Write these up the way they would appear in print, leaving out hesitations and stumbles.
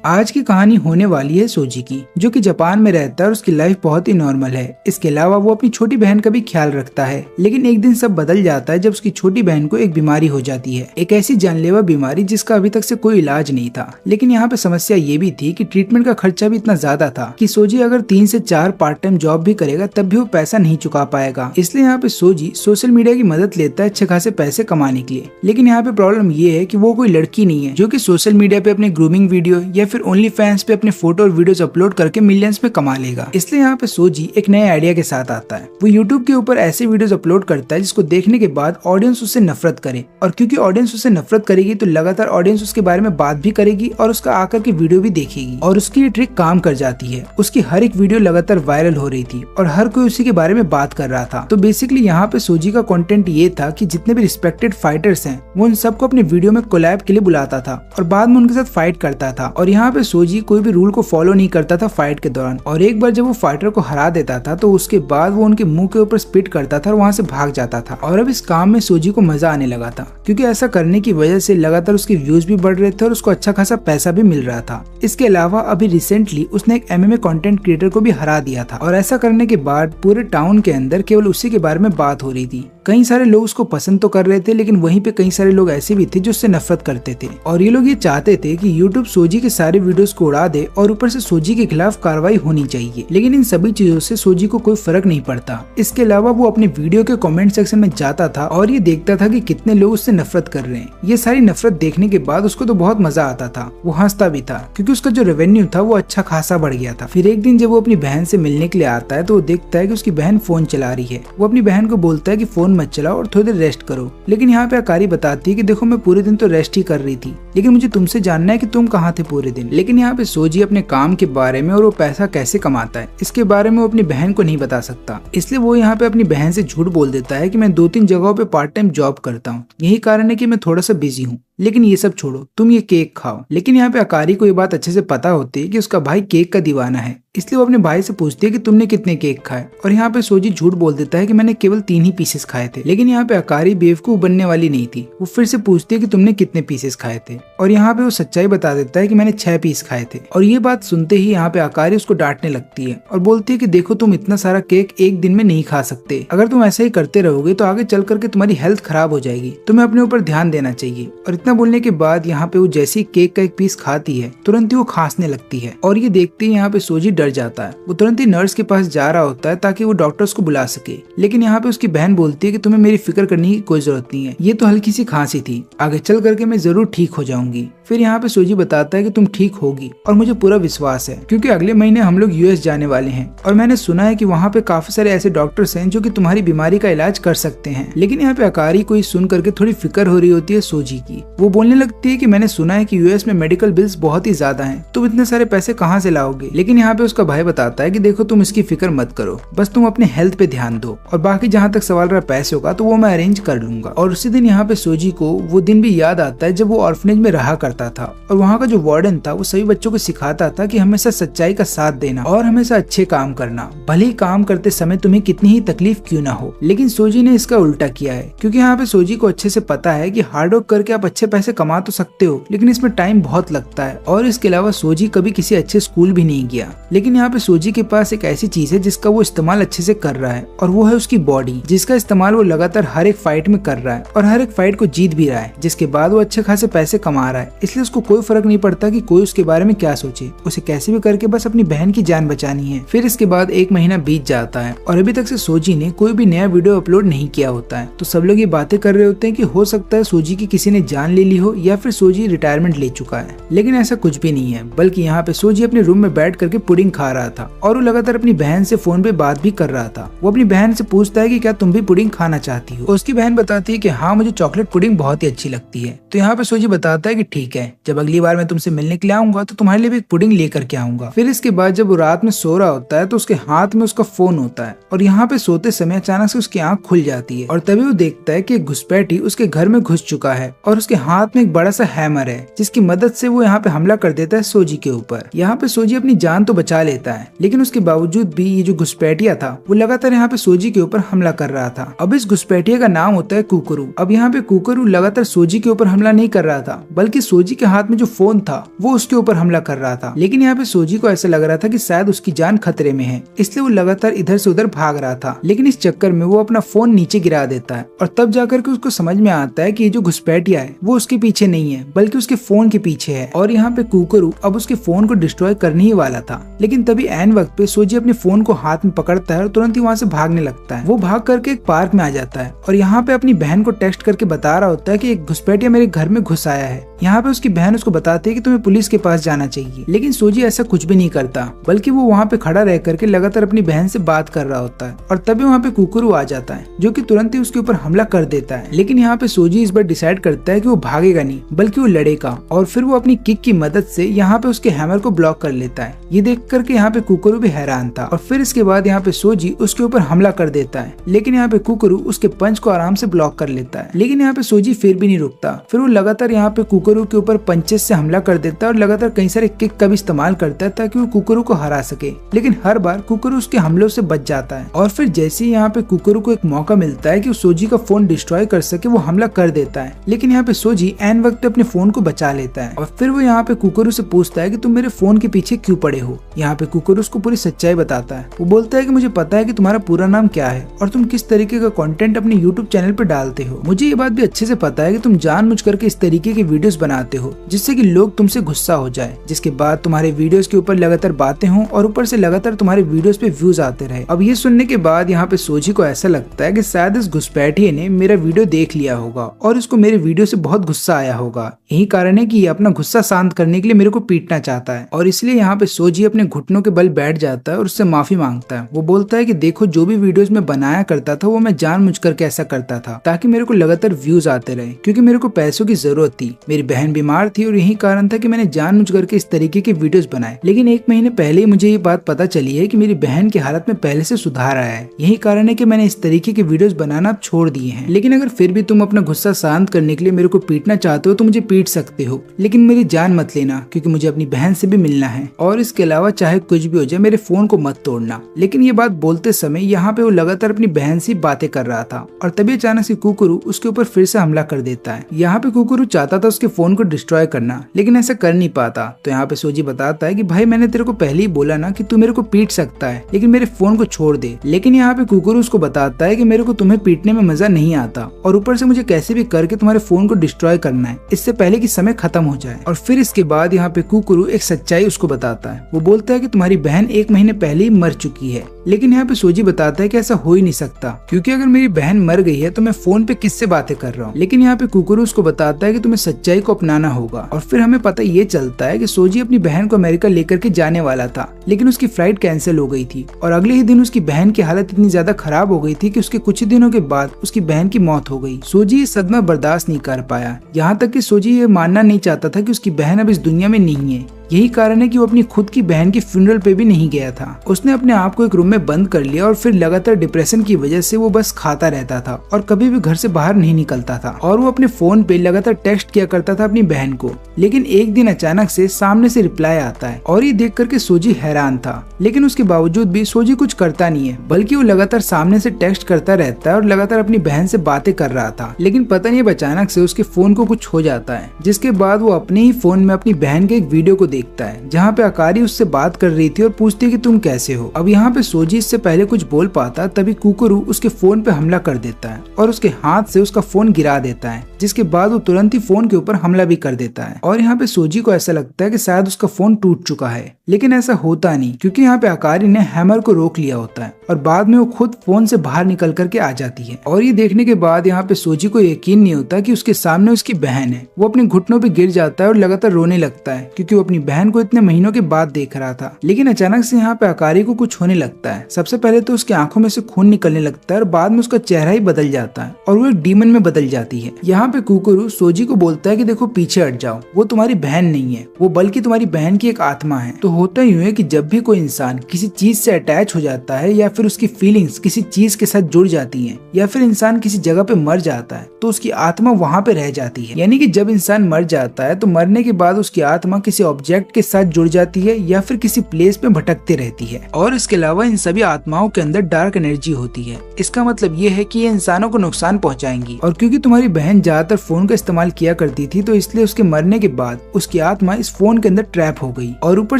आज की कहानी होने वाली है सोजी की, जो कि जापान में रहता है और उसकी लाइफ बहुत ही नॉर्मल है। इसके अलावा वो अपनी छोटी बहन का भी ख्याल रखता है। लेकिन एक दिन सब बदल जाता है जब उसकी छोटी बहन को एक बीमारी हो जाती है, एक ऐसी जानलेवा बीमारी जिसका अभी तक से कोई इलाज नहीं था। लेकिन यहाँ पे समस्या ये भी थी कि ट्रीटमेंट का खर्चा भी इतना ज्यादा था कि सोजी अगर 3 से 4 पार्ट टाइम जॉब भी करेगा तब भी वो पैसा नहीं चुका पाएगा। इसलिए यहाँ पे सोजी सोशल मीडिया की मदद लेता है अच्छे खासे पैसे कमाने के लिए। लेकिन यहाँ पे प्रॉब्लम ये है कि वो कोई लड़की नहीं है जो कि सोशल मीडिया पे अपने ग्रूमिंग वीडियो या फिर ओनली फैंस पे अपने फोटो और वीडियोस अपलोड करके मिलियंस में कमा लेगा। इसलिए यहाँ पे सोजी एक नए आइडिया के साथ आता है। वो यूट्यूब के ऊपर ऐसे वीडियोस अपलोड करता है जिसको देखने के बाद ऑडियंस उससे नफरत करे, और क्योंकि ऑडियंस उससे नफरत करेगी तो लगातार ऑडियंस उसके बारे में बात भी करेगी और उसका आकर के वीडियो भी देखेगी। और उसकी ये ट्रिक काम कर जाती है। उसकी हर एक वीडियो लगातार वायरल हो रही थी और हर कोई उसी के बारे में बात कर रहा था। तो बेसिकली यहाँ पे सोजी का कंटेंट ये था कि जितने भी रिस्पेक्टेड फाइटर्स हैं वो उन सबको अपने वीडियो में कोलैब के लिए बुलाता था और बाद में उनके साथ फाइट करता था। और यहाँ पे सोजी कोई भी रूल को फॉलो नहीं करता था फाइट के दौरान। और एक बार जब वो फाइटर को हरा देता था तो उसके बाद वो उनके मुंह के ऊपर स्पिट करता था और वहाँ से भाग जाता था। और अब इस काम में सोजी को मजा आने लगा था, क्योंकि ऐसा करने की वजह से लगातार उसके व्यूज भी बढ़ रहे थे और उसको अच्छा खासा पैसा भी मिल रहा था। इसके अलावा अभी रिसेंटली उसने एक MMA कंटेंट क्रिएटर को भी हरा दिया था, और ऐसा करने के बाद पूरे टाउन के अंदर केवल उसी के बारे में बात हो रही थी। कई सारे लोग उसको पसंद तो कर रहे थे, लेकिन वहीं पे कई सारे लोग ऐसे भी थे जो उससे नफरत करते थे। और ये लोग ये चाहते थे कि YouTube सोजी के सारे वीडियोस को उड़ा दे और ऊपर से सोजी के खिलाफ कार्रवाई होनी चाहिए। लेकिन इन सभी चीजों से सोजी को कोई फर्क नहीं पड़ता। इसके अलावा वो अपने वीडियो के कमेंट सेक्शन में जाता था और ये देखता था कि कितने लोग उससे नफरत कर रहे हैं। ये सारी नफरत देखने के बाद उसको तो बहुत मजा आता था। वो हंसता भी था क्योंकि उसका जो रेवेन्यू था वो अच्छा खासा बढ़ गया था। फिर एक दिन जब वो अपनी बहन से मिलने के लिए आता है तो वो देखता है कि उसकी बहन फोन चला रही है। वो अपनी बहन को बोलता है कि फोन मत चलाओ और थोड़ी देर रेस्ट करो। लेकिन यहाँ पे अकारी बताती है कि देखो मैं पूरे दिन तो रेस्ट ही कर रही थी, लेकिन मुझे तुमसे जानना है कि तुम कहाँ थे पूरे दिन। लेकिन यहाँ पे सोजी अपने काम के बारे में और वो पैसा कैसे कमाता है इसके बारे में वो अपनी बहन को नहीं बता सकता। इसलिए वो यहाँ पे अपनी बहन से झूठ बोल देता है कि मैं 2-3 जगहों पे पार्ट टाइम जॉब करता हूँ, यही कारण है कि मैं थोड़ा सा बिजी हूँ। लेकिन ये सब छोड़ो, तुम ये केक खाओ। लेकिन यहाँ पे अकारी को ये बात अच्छे से पता होती है कि उसका भाई केक का दीवाना है, इसलिए वो अपने भाई से पूछती है कि तुमने कितने केक खाए। और यहाँ पे सोजी झूठ बोल देता है कि मैंने केवल 3 ही पीसेस खाए थे। लेकिन यहाँ पे अकारी बेवकूफ बनने वाली नहीं थी। वो फिर से पूछती है कि तुमने कितने पीसेस खाए थे, और यहाँ पे वो सच्चाई बता देता है कि मैंने 6 पीस खाए थे। और ये बात सुनते ही यहाँ पे अकारी उसको डांटने लगती है और बोलती है कि देखो तुम इतना सारा केक एक दिन में नहीं खा सकते। अगर तुम ऐसा ही करते रहोगे तो आगे चल करके तुम्हारी हेल्थ खराब हो जाएगी। तुम्हें अपने ऊपर ध्यान देना चाहिए। और इतना बोलने के बाद यहाँ पे वो जैसे ही केक का एक पीस खाती है तुरंत ही वो खांसने लगती है। और ये देखते ही यहाँ पे सोजी डर जाता है। वो तुरंत ही नर्स के पास जा रहा होता है ताकि वो डॉक्टर्स को बुला सके। लेकिन यहाँ पे उसकी बहन बोलती है कि तुम्हें मेरी फिक्र करने की कोई जरूरत नहीं है, ये तो हल्की सी खांसी थी, आगे चल करके मैं जरूर ठीक हो जाऊंगी। फिर यहाँ पे सोजी बताता है कि तुम ठीक होगी और मुझे पूरा विश्वास है, क्योंकि अगले महीने हम लोग US जाने वाले हैं और मैंने सुना है कि वहाँ पे काफी सारे ऐसे डॉक्टर्स हैं जो कि तुम्हारी बीमारी का इलाज कर सकते हैं। लेकिन यहाँ पे अकारी को सुन करके थोड़ी फिक्र हो रही होती है सोजी की। वो बोलने लगती है कि मैंने सुना है कि US में मेडिकल बिल्स बहुत ही ज्यादा हैं, तुम इतने सारे पैसे कहाँ से लाओगे। लेकिन यहाँ पे उसका भाई बताता है कि देखो तुम इसकी फिक्र मत करो, बस तुम अपने हेल्थ पे ध्यान दो, और बाकी जहाँ तक सवाल रहा पैसों का तो वो मैं अरेंज कर लूंगा। और उसी दिन यहाँ पे सोजी को वो दिन भी याद आता है जब वो ऑर्फनेज में रहा करता था, और वहाँ का जो वार्डन था वो सभी बच्चों को सिखाता था कि हमेशा सच्चाई का साथ देना और हमेशा अच्छे काम करना, भले ही काम करते समय तुम्हें कितनी ही तकलीफ क्यों ना हो। लेकिन सोजी ने इसका उल्टा किया है, क्योंकि यहाँ पे सोजी को अच्छे से पता है कि हार्ड वर्क करके आप अच्छे पैसे कमा तो सकते हो, लेकिन इसमें टाइम बहुत लगता है। और इसके अलावा सोजी कभी किसी अच्छे स्कूल भी नहीं गया। लेकिन यहाँ पे सोजी के पास एक ऐसी चीज है जिसका वो इस्तेमाल अच्छे से कर रहा है, और वो है उसकी बॉडी, जिसका इस्तेमाल वो लगातार हर एक फाइट में कर रहा है और हर एक फाइट को जीत भी रहा है, जिसके बाद वो अच्छे खासे पैसे कमा रहा है। इसलिए उसको कोई फर्क नहीं पड़ता कि कोई उसके बारे में क्या सोचे, उसे कैसे भी करके बस अपनी बहन की जान बचानी है। फिर इसके बाद 1 महीना बीत जाता है और अभी तक से सोजी ने कोई भी नया वीडियो अपलोड नहीं किया होता है। तो सब लोग ये बातें कर रहे होते हैं कि हो सकता है सोजी की किसी ने जान ले ली हो या फिर सोजी रिटायरमेंट ले चुका है। लेकिन ऐसा कुछ भी नहीं है, बल्कि यहाँ पे सोजी अपने रूम में बैठ करके पुडिंग खा रहा था और वो लगातार अपनी बहन से फोन पे बात भी कर रहा था। वो अपनी बहन से पूछता है कि क्या तुम भी पुडिंग खाना चाहती हो। उसकी बहन बताती है कि हाँ मुझे चॉकलेट पुडिंग बहुत ही अच्छी लगती है। तो यहाँ पे सोजी बताता है कि ठीक है, जब अगली बार मैं तुमसे मिलने के लिए आऊंगा तो तुम्हारे लिए भी एक पुडिंग लेकर के आऊंगा। फिर इसके बाद जब वो रात में सो रहा होता है तो उसके हाथ में उसका फोन होता है, और यहाँ पे सोते समय अचानक से उसकी आंख खुल जाती है और तभी वो देखता है कि एक घुसपैठी उसके घर में घुस चुका है और उसके हाथ में एक बड़ा सा हैमर है, जिसकी मदद से वो यहाँ पे हमला कर देता है सोजी के ऊपर। यहाँ पे सोजी अपनी जान तो बचा लेता है, लेकिन उसके बावजूद भी ये जो घुसपैठिया था वो लगातार यहाँ पे सोजी के ऊपर हमला कर रहा था। अब इस घुसपैठिया का नाम होता है कुकरू। अब यहाँ पे कुकरू लगातार सोजी के ऊपर हमला नहीं कर रहा था, बल्कि सोजी सोजी के हाथ में जो फोन था वो उसके ऊपर हमला कर रहा था। लेकिन यहाँ पे सोजी को ऐसा लग रहा था कि शायद उसकी जान खतरे में है, इसलिए वो लगातार इधर से उधर भाग रहा था। लेकिन इस चक्कर में वो अपना फोन नीचे गिरा देता है और तब जाकर के उसको समझ में आता है कि ये जो घुसपैठिया है वो उसके पीछे नहीं है बल्कि उसके फोन के पीछे है। और यहाँ पे कुकरू अब उसके फोन को डिस्ट्रॉय करने ही वाला था। लेकिन तभी ऐन वक्त पे सोजी अपने फोन को हाथ में पकड़ता है और तुरंत ही वहाँ से भागने लगता है। वो भाग करके एक पार्क में आ जाता है और यहाँ पे अपनी बहन को टेक्स्ट करके बता रहा होता है कि एक घुसपैठिया मेरे घर में घुस आया है। यहाँ पे उसकी बहन उसको बताती है कि तुम्हें पुलिस के पास जाना चाहिए। लेकिन सोजी ऐसा कुछ भी नहीं करता, बल्कि वो वहाँ पे खड़ा रह करके लगातार अपनी बहन से बात कर रहा होता है। और तभी वहाँ पे कुकरू आ जाता है जो कि तुरंत ही उसके ऊपर हमला कर देता है। लेकिन यहाँ पे सोजी इस बार डिसाइड करता है कि वो भागेगा नहीं बल्कि वो लड़ेगा और फिर वो अपनी किक की मदद से यहाँ पे उसके हैमर को ब्लॉक कर लेता है। ये देख करके यहाँ पे कुकरू भी हैरान था और फिर इसके बाद यहाँ पे सोजी उसके ऊपर हमला कर देता है। लेकिन यहाँ पे कुकरू उसके पंच को आराम से ब्लॉक कर लेता है। लेकिन यहाँ पे सोजी फिर भी नहीं रुकता, फिर वो लगातार यहाँ पे कुकरू के ऊपर पंचेस से हमला कर देता है और लगातार कई सारे किक का भी इस्तेमाल करता है ताकि वो कुकरू को हरा सके। लेकिन हर बार कुकरू उसके हमलों से बच जाता है और फिर जैसे ही यहाँ पे कुकरू को एक मौका मिलता है कि सोजी का फोन डिस्ट्रॉय कर सके, वो हमला कर देता है। लेकिन यहाँ पे सोजी एन वक्त पे अपने फोन को बचा लेता है और फिर वो यहाँ पे कुकरू से पूछता है कि तुम मेरे फोन के पीछे क्यों पड़े हो। यहाँ पे कुकरू उसको पूरी सच्चाई बताता है। वो बोलता है कि मुझे पता है कि तुम्हारा पूरा नाम क्या है और तुम किस तरीके का कंटेंट अपने यूट्यूब चैनल पे डालते हो। मुझे ये बात भी अच्छे से पता है कि तुम जानबूझ करके इस तरीके के वीडियोस बनाते हो जिससे कि लोग तुमसे गुस्सा हो जाए, जिसके बाद तुम्हारे वीडियोस के ऊपर लगातार बातें हों और ऊपर से लगातार तुम्हारे वीडियोस पे व्यूज आते रहे। अब ये सुनने के बाद यहाँ पे सोजी को ऐसा लगता है कि शायद इस घुसपैठिए ने मेरा वीडियो देख लिया होगा और इसको मेरे वीडियो से बहुत गुस्सा आया होगा। यही कारण है कि ये अपना गुस्सा शांत करने के लिए मेरे को पीटना चाहता है और इसलिए यहाँ पे सोजी अपने घुटनों के बल बैठ जाता है और उससे माफी मांगता है। वो बोलता है कि देखो, जो भी वीडियोस मैं बनाया करता था वो मैं जानबूझ करके ऐसा करता था ताकि मेरे को लगातार व्यूज आते रहे, क्योंकि मेरे को पैसों की जरूरत थी। मेरी बहन बीमार थी और यही कारण था कि मैंने जानबूझ करके इस तरीके के वीडियोस बनाए। लेकिन 1 महीने पहले ही मुझे ये बात पता चली है कि मेरी बहन की हालत में पहले से सुधार आया है। यही कारण है कि मैंने इस तरीके के वीडियोस बनाना अब छोड़ दिए हैं। लेकिन अगर फिर भी तुम अपना गुस्सा शांत करने के लिए मेरे को पीटना चाहते हो तो मुझे पीट सकते हो, लेकिन मेरी जान मत लेना, क्योंकि मुझे अपनी बहन से भी मिलना है। और इसके अलावा चाहे कुछ भी हो जाए, मेरे फोन को मत तोड़ना। लेकिन ये बात बोलते समय यहाँ पे वो लगातार अपनी बहन से बातें कर रहा था और तभी अचानक से कुकरू उसके ऊपर फिर से हमला कर देता है। यहाँ पे कुकरू चाहता था उसके फोन को डिस्ट्रॉय करना, लेकिन ऐसा कर नहीं पाता। तो यहाँ पे सोजी बताता है कि भाई, मैंने तेरे को पहले ही बोला ना कि तू मेरे को पीट सकता है, लेकिन मेरे फोन को छोड़ दे। लेकिन यहाँ पे कुकरू उसको बताता है कि मेरे को तुम्हें पीटने में मजा नहीं आता और ऊपर से मुझे कैसे भी करके तुम्हारे फोन को डिस्ट्रॉय करना है, इससे पहले कि समय खत्म हो जाए। और फिर इसके बाद यहाँ पे कुकरू एक सच्चाई उसको बताता है। वो बोलता है कि तुम्हारी बहन 1 महीने पहले ही मर चुकी है। लेकिन यहाँ पे सोजी बताता है कि ऐसा हो ही नहीं सकता, क्योंकि अगर मेरी बहन मर गई है तो मैं फोन पे किससे बातें कर रहा हूँ। लेकिन यहाँ पे कुकरू उसको बताता है कि तुम्हें सच्चाई को अपनाना होगा। और फिर हमें पता ये चलता है कि सोजी अपनी बहन को अमेरिका लेकर के जाने वाला था, लेकिन उसकी फ्लाइट कैंसिल हो गई थी और अगले ही दिन उसकी बहन की हालत इतनी ज्यादा खराब हो गई थी कि उसके कुछ दिनों के बाद उसकी बहन की मौत हो गई। सोजी ये सदमा बर्दाश्त नहीं कर पाया, यहाँ तक कि सोजी ये मानना नहीं चाहता था कि उसकी बहन अब इस दुनिया में नहीं है। यही कारण है कि वो अपनी खुद की बहन की फ्यूनरल पे भी नहीं गया था। उसने अपने आप को एक रूम में बंद कर लिया और फिर लगातार डिप्रेशन की वजह से वो बस खाता रहता था और कभी भी घर से बाहर नहीं निकलता था। और वो अपने फोन पे लगातार टेक्स्ट किया करता था अपनी बहन को। लेकिन एक दिन अचानक से सामने से रिप्लाई आता है और ये देख करके सोजी हैरान था। लेकिन उसके बावजूद भी सोजी कुछ करता नहीं है, बल्कि वो लगातार सामने से टेक्स्ट करता रहता है और लगातार अपनी बहन से बातें कर रहा था। लेकिन पता नहीं अचानक से उसके फोन को कुछ हो जाता है, जिसके बाद वो अपने ही फोन में अपनी बहन के एक वीडियो को देखता है जहाँ पे अकारी उससे बात कर रही थी और पूछती कि तुम कैसे हो। अब यहाँ पे सोजी इससे पहले कुछ बोल पाता तभी कुकरू उसके फोन पे हमला कर देता है और उसके हाथ से उसका फोन गिरा देता है, जिसके बाद वो तुरंत ही फोन के ऊपर हमला भी कर देता है। और यहाँ पे सोजी को ऐसा लगता है कि शायद उसका फोन टूट चुका है, लेकिन ऐसा होता नहीं, क्योंकि यहाँ पे अकारी ने हैमर को रोक लिया होता है और बाद में वो खुद फोन से बाहर निकल करके आ जाती है। और ये देखने के बाद यहाँ पे सोजी को यकीन नहीं होता कि उसके सामने उसकी बहन है। वो अपने घुटनों पे गिर जाता है और लगातार रोने लगता है, क्योंकि वो अपनी बहन को इतने महीनों के बाद देख रहा था। लेकिन अचानक से यहाँ पे अकारी को कुछ होने लगता है। सबसे पहले तो उसकी आंखों में से खून निकलने लगता है और बाद में उसका चेहरा ही बदल जाता है और वो एक डीमन में बदल जाती है। यहाँ पे कुकरू सोजी को बोलता है कि देखो, पीछे हट जाओ, वो तुम्हारी बहन नहीं है, वो बल्कि तुम्हारी बहन की एक आत्मा है। तो होता यूं है कि जब भी कोई इंसान किसी चीज से अटैच हो जाता है या फिर उसकी फीलिंग्स किसी चीज के साथ जुड़ जाती हैं, या फिर इंसान किसी जगह पे मर जाता है तो उसकी आत्मा वहां पे रह जाती है। यानी कि जब इंसान मर जाता है तो मरने के बाद उसकी आत्मा किसी ऑब्जेक्ट प्रोजेक्ट के साथ जुड़ जाती है या फिर किसी प्लेस में भटकते रहती है। और इसके अलावा इन सभी आत्माओं के अंदर डार्क एनर्जी होती है। इसका मतलब ये है कि ये इंसानों को नुकसान पहुंचाएंगी। और क्योंकि तुम्हारी बहन ज्यादातर फोन का इस्तेमाल किया करती थी, तो इसलिए उसके मरने के बाद उसकी आत्मा इस फोन के अंदर ट्रैप हो गई। और ऊपर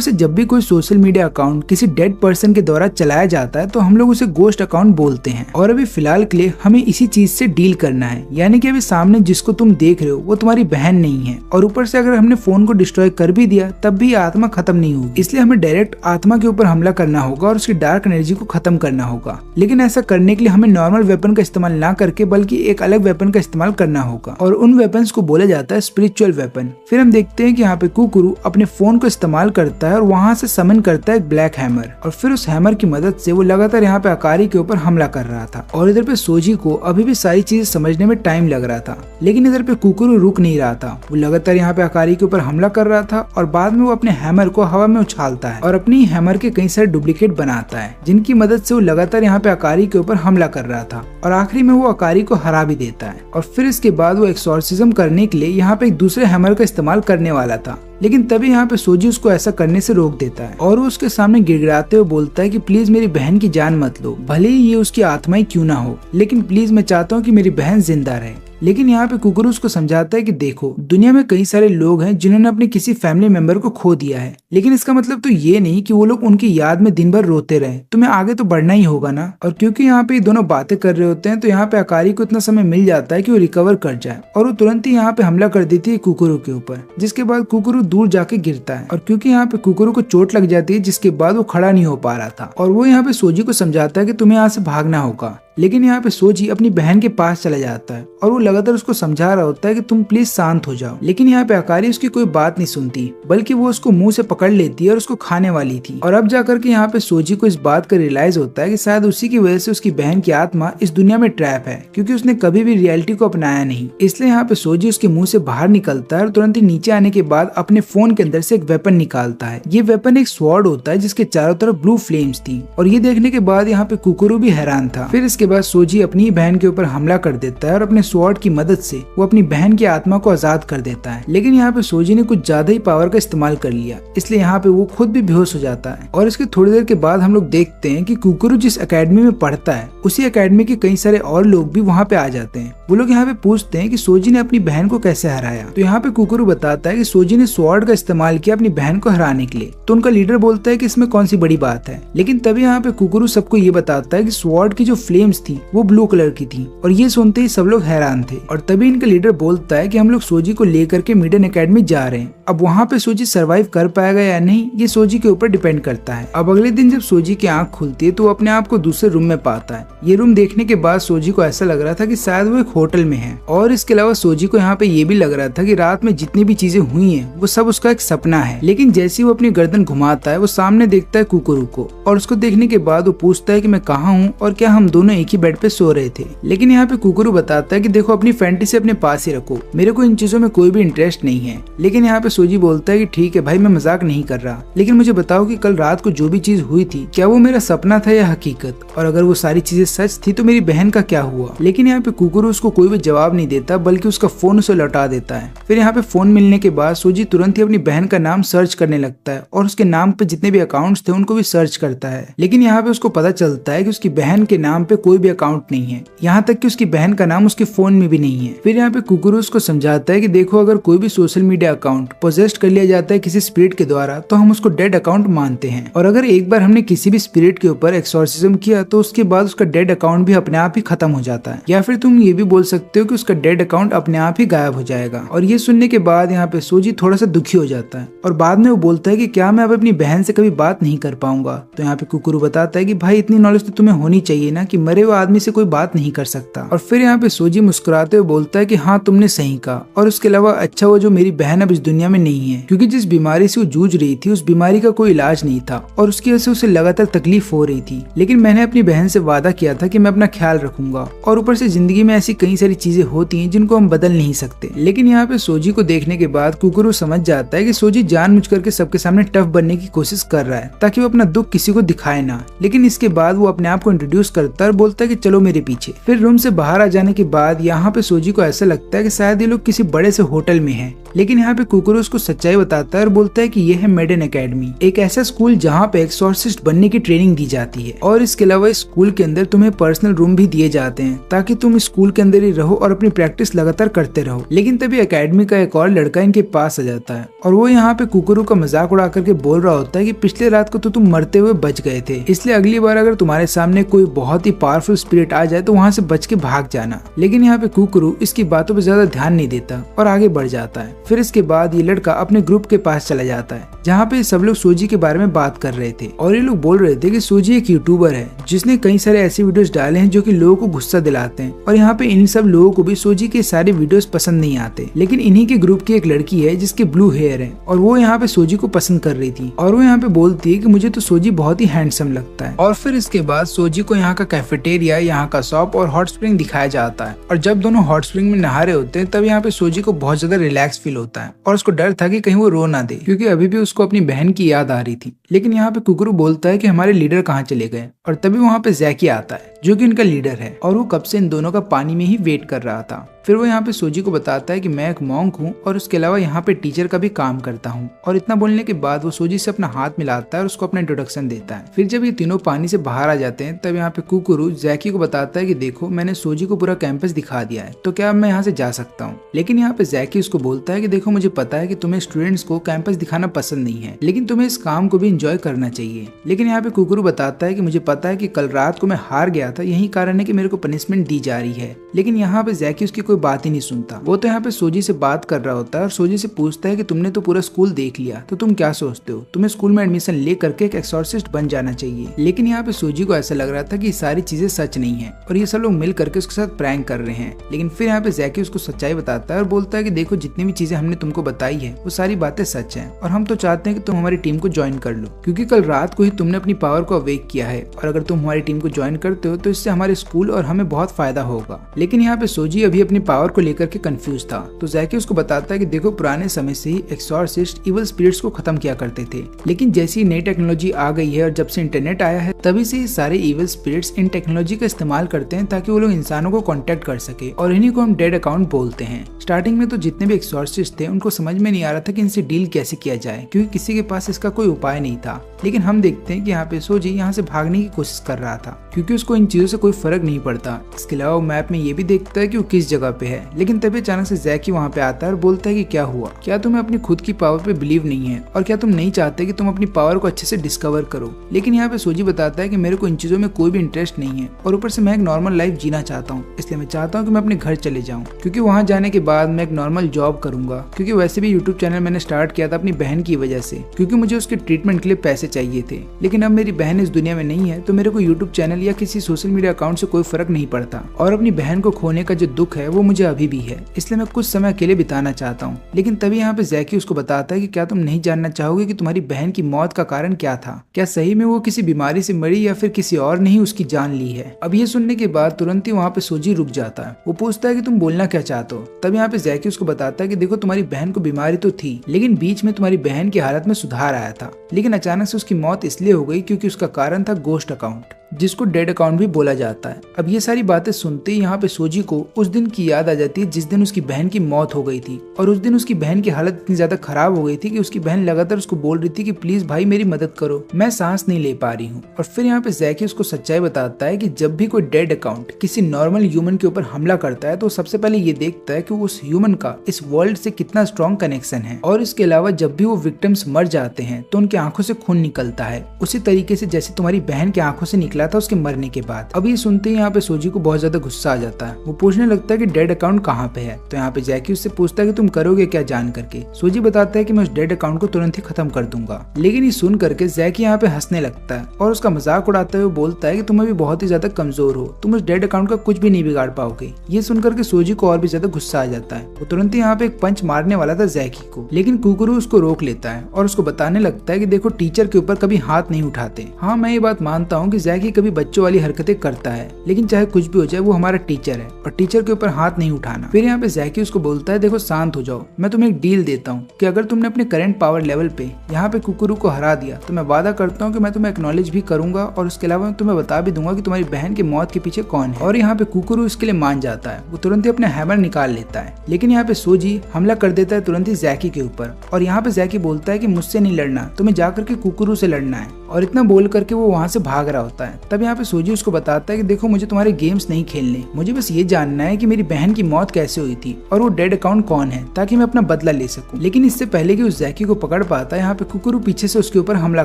से जब भी कोई सोशल मीडिया अकाउंट किसी डेड पर्सन के द्वारा चलाया जाता है तो हम लोग उसे गोस्ट अकाउंट बोलते हैं। और अभी फिलहाल के लिए हमें इसी चीज से डील करना है, यानी कि अभी सामने जिसको तुम देख रहे हो वो तुम्हारी बहन नहीं है। और ऊपर से अगर हमने फोन को डिस्ट्रॉय कर भी दिया तब भी आत्मा खत्म नहीं होगी। इसलिए हमें डायरेक्ट आत्मा के ऊपर हमला करना होगा और उसकी डार्क एनर्जी को खत्म करना होगा। लेकिन ऐसा करने के लिए हमें नॉर्मल वेपन का इस्तेमाल ना करके बल्कि एक अलग वेपन का इस्तेमाल करना होगा, और उन वेपन्स को बोला जाता है स्पिरिचुअल वेपन। फिर हम देखते हैं कि यहाँ पे कुकुरु अपने फोन को इस्तेमाल करता है और वहाँ से समन करता है एक ब्लैक हैमर, और फिर उस हैमर की मदद से वो लगातार यहाँ पे अकारी के ऊपर हमला कर रहा था। और इधर पे सोजी को अभी भी सारी चीजें समझने में टाइम लग रहा था, लेकिन इधर पे कुकुरु रुक नहीं रहा था। वो लगातार यहाँ पे अकारी के ऊपर हमला कर रहा था और बाद में वो अपने हैमर को हवा में उछालता है और अपनी हैमर के कई सारे डुप्लीकेट बनाता है, जिनकी मदद से वो लगातार यहाँ पे अकारी के ऊपर हमला कर रहा था। और आखिरी में वो अकारी को हरा भी देता है। और फिर इसके बाद वो एक्सॉर्सिज्म करने के लिए यहाँ पे एक दूसरे हैमर का इस्तेमाल करने वाला था, लेकिन तभी यहाँ पे सोजी उसको ऐसा करने से रोक देता है और वो उसके सामने गिड़गिड़ाते हुए बोलता है कि प्लीज मेरी बहन की जान मत लो, भले ही ये उसकी आत्मा ही क्यों ना हो, लेकिन प्लीज मैं चाहता हूँ कि मेरी बहन जिंदा रहे। लेकिन यहाँ पे कुकुरु उसको समझाता है कि देखो, दुनिया में कई सारे लोग हैं जिन्होंने अपने किसी फैमिली मेंबर को खो दिया है, लेकिन इसका मतलब तो ये नहीं कि वो लोग उनकी याद में दिन भर रोते रहे। तुम्हें आगे तो बढ़ना ही होगा ना। और क्योंकि यहाँ पे दोनों बातें कर रहे होते हैं तो यहाँ पे अकारी को इतना समय मिल जाता है कि वो रिकवर कर जाए, और वो तुरंत ही यहाँ पे हमला कर देती है कुकुरु के ऊपर, जिसके बाद कुकुरु दूर जाके गिरता है। और क्योंकि यहाँ पे कुकुरु को चोट लग जाती है, जिसके बाद वो खड़ा नहीं हो पा रहा था, और वो यहाँ पे सोजी को समझाता है कि तुम्हें यहाँ से भागना होगा। लेकिन यहाँ पे सोजी अपनी बहन के पास चला जाता है और वो लगातार उसको समझा रहा होता है कि तुम प्लीज शांत हो जाओ। लेकिन यहाँ पे अकारी उसकी कोई बात नहीं सुनती, बल्कि वो उसको मुंह से पकड़ लेती है और उसको खाने वाली थी। और अब जाकर के यहाँ पे सोजी को इस बात का रियलाइज होता है कि शायद उसी की वजह से उसकी बहन की आत्मा इस दुनिया में ट्रैप है, क्योंकि उसने कभी भी रियलिटी को अपनाया नहीं। इसलिए यहाँ पे सोजी उसके मुंह से बाहर निकलता है और तुरंत ही नीचे आने के बाद अपने फोन के अंदर से एक वेपन निकालता है। ये वेपन एक स्वॉर्ड होता है जिसके चारों तरफ ब्लू फ्लेम्स थी, और ये देखने के बाद यहाँ पे कुकुरु भी हैरान था। फिर इसके बाद सोजी अपनी बहन के ऊपर हमला कर देता है और अपने स्वॉर्ड की मदद से वो अपनी बहन की आत्मा को आजाद कर देता है। लेकिन यहाँ पे सोजी ने कुछ ज्यादा ही पावर का इस्तेमाल कर लिया, इसलिए यहाँ पे वो खुद भी बेहोश हो जाता है। और इसके थोड़ी देर के बाद हम लोग देखते हैं कि कुकुरु जिस एकेडमी में पढ़ता है उसी एकेडमी के कई सारे और लोग भी वहाँ पे आ जाते हैं। वो लोग यहाँ पे पूछते हैं कि सोजी ने अपनी बहन को कैसे हराया। तो यहाँ पे कुकुरु बताता है कि सोजी ने स्वॉर्ड का इस्तेमाल किया अपनी बहन को हराने के लिए। तो उनका लीडर बोलता है कि इसमें कौन सी बड़ी बात है। लेकिन तभी यहाँ पे कुकुरु सबको ये बताता है कि स्वॉर्ड की जो फ्लेम्स थी वो ब्लू कलर की थी, और ये सुनते ही सब लोग हैरान थे। और तभी इनका लीडर बोलता है कि हम लोग सोजी को लेकर के मिडन एकेडमी जा रहे हैं। अब वहाँ पे सोजी सरवाइव कर पाएगा या नहीं, ये सोजी के ऊपर डिपेंड करता है। अब अगले दिन जब सोजी की आंख खुलती है तो वो अपने आप को दूसरे रूम में पाता है। ये रूम देखने के बाद सोजी को ऐसा लग रहा था कि शायद वो एक होटल में है। और इसके अलावा सोजी को यहाँ पे ये भी लग रहा था कि रात में जितनी भी चीजें हुई हैं वो सब उसका एक सपना है। लेकिन जैसे वो अपनी गर्दन घुमाता है वो सामने देखता है कुकुरु को, और उसको देखने के बाद वो पूछता है कि मैं कहाँ हूँ और क्या हम दोनों एक ही बेड पे सो रहे थे। लेकिन यहाँ पे कुकुरु बताता है कि देखो, अपनी फैंटेसी अपने पास ही रखो, मेरे को इन चीजों में कोई भी इंटरेस्ट नहीं है। लेकिन यहाँ पे सोजी बोलता है कि ठीक है भाई, मैं मजाक नहीं कर रहा, लेकिन मुझे बताओ कि कल रात को जो भी चीज हुई थी क्या वो मेरा सपना था या हकीकत, और अगर वो सारी चीजें सच थी तो मेरी बहन का क्या हुआ। लेकिन यहाँ पे कुकुरु उसको कोई भी जवाब नहीं देता, बल्कि उसका फोन उसे लौटा देता है। फिर यहाँ पे फोन मिलने के बाद सोजी तुरंत ही अपनी बहन का नाम सर्च करने लगता है और उसके नाम पे जितने भी अकाउंट्स थे उनको भी सर्च करता है। लेकिन यहाँ पे उसको पता चलता है कि उसकी बहन के नाम पे कोई भी अकाउंट नहीं है, यहाँ तक कि उसकी बहन का नाम उसके फोन में भी नहीं है। फिर यहाँ पे कुकुरु उसको समझाता है कि देखो, अगर कोई भी सोशल मीडिया अकाउंट पोजेस्ट कर लिया जाता है किसी स्पिरिट के द्वारा तो हम उसको डेड अकाउंट मानते हैं, और अगर एक बार हमने किसी भी स्पिरिट के ऊपर एक्सॉर्सिज्म किया तो उसके बाद उसका डेड अकाउंट भी अपने आप ही खत्म हो जाता है, या फिर तुम ये भी बोल सकते हो कि उसका डेड अकाउंट अपने आप ही गायब हो जाएगा। और ये सुनने के बाद यहाँ पे सोजी थोड़ा सा दुखी हो जाता है और बाद में वो बोलता है कि क्या मैं अब अपनी बहन से कभी बात नहीं कर पाऊंगा। तो यहाँ पे कुकुरु बताता है कि भाई, इतनी नॉलेज तो तुम्हें होनी चाहिए ना कि मरे हुए आदमी से कोई बात नहीं कर सकता। और फिर यहाँ पे सोजी मुस्कुराते हुए बोलता है कि हाँ, तुमने सही कहा, और उसके अलावा अच्छा हुआ जो मेरी बहन अब इस दुनिया में नहीं है, क्योंकि जिस बीमारी से वो जूझ रही थी उस बीमारी का कोई इलाज नहीं था और उसकी वजह से उसे लगातार तकलीफ हो रही थी। लेकिन मैंने अपनी बहन से वादा किया था कि मैं अपना ख्याल रखूंगा, और ऊपर से जिंदगी में ऐसी कई सारी चीजें होती हैं जिनको हम बदल नहीं सकते। लेकिन यहाँ पे सोजी को देखने के बाद कुकुरु समझ जाता है कि सोजी जानबूझ करके सबके सामने टफ बनने की कोशिश कर रहा है ताकि वो अपना दुख किसी को दिखाए ना। लेकिन इसके बाद वो अपने आप को इंट्रोड्यूस करता है और बोलता है कि चलो मेरे पीछे। फिर रूम से बाहर आ जाने के बाद यहाँ पे सोजी को ऐसा लगता है कि शायद ये लोग किसी बड़े से होटल में हैं। लेकिन यहाँ पे कुकुरु उसको सच्चाई बताता है और बोलता है कि ये है मेडन एकेडमी, एक ऐसा स्कूल जहाँ पे एक्सॉर्सिस्ट बनने की ट्रेनिंग दी जाती है। और इसके अलावा इस स्कूल के अंदर तुम्हें पर्सनल रूम भी दिए जाते हैं ताकि तुम स्कूल के अंदर ही रहो और अपनी प्रैक्टिस लगातार करते रहो। लेकिन तभी एकेडमी का एक और लड़का इनके पास आ जाता है और वो यहाँ पे कुकुरु का मजाक उड़ा करके बोल रहा होता है कि पिछले रात को तो तुम मरते हुए बच गए थे, इसलिए अगली बार अगर तुम्हारे सामने कोई बहुत ही पावरफुल स्पिरिट आ जाए तो वहाँ से बच के भाग जाना। लेकिन यहाँ पे कुकुरु इसकी बातों पे ज्यादा ध्यान नहीं देता और आगे बढ़ जाता है। फिर इसके बाद ये लड़का अपने ग्रुप के पास चला जाता है जहाँ पे सब लोग सोजी के बारे में बात कर रहे थे और ये लोग बोल रहे थे कि सोजी एक यूट्यूबर है जिसने कई सारे ऐसे वीडियोस डाले हैं जो कि लोगों को गुस्सा दिलाते हैं। और यहाँ पे इन सब लोगों को भी सोजी के सारे वीडियोस पसंद नहीं आते। लेकिन इन्हीं के ग्रुप की एक लड़की है जिसके ब्लू हेयर है और वो यहाँ पे सोजी को पसंद कर रही थी और वो यहाँ पे बोलती है कि मुझे तो सोजी बहुत ही हैंडसम लगता है। और फिर इसके बाद सोजी को यहाँ का कैफेटेरिया, यहाँ का शॉप और हॉट स्प्रिंग दिखाया जाता है और जब दोनों हॉट स्प्रिंग में नहा रहे होते हैं तब यहाँ पे सोजी को बहुत ज्यादा रिलैक्स फील होता है और उसको डर था कि कहीं वो रो ना दे क्योंकि अभी भी उसको अपनी बहन की याद आ रही थी। लेकिन यहाँ पे कुकुरु बोलता है कि हमारे लीडर कहाँ चले गए और तभी वहाँ पे जैकी आता है जो कि इनका लीडर है और वो कब से इन दोनों का पानी में ही वेट कर रहा था। फिर वो यहाँ पे सोजी को बताता है कि मैं एक मॉन्क हूँ और उसके अलावा यहाँ पे टीचर का भी काम करता हूँ। और इतना बोलने के बाद वो सोजी से अपना हाथ मिलाता है और उसको अपना इंट्रोडक्शन देता है। फिर जब ये तीनों पानी से बाहर आ जाते हैं तब यहाँ पे कुकुरु जैकी को बताता है कि देखो मैंने सोजी को पूरा कैंपस दिखा दिया है तो क्या मैं यहाँ से जा सकता हूँ। लेकिन यहाँ पे जैकी उसको बोलता है कि देखो मुझे पता है कि तुम्हें स्टूडेंट्स को कैंपस दिखाना पसंद नहीं है लेकिन तुम्हें इस काम को भी इंजॉय करना चाहिए। लेकिन यहाँ पे कुकुरु बताता है कि मुझे पता है कि कल रात को मैं हार गया था, यही कारण है कि मेरे को पनिशमेंट दी जा रही है। लेकिन यहाँ पे जैकी उसकी कोई बात ही नहीं सुनता। वो तो यहाँ पे सोजी से बात कर रहा होता है और सोजी से पूछता है कि तुमने तो पूरा स्कूल देख लिया तो तुम क्या सोचते हो, तुम्हें स्कूल में एडमिशन ले करके एक एक्सॉर्सिस्ट बन जाना चाहिए। लेकिन यहाँ पे सोजी को ऐसा लग रहा था कि सारी चीजें सच नहीं है और ये सब लोग मिल करके उसके साथ प्रैंक कर रहे हैं। लेकिन फिर यहाँ पे जैकी उसको सच्चाई बताता है और बोलता है कि देखो जितनी भी चीजें हमने तुमको बताई है वो सारी बातें सच है और हम तो चाहते हैं कि तुम हमारी टीम को ज्वाइन कर लो क्योंकि कल रात को ही तुमने अपनी पावर को अवेक किया है और अगर तुम हमारी टीम को ज्वाइन करते हो तो इससे हमारे स्कूल और हमें बहुत फायदा होगा। लेकिन यहाँ पे सोजी अभी अपनी पावर को लेकर के कंफ्यूज था तो जैकी उसको बताता है कि देखो पुराने समय से ही एक्सॉर्सिस्ट इविल स्पिरिट्स को खत्म किया करते थे लेकिन जैसी नई टेक्नोलॉजी आ गई है और जब से इंटरनेट आया है तभी से सारे इविल स्पिरिट्स इन टेक्नोलॉजी का इस्तेमाल करते हैं ताकि वो लोग इंसानों को कॉन्टेक्ट कर सके और इन्हीं को हम डेड अकाउंट बोलते हैं। स्टार्टिंग में तो जितने भी एक्सॉर्सिस्ट थे उनको समझ में नहीं आ रहा था कि इनसे डील कैसे किया जाए क्योंकि किसी के पास इसका कोई उपाय नहीं था। लेकिन हम देखते हैं कि यहाँ पे सोजी यहाँ से भागने की कोशिश कर रहा था क्योंकि उसको इन चीजों से कोई फर्क नहीं पड़ता। इसके अलावा मैप में ये भी देखता है कि वो किस जगह पे है। लेकिन तभी अचानक से जैकी वहाँ पे आता है और बोलता है कि क्या हुआ, क्या तुम्हें अपनी खुद की पावर पे बिलीव नहीं है और क्या तुम नहीं चाहते कि तुम अपनी पावर को अच्छे से डिस्कवर करो। लेकिन यहाँ पे सोजी बताता है कि मेरे को इन चीजों में कोई भी इंटरेस्ट नहीं है और ऊपर से मैं एक नॉर्मल लाइफ जीना चाहता हूँ, इसलिए मैं चाहता हूँ कि मैं अपने घर चले जाऊँ क्योंकि वहाँ जाने के बाद मैं एक नॉर्मल जॉब करूंगा क्योंकि वैसे भी यूट्यूब चैनल मैंने स्टार्ट किया था अपनी बहन की वजह से क्योंकि मुझे उसके ट्रीटमेंट के लिए पैसे चाहिए थे। लेकिन अब मेरी बहन इस दुनिया में नहीं है तो मेरे को यूट्यूब चैनल या किसी सोशल मीडिया अकाउंट से कोई फर्क नहीं पड़ता और अपनी बहन को खोने का जो दुख है वो मुझे अभी भी है, इसलिए मैं कुछ समय अकेले बिताना चाहता हूँ। लेकिन तभी यहाँ पे जैकी उसको बताता है कि क्या तुम नहीं जानना चाहोगे कि तुम्हारी बहन की मौत का कारण क्या था, क्या सही में वो किसी बीमारी से मरी या फिर किसी और ने ही उसकी जान ली है। अब ये सुनने के बाद तुरंत ही वहाँ पे सोजी रुक जाता है। वो पूछता है कि तुम बोलना क्या चाहते हो। तब यहाँ पे जैकी उसको बताता है कि देखो तुम्हारी बहन को बीमारी तो थी लेकिन बीच में तुम्हारी बहन की हालत में सुधार आया था लेकिन अचानक से उसकी मौत इसलिए हो गई क्योंकि उसका कारण था गोस्ट अकाउंट जिसको डेड अकाउंट भी बोला जाता है। अब ये सारी बातें सुनते ही यहाँ पे सोजी को उस दिन की याद आ जाती है जिस दिन उसकी बहन की मौत हो गई थी और उस दिन उसकी बहन की हालत इतनी ज्यादा खराब हो गई थी कि उसकी बहन लगातार उसको बोल रही थी कि प्लीज भाई मेरी मदद करो, मैं सांस नहीं ले पा रही हूँ। और फिर यहाँ पे जैकी उसको सच्चाई बताता है कि जब भी कोई डेड अकाउंट किसी नॉर्मल ह्यूमन के ऊपर हमला करता है तो सबसे पहले ये देखता है कि उस ह्यूमन का इस वर्ल्ड से कितना स्ट्रॉन्ग कनेक्शन है और इसके अलावा जब भी वो विक्टिम्स मर जाते हैं तो उनकी आंखों से खून निकलता है उसी तरीके से जैसे तुम्हारी बहन की आंखों से निकला था उसके मरने के बाद। अब ये सुनते ही यहाँ पे सोजी को बहुत ज्यादा गुस्सा आ जाता है। वो पूछने लगता है कि डेड अकाउंट कहाँ पे है। तो यहाँ पे जैकी उससे पूछता है कि तुम करोगे क्या जान करके। सोजी बताता है कि मैं उस डेड अकाउंट को तुरंत ही खत्म कर दूंगा। लेकिन ये सुन करके जैकी यहाँ पे हंसने लगता है और उसका मजाक उड़ाते हुए बोलता है कि तुम अभी बहुत ही ज्यादा कमजोर हो, तुम उस डेड अकाउंट का कुछ भी नहीं बिगाड़ पाओगे। ये सुनकर के सोजी को और भी ज्यादा गुस्सा आ जाता है। वो तुरंत ही यहाँ पे एक पंच मारने वाला था जैकी को, लेकिन कुकुरु उसको रोक लेता है और उसको बताने लगता है कि देखो टीचर के ऊपर कभी हाथ नहीं उठाते। हाँ मैं ये बात मानता हूँ कि जैकी जैकी कभी बच्चों वाली हरकतें करता है, लेकिन चाहे कुछ भी हो जाए वो हमारा टीचर है और टीचर के ऊपर हाथ नहीं उठाना। फिर यहाँ पे जैकी उसको बोलता है, देखो शांत हो जाओ, मैं तुम्हें एक डील देता हूँ कि अगर तुमने अपने करंट पावर लेवल पे यहाँ पे कुकुरू को हरा दिया तो मैं वादा करता हूँ कि मैं तुम्हें एक्नॉलेज भी करूंगा और उसके अलावा मैं तुम्हें बता भी दूंगा कि तुम्हारी बहन की मौत के पीछे कौन है। और यहाँ पे कुकुरू इसके लिए मान जाता है, वो तुरंत ही अपने हैमर निकाल लेता है। लेकिन यहाँ पे सोजी हमला कर देता है तुरंत ही जैकी के ऊपर और यहाँ पे जैकी बोलता है कि मुझसे नहीं लड़ना, तुम्हें जाकर के कुकुरू से लड़ना है। और इतना बोल करके वो वहाँ से भाग रहा होता है। तब यहाँ पे सोजी उसको बताता है कि देखो मुझे तुम्हारे गेम्स नहीं खेलने, मुझे बस ये जानना है कि मेरी बहन की मौत कैसे हुई थी और वो डेड अकाउंट कौन है, ताकि मैं अपना बदला ले सकूं। लेकिन इससे पहले कि उस जैकी को पकड़ पाता है, यहाँ पे कुकुरू पीछे से उसके ऊपर हमला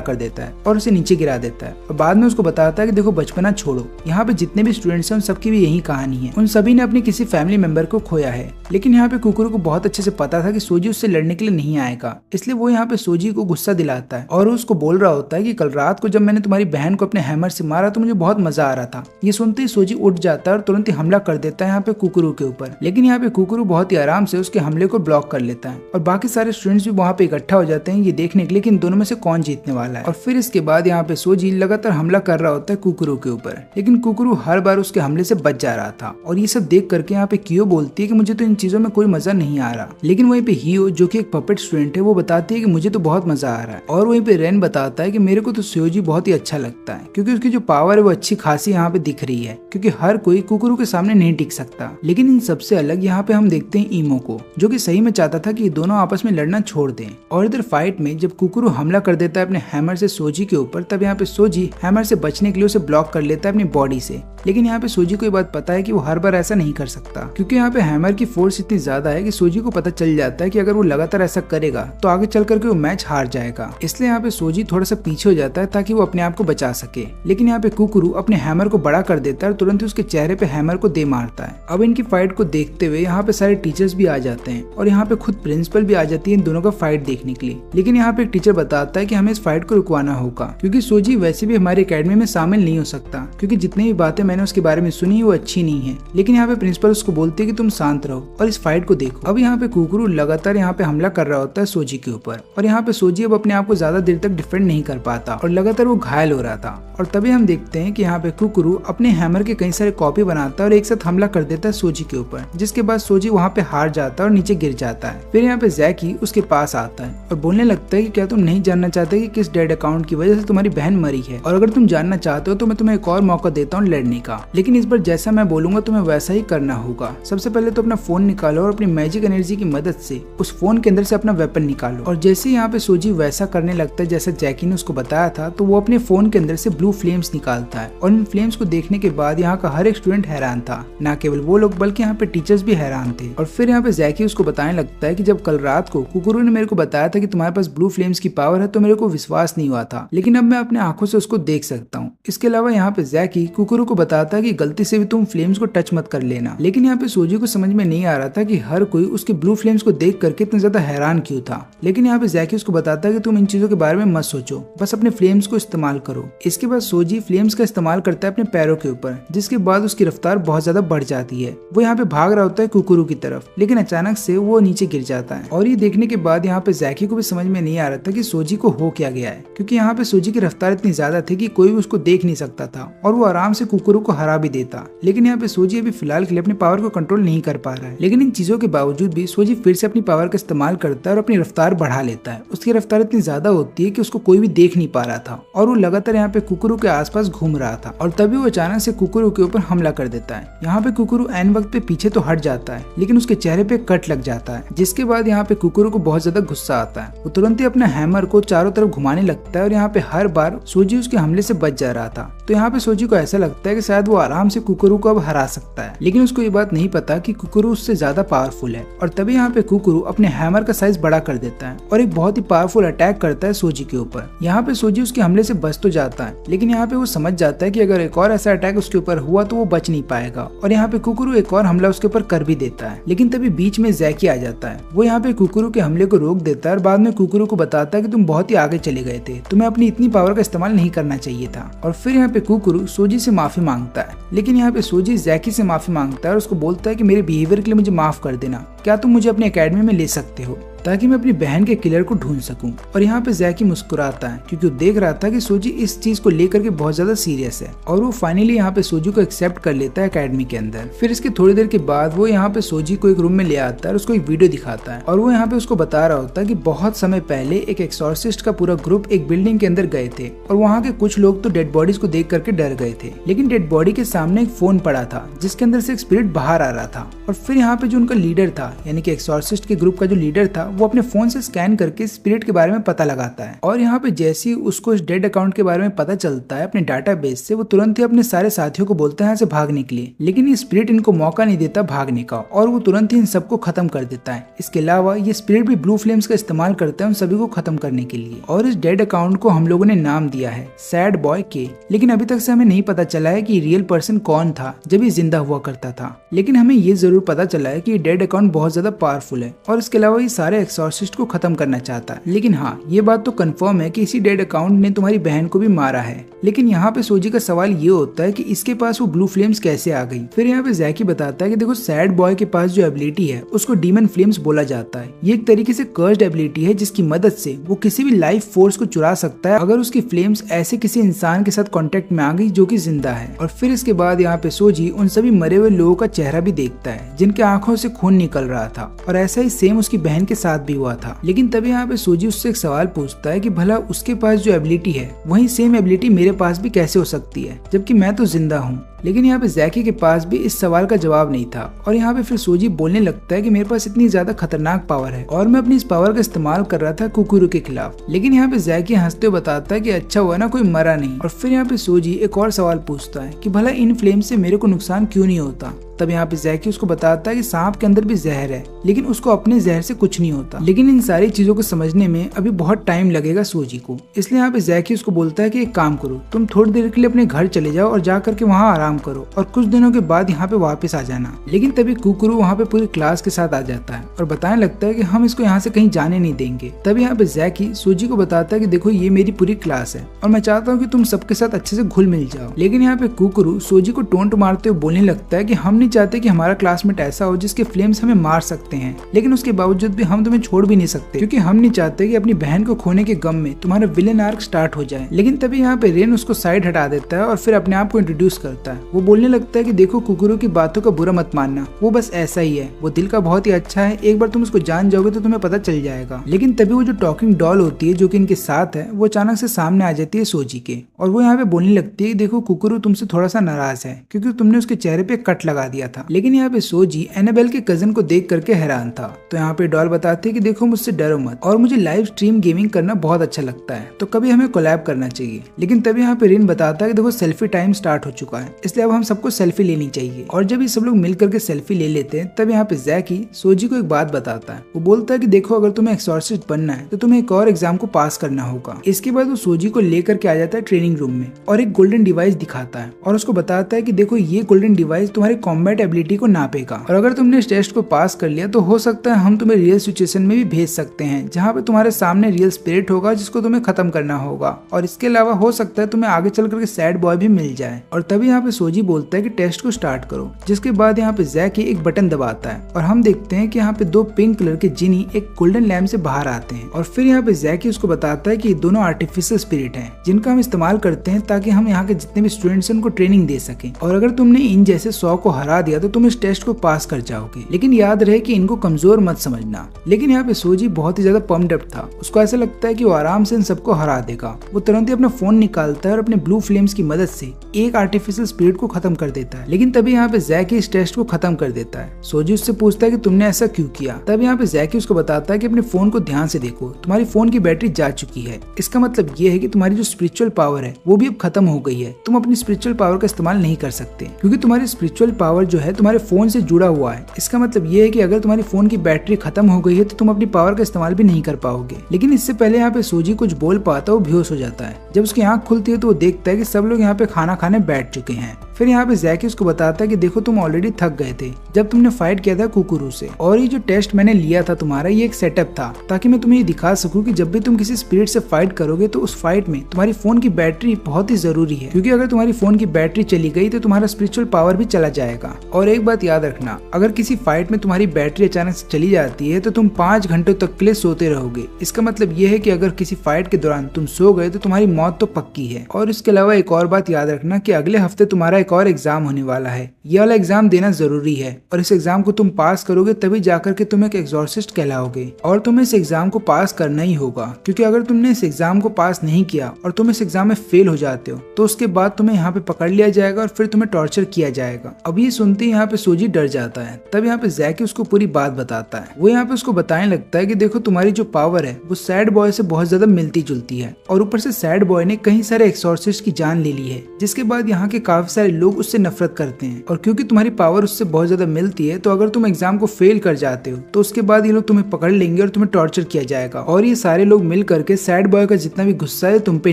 कर देता है और उसे नीचे गिरा देता है और बाद में उसको बताता है कि देखो बचपना छोड़ो, यहाँ पे जितने भी स्टूडेंट्स हैं उन सबकी भी यही कहानी है, उन सभी ने अपने किसी फैमिली मेंबर को खोया है। लेकिन यहाँ पे कुकुरू को बहुत अच्छे से पता था कि सोजी उससे लड़ने के लिए नहीं आएगा, इसलिए वो यहाँ पे सोजी को गुस्सा दिलाता है और उसको बोल रहा होता है कि कल रात को जब मैंने तुम्हारी बहन को अपने हैमर से मारा तो मुझे बहुत मजा आ रहा था। ये सुनते ही सोजी उठ जाता है और तुरंत ही हमला कर देता है यहाँ पे कुकुरू के ऊपर। लेकिन यहाँ पे कुकुरू बहुत ही आराम से उसके हमले को ब्लॉक कर लेता है और बाकी सारे स्टूडेंट्स भी वहाँ पे इकट्ठा हो जाते हैं ये देखने के लिए कि इन दोनों में से कौन जीतने वाला है। और फिर इसके बाद यहाँ पे सोजी लगातार हमला कर रहा होता है कुकुरू के ऊपर, लेकिन कुकुरू हर बार उसके हमले से बच जा रहा था। और ये सब देख करके यहाँ पे कियो बोलती है कि मुझे तो इन चीजों में कोई मजा नहीं आ रहा। लेकिन वहीं पे हियो जो कि एक पपेट स्टूडेंट है वो बताती है कि मुझे तो बहुत मजा आ रहा है। और वहीं पे रेन बताता है कि मेरे को तो सोजी बहुत ही अच्छा लगता है क्योंकि उसकी जो पावर है वो अच्छी खासी यहाँ पे दिख रही है, क्योंकि हर कोई कुकुरू के सामने नहीं टिक सकता। लेकिन इन सबसे अलग यहाँ पे हम देखते हैं ईमो को, जो कि सही में चाहता था कि दोनों आपस में लड़ना छोड़ दें। और इधर फाइट में जब कुकुरू हमला कर देता है अपने हैमर से सोजी के ऊपर, तब यहाँ पे सोजी हैमर से बचने के लिए उसे ब्लॉक कर लेता है अपनी बॉडी से। लेकिन यहाँ पे सोजी को ये बात पता है कि वो हर बार ऐसा नहीं कर सकता, क्योंकि यहाँ पे हैमर की फोर्स इतनी ज्यादा है कि सोजी को पता चल जाता है कि अगर वो लगातार ऐसा करेगा तो आगे चल करके वो मैच हार जाएगा। इसलिए यहाँ पे सोजी थोड़ा सा पीछे हो जाता है ताकि वो अपने आप को बचा सके। लेकिन यहाँ पे कुकुरू अपने हैमर को बड़ा कर देता है और तुरंत ही उसके चेहरे पे हैमर को दे मारता है। अब इनकी फाइट को देखते हुए यहाँ पे सारे टीचर्स भी आ जाते हैं और यहाँ पे खुद प्रिंसिपल भी आ जाती है इन दोनों का फाइट देखने के लिए। लेकिन यहाँ पे एक टीचर बताता है कि हमें इस फाइट को रुकवाना होगा, क्योंकि सोजी वैसे भी हमारी एकेडमी में शामिल नहीं हो सकता, क्योंकि जितनी भी बातें मैंने उसके बारे में सुनी वो अच्छी नहीं है। लेकिन यहाँ पे प्रिंसिपल उसको बोलते है कि तुम शांत रहो और इस फाइट को देखो। अब यहाँ पे कुकुरू लगातार यहाँ पे हमला कर रहा होता है सोजी के ऊपर और यहाँ पे सोजी अब अपने आप को ज्यादा देर तक डिफेंड नहीं कर पाता और लगातार वो घायल हो रहा था। और तभी हम देखते हैं कि यहाँ पे कुकुरू अपने हैमर के कई सारे कॉपी बनाता है और एक साथ हमला कर देता है सोजी के ऊपर, जिसके बाद सोजी वहाँ पे हार जाता है और नीचे गिर जाता है। फिर यहाँ पे जैकी उसके पास आता है और बोलने लगता है कि क्या तुम नहीं जानना चाहते कि किस डेड अकाउंट की वजह से तुम्हारी बहन मरी है, और अगर तुम जानना चाहते हो तो मैं तुम्हें एक और मौका देता हूँ लड़ने का, लेकिन इस बार जैसा मैं बोलूंगा तुम्हें वैसा ही करना होगा। सबसे पहले तो अपना फोन निकालो और अपनी मैजिक एनर्जी की मदद से उस फोन के अंदर से अपना वेपन निकालो। और जैसे यहाँ पे सोजी वैसा करने लगता है जैसा जैकी ने उसको बताया था, तो वो अपने फोन के अंदर से ब्लू फ्लेम्स निकालता है और इन फ्लेम्स को देखने के बाद यहाँ का हर एक स्टूडेंट हैरान था, न केवल वो लोग बल्कि यहाँ पे टीचर्स भी हैरान थे। और फिर यहाँ पे जैकी उसको बताने लगता है कि जब कल रात को कुकुरू ने मेरे को बताया था कि तुम्हारे पास ब्लू फ्लेम्स की पावर है तो मेरे को विश्वास नहीं हुआ था, लेकिन अब मैं अपने आंखों से उसको देख सकता हूँ। इसके अलावा यहाँ पे जैकी कुकुरू को बताता है कि गलती से भी तुम फ्लेम्स को टच मत कर लेना। लेकिन यहाँ पे सोजी को समझ में नहीं आ रहा था कि हर कोई उसके ब्लू फ्लेम्स को देख करके इतना ज्यादा हैरान क्यों था। लेकिन यहाँ पे जैकी उसको बताता है कि तुम इन चीजों के बारे में मत सोचो, बस अपने फ्लेम्स को इस्तेमाल करो। इसके बाद सोजी फ्लेम्स का इस्तेमाल करता है अपने पैरों के ऊपर, जिसके बाद उसकी रफ्तार बहुत ज्यादा बढ़ जाती है। वो यहाँ पे भाग रहा होता है कुकुरू की तरफ, लेकिन अचानक से वो नीचे गिर जाता है। और ये देखने के बाद यहाँ पे जैकी को भी समझ में नहीं आ रहा था कि सोजी को हो क्या गया है, क्योंकि यहाँ पे सोजी की रफ्तार इतनी ज्यादा थी कि कोई भी उसको देख नहीं सकता था और वो आराम से कुकुरू को हरा भी देता। लेकिन यहाँ पे सोजी अभी फिलहाल के लिए अपनी पावर को कंट्रोल नहीं कर पा रहा है। लेकिन इन चीजों के बावजूद भी सोजी फिर से अपनी पावर का इस्तेमाल करता है और अपनी रफ्तार बढ़ा लेता है। उसकी रफ्तार इतनी ज्यादा होती है कि उसको कोई भी देख नहीं पा रहा था और वो लगातार यहाँ पे कुकुरू के आसपास घूम रहा था। और तभी वो अचानक से कुकुरू के ऊपर हमला कर देता है। यहाँ पे कुकुरू एन वक्त पे पीछे तो हट जाता है, लेकिन उसके चेहरे पे कट लग जाता है, जिसके बाद यहाँ पे कुकुरू को बहुत ज्यादा गुस्सा आता है। वो तुरंत ही अपना हैमर को चारों तरफ घुमाने लगता है और यहाँ पे हर बार सोजी उसके हमले से बच जा रहा था। तो यहाँ पे सोजी को ऐसा लगता है कि शायद वो आराम से कुकुरू को अब हरा सकता है, लेकिन उसको ये बात नहीं पता कि कुकुरू उससे ज्यादा पावरफुल है। और तभी यहाँ पे कुकुरू अपने हैमर का साइज बड़ा कर देता है और एक बहुत ही पावरफुल अटैक करता है सोजी के ऊपर। यहाँ पे सोजी उसके हमले से बच तो जाता है, लेकिन यहाँ पे वो समझ जाता है कि अगर एक और ऐसा अटैक उसके ऊपर हुआ तो वो बच नहीं पाएगा। और यहाँ पे कुकुरू एक और हमला उसके ऊपर कर भी देता है। लेकिन तभी बीच में जैकी आ जाता है। वो यहाँ पे कुकुरू के हमले को रोक देता है और बाद में कुकुरू को बताता है कि तुम बहुत ही आगे चले गए थे, तुम्हें अपनी इतनी पावर का इस्तेमाल नहीं करना चाहिए था। और फिर यहाँ पे कुकुरू सोजी से माफी मांगता है, लेकिन यहाँ पे सोजी जैकी से माफी मांगता है और उसको बोलता है कि मेरे बिहेवियर के लिए मुझे माफ कर देना, क्या तुम मुझे अपनी एकेडमी में ले सकते हो। ताकि मैं अपनी बहन के किलर को ढूंढ सकूं। और यहाँ पे जैकी मुस्कुराता है क्योंकि वो देख रहा था कि सोजी इस चीज को लेकर के बहुत ज्यादा सीरियस है और वो फाइनली यहाँ पे सोजी को एक्सेप्ट कर लेता है एकेडमी के अंदर। फिर इसके थोड़ी देर के बाद वो यहाँ पे सोजी को एक रूम में ले आता है और उसको एक वीडियो दिखाता है और वो यहाँ पे उसको बता रहा होता है कि बहुत समय पहले एक एक्सॉर्सिस्ट का पूरा ग्रुप एक बिल्डिंग के अंदर गए थे और वहाँ के कुछ लोग तो डेड बॉडीज को देख करके डर गए थे, लेकिन डेड बॉडी के सामने एक फोन पड़ा था जिसके अंदर से एक स्पिरिट बाहर आ रहा था। और फिर यहाँ पे जो उनका लीडर था यानी कि एक्सॉर्सिस्ट के ग्रुप का जो लीडर था वो अपने फोन से स्कैन करके स्पिरिट के बारे में पता लगाता है और यहाँ पे जैसे ही उसको इस डेड अकाउंट के बारे में पता चलता है अपने डाटाबेस से, वो तुरंत ही अपने सारे साथियों को बोलता है यहाँ से भागने के लिए, लेकिन ये स्पिरिट इनको मौका नहीं देता भागने का और वो तुरंत ही इन सबको खत्म कर देता है। इसके अलावा ये स्पिरिट भी ब्लू फ्लेम्स का इस्तेमाल करता है उन सभी को खत्म करने के लिए। और इस डेड अकाउंट को हम लोगों ने नाम दिया है सैड बॉय के, लेकिन अभी तक से हमें नहीं पता चला है कि रियल पर्सन कौन था जब ये जिंदा हुआ करता था। लेकिन हमें ये जरूर पता चला है कि ये डेड अकाउंट बहुत ज्यादा पावरफुल है और इसके अलावा ये सारे एक्सॉर्सिस्ट को खत्म करना चाहता है। लेकिन हाँ, ये बात तो कंफर्म है कि इसी डेड अकाउंट ने तुम्हारी बहन को भी मारा है। लेकिन यहाँ पे सोजी का सवाल ये होता है कि इसके पास वो ब्लू फ्लेम्स कैसे आ गई। फिर यहाँ पे जैकी बताता है कि देखो सैड बॉय के पास जो एबिलिटी है उसको डीमन फ्लेम्स बोला जाता है। ये एक तरीके से कर्स्ड एबिलिटी है जिसकी मदद से वो किसी भी लाइफ फोर्स को चुरा सकता है अगर उसकी फ्लेम्स ऐसे किसी इंसान के साथ कांटेक्ट में आ गई जो कि जिंदा है। और फिर इसके बाद यहाँ पे सोजी उन सभी मरे हुए लोगों का चेहरा भी देखता है जिनके आंखों से खून निकल रहा था और ऐसा ही सेम उसकी बहन के साथ भी हुआ था। लेकिन तभी यहाँ पे सोजी उससे एक सवाल पूछता है कि भला उसके पास जो एबिलिटी है वही सेम एबिलिटी मेरे पास भी कैसे हो सकती है जबकि मैं तो जिंदा हूँ। लेकिन यहाँ पे जैकी के पास भी इस सवाल का जवाब नहीं था और यहाँ पे फिर सोजी बोलने लगता है कि मेरे पास इतनी ज्यादा खतरनाक पावर है और मैं अपनी इस पावर का इस्तेमाल कर रहा था कुकुरु के खिलाफ। लेकिन यहाँ पे जैकी हंसते हुए बताता है कि अच्छा हुआ ना कोई मरा नहीं। और फिर यहाँ पे सोजी एक और सवाल पूछता है कि भला इन फ्लेम से मेरे को नुकसान क्यों नहीं होता। तब यहाँ पे जैकी उसको बताता है कि सांप के अंदर भी जहर है लेकिन उसको अपने जहर से कुछ नहीं होता। लेकिन इन सारी चीजों को समझने में अभी बहुत टाइम लगेगा सोजी को, इसलिए यहाँ पे जैकी उसको बोलता है कि एक काम करो, तुम थोड़ी देर के लिए अपने घर चले जाओ और जा करके वहाँ आराम करो और कुछ दिनों के बाद यहाँ पे वापस आ जाना। लेकिन तभी कुकुरु वहाँ पे पूरी क्लास के साथ आ जाता है और बताने लगता है कि हम इसको यहाँ से कहीं जाने नहीं देंगे। तभी यहाँ पे जैकी सोजी को बताता है कि देखो ये मेरी पूरी क्लास है और मैं चाहता हूँ कि तुम सबके साथ अच्छे से घुल मिल जाओ। लेकिन यहाँ पे कुकुरु सोजी को टोंट मारते हुए बोलने लगता है कि हम नहीं चाहते कि हमारा क्लासमेट ऐसा हो जिसके फ्लेम्स हमें मार सकते हैं, लेकिन उसके बावजूद भी हम तुम्हें छोड़ भी नहीं सकते क्योंकि हम नहीं चाहते कि अपनी बहन को खोने के गम में तुम्हारा विलेन आर्क स्टार्ट हो जाए। लेकिन तभी यहाँ पे रेन उसको साइड हटा देता है और फिर अपने आप को इंट्रोड्यूस करता है। वो बोलने लगता है कि देखो कुकुरु की बातों का बुरा मत मानना, वो बस ऐसा ही है, वो दिल का बहुत ही अच्छा है, एक बार तुम उसको जान जाओगे तो तुम्हें पता चल जाएगा। लेकिन तभी वो जो टॉकिंग डॉल होती है जो कि इनके साथ है वो अचानक से सामने आ जाती है सोजी के और वो यहाँ पे बोलने लगती है देखो कुकुरु तुमसे थोड़ा सा नाराज है क्योंकि तुमने उसके चेहरे पे कट लगा दिया था। लेकिन यहाँ पे सोजी एनाबेल के कजन को देख करके हैरान था। तो यहाँ पे डॉल बताते हैं कि देखो मुझसे डरो मत और मुझे लाइव स्ट्रीम गेमिंग करना बहुत अच्छा लगता है तो कभी हमें कोलैब करना चाहिए। लेकिन तभी यहाँ पे रिन बताता है कि देखो सेल्फी टाइम स्टार्ट हो चुका है इसलिए अब हम सबको सेल्फी लेनी चाहिए। और जब ये सब लोग मिल करके सेल्फी ले लेते हैं तब यहाँ पे जैकी सोजी को एक बात बताता है। वो बोलता है कि देखो अगर तुम्हें एक्सॉर्सिस्ट बनना है तो तुम्हें एक और एग्जाम को पास करना होगा। इसके बाद वो सोजी को लेकर के आ जाता है ट्रेनिंग रूम में और एक गोल्डन डिवाइस दिखाता है और उसको बताता है कि देखो ये गोल्डन डिवाइस तुम्हारी कॉम्बैट एबिलिटी को नापेगा और अगर तुमने इस टेस्ट को पास कर लिया तो हो सकता है हम तुम्हें रियल सिचुएशन में भी भेज सकते हैं जहाँ पे तुम्हारे सामने रियल स्पिरिट होगा जिसको तुम्हें खत्म करना होगा और इसके अलावा हो सकता है तुम्हें आगे चल करके सैड बॉय भी मिल जाए। और तभी यहाँ पे सोजी बोलता है कि टेस्ट को स्टार्ट करो, जिसके बाद यहाँ पे जैकी एक बटन दबाता है और हम देखते हैं कि यहाँ पे दो पिंक कलर के जिनी एक गोल्डन लैम्प से बाहर आते हैं। और फिर यहाँ पे जैकी उसको बताता है कि ये दोनों आर्टिफिशियल स्पिरिट हैं जिनका हम इस्तेमाल करते हैं ताकि हम यहाँ के जितने भी स्टूडेंट्स हैं उनको ट्रेनिंग दे सकें और अगर तुमने इन जैसे 100 को हरा दिया तो तुम इस टेस्ट को पास कर जाओगे, लेकिन याद रहे कि इनको कमजोर मत समझना। लेकिन यहाँ पे सोजी बहुत ही ज्यादा पम्प्ड अप था, उसको ऐसा लगता है कि वो आराम से इन सबको हरा देगा। वो तुरंत ही अपना फोन निकालता है और अपने ब्लू फ्लेम्स की मदद से एक आर्टिफिशियल स्पिरिट को खत्म कर देता है। लेकिन तभी यहाँ पे जैकी इस टेस्ट को खत्म कर देता है। सोजी उससे पूछता है कि तुमने ऐसा क्यों किया। तब यहाँ पे जैकी उसको बताता है कि अपने फोन को ध्यान से देखो, तुम्हारी फोन की बैटरी जा चुकी है। इसका मतलब ये है कि तुम्हारी जो स्पिरिचुअल पावर है वो भी अब खत्म हो गई है। तुम अपनी स्पिरिचुअल पावर का इस्तेमाल नहीं कर सकते क्योंकि तुम्हारी स्पिरिचुअल पावर जो है तुम्हारे फोन से जुड़ा हुआ है। इसका मतलब ये है कि अगर तुम्हारी फोन की बैटरी खत्म हो गई है तो तुम अपनी पावर का इस्तेमाल भी नहीं कर पाओगे। लेकिन इससे पहले यहाँ पे सोजी कुछ बोल पाता है, वो बेहोश हो जाता है। जब उसकी आंख खुलती है तो वो देखता है कि सब लोग यहाँ पे खाना खाने बैठ चुके हैं फिर यहाँ पे जैकी उसको बताता है कि देखो तुम ऑलरेडी थक गए थे जब तुमने फाइट किया था कुकुरू से, और ये जो टेस्ट मैंने लिया था तुम्हारा ये एक सेटअप था ताकि मैं तुम्हें ये दिखा सकूं कि जब भी तुम किसी स्पिरिट से फाइट करोगे तो उस फाइट में तुम्हारी फोन की बैटरी बहुत ही जरूरी है, क्योंकि अगर तुम्हारी फोन की बैटरी चली गई तो तुम्हारा स्पिरिचुअल पावर भी चला जाएगा। और एक बात याद रखना, अगर किसी फाइट में तुम्हारी बैटरी अचानक से चली जाती है तो तुम 5 घंटों तक के लिए सोते रहोगे। इसका मतलब ये है कि अगर किसी फाइट के दौरान तुम सो गए तो तुम्हारी मौत तो पक्की है। और इसके अलावा एक और बात याद रखना कि अगले हफ्ते तुम्हारा एक और एग्जाम होने वाला है, ये वाला एग्जाम देना जरूरी है और इस एग्जाम को तुम पास करोगे तभी जाकर के तुम एक एग्जॉर्सिस्ट कहलाओगे। और तुम्हें इस एग्जाम को पास करना ही होगा, क्योंकि अगर तुमने इस एग्जाम को पास नहीं किया और तुम इस एग्जाम में फेल हो जाते हो तो उसके बाद तुम्हें यहाँ पे पकड़ लिया जाएगा और फिर तुम्हें टॉर्चर किया जाएगा। अब ये सुनते ही यहाँ पे सोजी डर जाता है। तब यहाँ पे जैकी उसको पूरी बात बताता है। वो यहाँ पे उसको बताने लगता है कि देखो तुम्हारी जो पावर है वो सैड बॉय से बहुत ज्यादा मिलती जुलती है, और ऊपर से सैड बॉय ने कई सारे एक्सॉर्सिस्ट की जान ले ली है, जिसके बाद यहाँ के काफी सारे लोग उससे नफरत करते हैं। और क्योंकि तुम्हारी पावर उससे बहुत ज्यादा मिलती है तो अगर तुम एग्जाम को फेल कर जाते हो तो उसके बाद ये लोग तुम्हें पकड़ लेंगे और तुम्हें टॉर्चर किया जाएगा, और ये सारे लोग मिल करके सैड बॉय का जितना भी गुस्सा है तुम पे